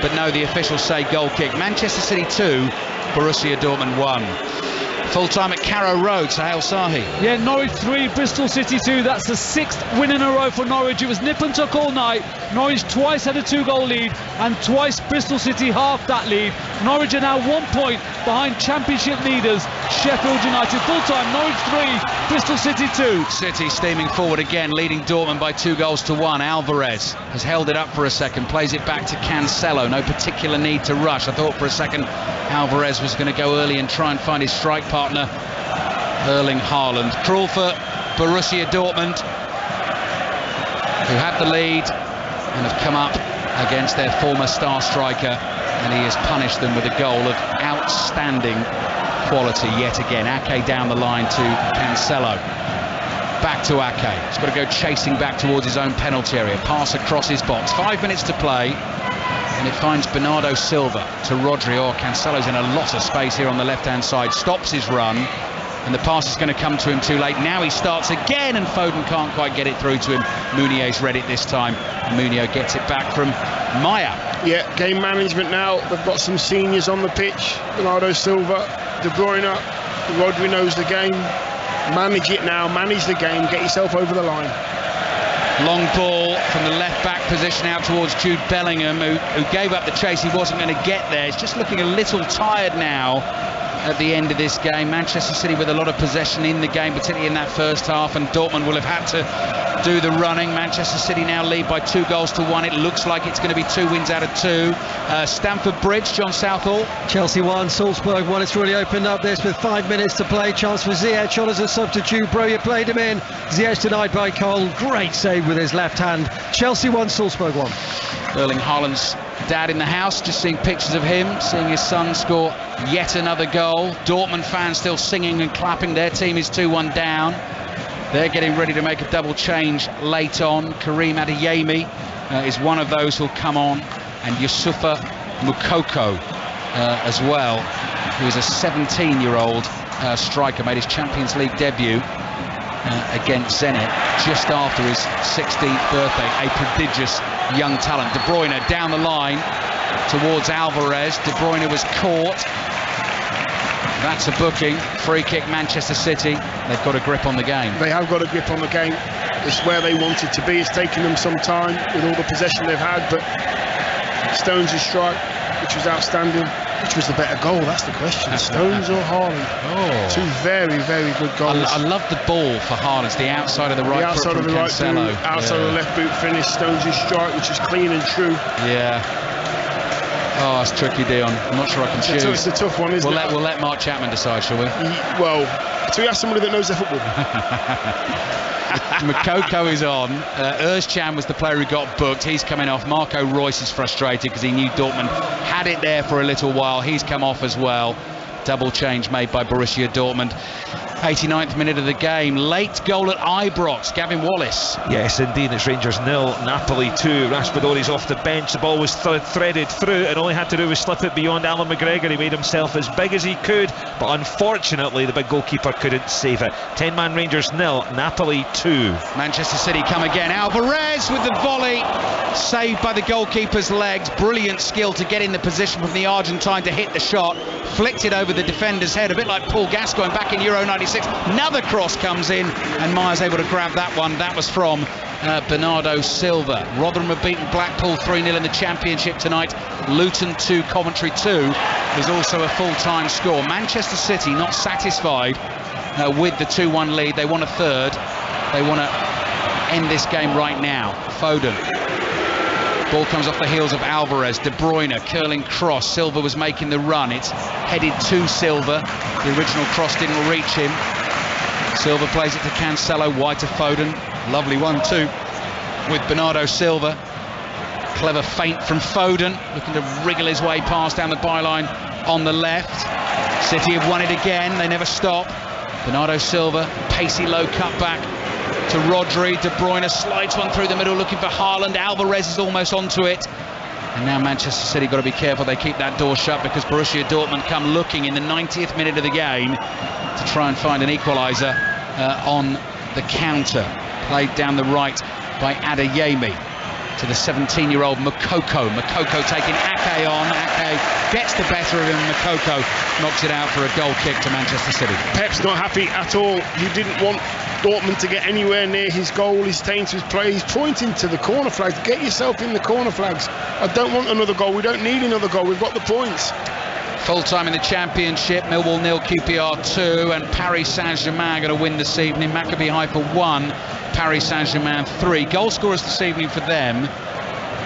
but no, the officials say goal kick. Manchester City 2, Borussia Dortmund 1. Full time at Carrow Road, Sahel Sahi. Yeah, Norwich 3, Bristol City 2. That's the 6th win in a row for Norwich. It was nip and tuck all night. Norwich twice had a 2-goal lead, and twice Bristol City halved that lead. Norwich are now 1 point behind Championship leaders Sheffield United full-time, Norwich 3, Bristol City 2. City steaming forward again, leading Dortmund by 2-1. Alvarez has held it up for a second, plays it back to Cancelo. No particular need to rush. I thought for a second Alvarez was going to go early and try and find his strike partner, Erling Haaland. Cruel for Borussia Dortmund, who had the lead and have come up against their former star striker, and he has punished them with a goal of outstanding quality yet again. Ake down the line to Cancelo. Back to Ake. He's got to go chasing back towards his own penalty area. Pass across his box. 5 minutes to play, and it finds Bernardo Silva to Rodri. Oh, Cancelo's in a lot of space here on the left-hand side. Stops his run, and the pass is going to come to him too late. Now he starts again, and Foden can't quite get it through to him. Meunier's read it this time. Meunier gets it back from Maya. Yeah, game management now. They've got some seniors on the pitch. Bernardo Silva, De Bruyne, Rodri knows the game. Manage it now, manage the game, get yourself over the line. Long ball from the left-back position out towards Jude Bellingham, who gave up the chase. He wasn't going to get there. He's just looking a little tired now at the end of this game. Manchester City with a lot of possession in the game, particularly in that first half, and Dortmund will have had to do the running. Manchester City now lead by 2-1. It looks like it's going to be 2 wins out of 2. Stamford Bridge, John Southall. Chelsea 1, Salzburg 1. It's really opened up this with 5 minutes to play. Chance for Ziyech on as a substitute. Broja played him in. Ziyech denied by Cole. Great save with his left hand. Chelsea 1, Salzburg 1. Erling Haaland's dad in the house, just seeing pictures of him, seeing his son score yet another goal. Dortmund fans still singing and clapping. Their team is 2-1 down. They're getting ready to make a double change late on. Karim Adeyemi is one of those who'll come on, and Youssoufa Moukoko as well, who is a 17-year-old striker, made his Champions League debut against Zenit just after his 16th birthday. A prodigious young talent. De Bruyne down the line towards Alvarez. De Bruyne was caught. That's a booking. Free kick, Manchester City. They've got a grip on the game. They have got a grip on the game. It's where they wanted to be. It's taken them some time with all the possession they've had, but Stones' strike, which was outstanding. Which was the better goal? That's the question. Stones or Haaland? Oh. 2 very, very good goals. I love the ball for Haaland. It's the outside of the right foot from Cancelo. Outside of the left boot finish. Stones' strike, which is clean and true. Yeah. Oh, it's tricky, Dion. I'm not sure I can choose. It's a tough one, isn't it? We'll let Mark Chapman decide, shall we? Well, so we have somebody that knows their football. Moukoko is on. Özcan was the player who got booked. He's coming off. Marco Reus is frustrated because he knew Dortmund had it there for a little while. He's come off as well. Double change made by Borussia Dortmund. 89th minute of the game. Late goal at Ibrox. Gavin Wallace. Yes, indeed. It's Rangers 0, Napoli 2. Raspadori's off the bench. The ball was threaded through, and all he had to do was slip it beyond Alan McGregor. He made himself as big as he could, but unfortunately the big goalkeeper couldn't save it. 10-man Rangers 0, Napoli 2. Manchester City come again. Alvarez with the volley. Saved by the goalkeeper's legs. Brilliant skill to get in the position from the Argentine to hit the shot. Flicked it over the defender's head, a bit like Paul Gascoigne back in Euro 96. Another cross comes in, and Maya's able to grab that one. That was from Bernardo Silva. Rotherham have beaten Blackpool 3-0 in the Championship tonight. Luton 2, Coventry 2 is also a full-time score. Manchester City not satisfied with the 2-1 lead. They want a third. They want to end this game right now. Foden. Ball comes off the heels of Alvarez. De Bruyne, curling cross. Silva was making the run. It's headed to Silva. The original cross didn't reach him. Silva plays it to Cancelo. Wide to Foden. Lovely 1-2 with Bernardo Silva. Clever feint from Foden, looking to wriggle his way past down the byline on the left. City have won it again. They never stop. Bernardo Silva, pacey low cut back to Rodri. De Bruyne slides one through the middle looking for Haaland. Alvarez is almost onto it. And now Manchester City got to be careful they keep that door shut, because Borussia Dortmund come looking in the 90th minute of the game to try and find an equaliser on the counter. Played down the right by Adeyemi to the 17-year-old Moukoko. Moukoko taking Ake on. Ake gets the better of him. Moukoko knocks it out for a goal kick to Manchester City. Pep's not happy at all. He didn't want Dortmund to get anywhere near his goal. He's staying to his play. He's pointing to the corner flags. Get yourself in the corner flags. I don't want another goal. We don't need another goal. We've got the points. Full time in the Championship, Millwall 0, QPR 2, and Paris Saint-Germain going to win this evening. Maccabi Haifa 1, Paris Saint-Germain 3. Goal scorers this evening for them,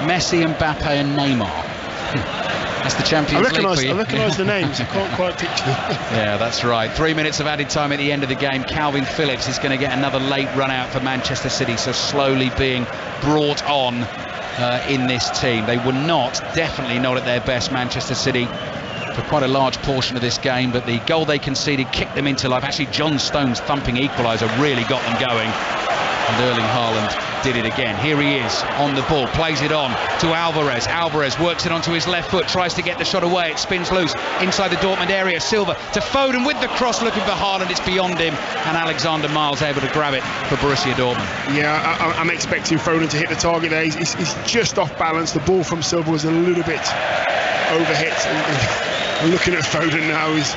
Messi, Mbappe and Neymar. That's the Champions League for you. I recognise the names, I can't quite picture them. Yeah, that's right. 3 minutes of added time at the end of the game. Calvin Phillips is going to get another late run out for Manchester City, so slowly being brought on in this team. They were definitely not at their best, Manchester City, for quite a large portion of this game, but the goal they conceded kicked them into life. Actually, John Stones' thumping equaliser really got them going, and Erling Haaland did it again. Here he is on the ball, plays it on to Alvarez. Alvarez works it onto his left foot, tries to get the shot away. It spins loose inside the Dortmund area. Silva to Foden with the cross, looking for Haaland. It's beyond him, and Alexander Miles able to grab it for Borussia Dortmund. Yeah, I'm expecting Foden to hit the target there. He's just off balance. The ball from Silva was a little bit overhit. And looking at Foden now, his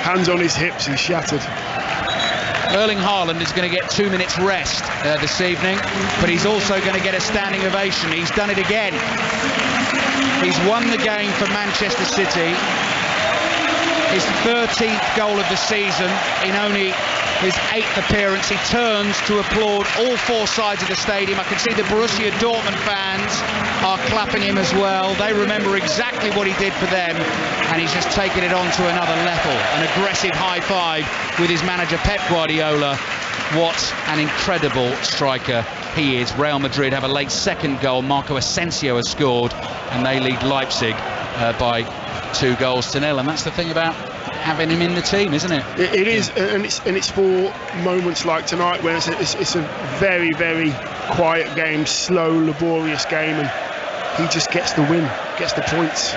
hands on his hips, he's shattered. Erling Haaland is going to get 2 minutes rest this evening, but he's also going to get a standing ovation. He's done it again. He's won the game for Manchester City. His 13th goal of the season in only his 8th appearance. He turns to applaud all four sides of the stadium. I can see the Borussia Dortmund fans are clapping him as well. They remember exactly what he did for them, and he's just taken it on to another level. An aggressive high five with his manager Pep Guardiola. What an incredible striker he is. Real Madrid have a late second goal. Marco Asensio has scored, and they lead Leipzig by 2-0. And that's the thing about having him in the team, isn't it? It is, and it's for moments like tonight when it's a very, very quiet game, slow, laborious game, and he just gets the win, gets the points.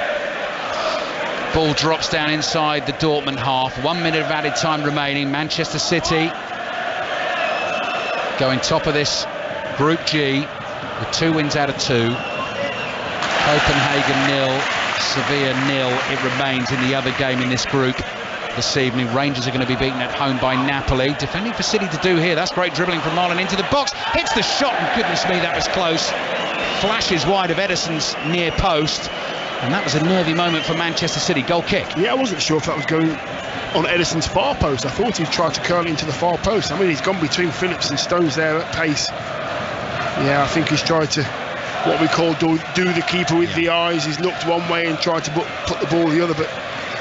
Ball drops down inside the Dortmund half. 1 minute of added time remaining. Manchester City going top of this Group G with 2 wins out of 2. Copenhagen 0, Sevilla 0. It remains in the other game in this group this evening. Rangers are going to be beaten at home by Napoli. Defending for City to do here. That's great dribbling from Marlon into the box. Hits the shot, and goodness me, that was close. Flashes wide of Ederson's near post. And that was a nervy moment for Manchester City. Goal kick. Yeah, I wasn't sure if that was going on Ederson's far post. I thought he'd tried to curl it into the far post. I mean, he's gone between Phillips and Stones there at pace. Yeah, I think he's tried to, what we call do the keeper with the eyes. He's looked one way and tried to put the ball the other, but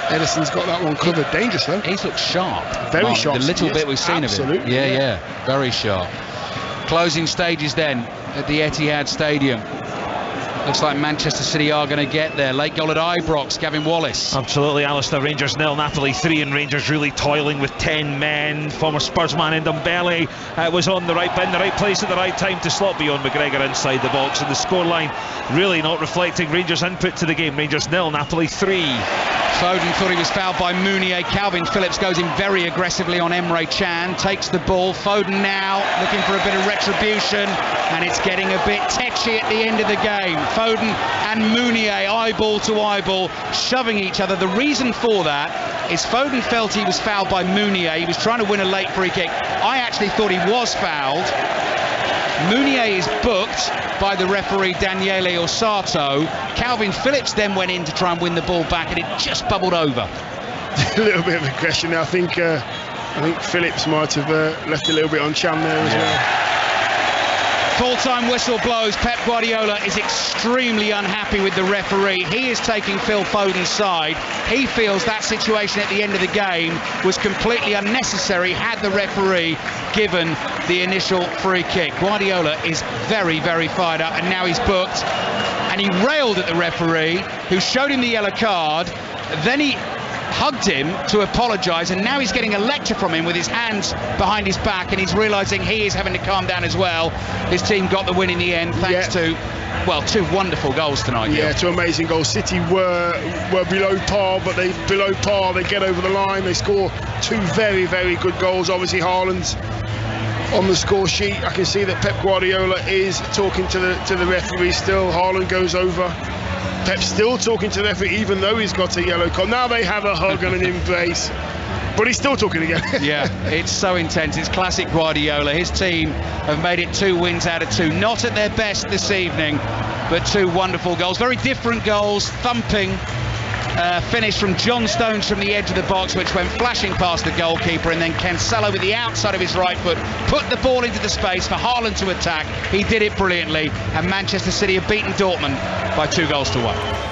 Ederson's got that one covered. Dangerous though. He's looked sharp. Very sharp. The little bit we've seen of him. Yeah, very sharp. Closing stages then at the Etihad Stadium. Looks like Manchester City are going to get there. Late goal at Ibrox, Gavin Wallace. Absolutely, Alistair. Rangers 0, Napoli 3, and Rangers really toiling with 10 men. Former Spurs man Ndombele was in the right place at the right time to slot beyond McGregor inside the box, and the scoreline really not reflecting Rangers' input to the game. Rangers 0, Napoli 3. Foden thought he was fouled by Mounier. Calvin Phillips goes in very aggressively on Emre Can, takes the ball. Foden now looking for a bit of retribution, and it's getting a bit tetchy at the end of the game. Foden and Mounier eyeball to eyeball, shoving each other. The reason for that is Foden felt he was fouled by Mounier. He was trying to win a late free kick. I actually thought he was fouled. Mounier is booked by the referee Daniele Orsato. Calvin Phillips then went in to try and win the ball back, and it just bubbled over. A little bit of aggression. I think Phillips might have left a little bit on Chan there as well. Full-time whistle blows. Pep Guardiola is extremely unhappy with the referee. He is taking Phil Foden's side. He feels that situation at the end of the game was completely unnecessary had the referee given the initial free kick. Guardiola is very, very fired up, and now he's booked. And he railed at the referee, who showed him the yellow card. Then he hugged him to apologise, and now he's getting a lecture from him with his hands behind his back, and he's realising he is having to calm down as well. His team got the win in the end thanks to, well, 2 wonderful goals tonight. Yeah, 2 amazing goals. City were below par, but they get over the line. They score 2 very, very good goals. Obviously Haaland's on the score sheet. I can see that Pep Guardiola is talking to the referee still. Haaland goes over. Pep's still talking to the referee, even though he's got a yellow card. Now they have a hug and an embrace, but he's still talking again. Yeah, it's so intense. It's classic Guardiola. His team have made it 2 wins out of 2. Not at their best this evening, but 2 wonderful goals. Very different goals. Thumping finish from John Stones from the edge of the box, which went flashing past the goalkeeper, and then Cancelo with the outside of his right foot put the ball into the space for Haaland to attack. He did it brilliantly, and Manchester City have beaten Dortmund by 2-1.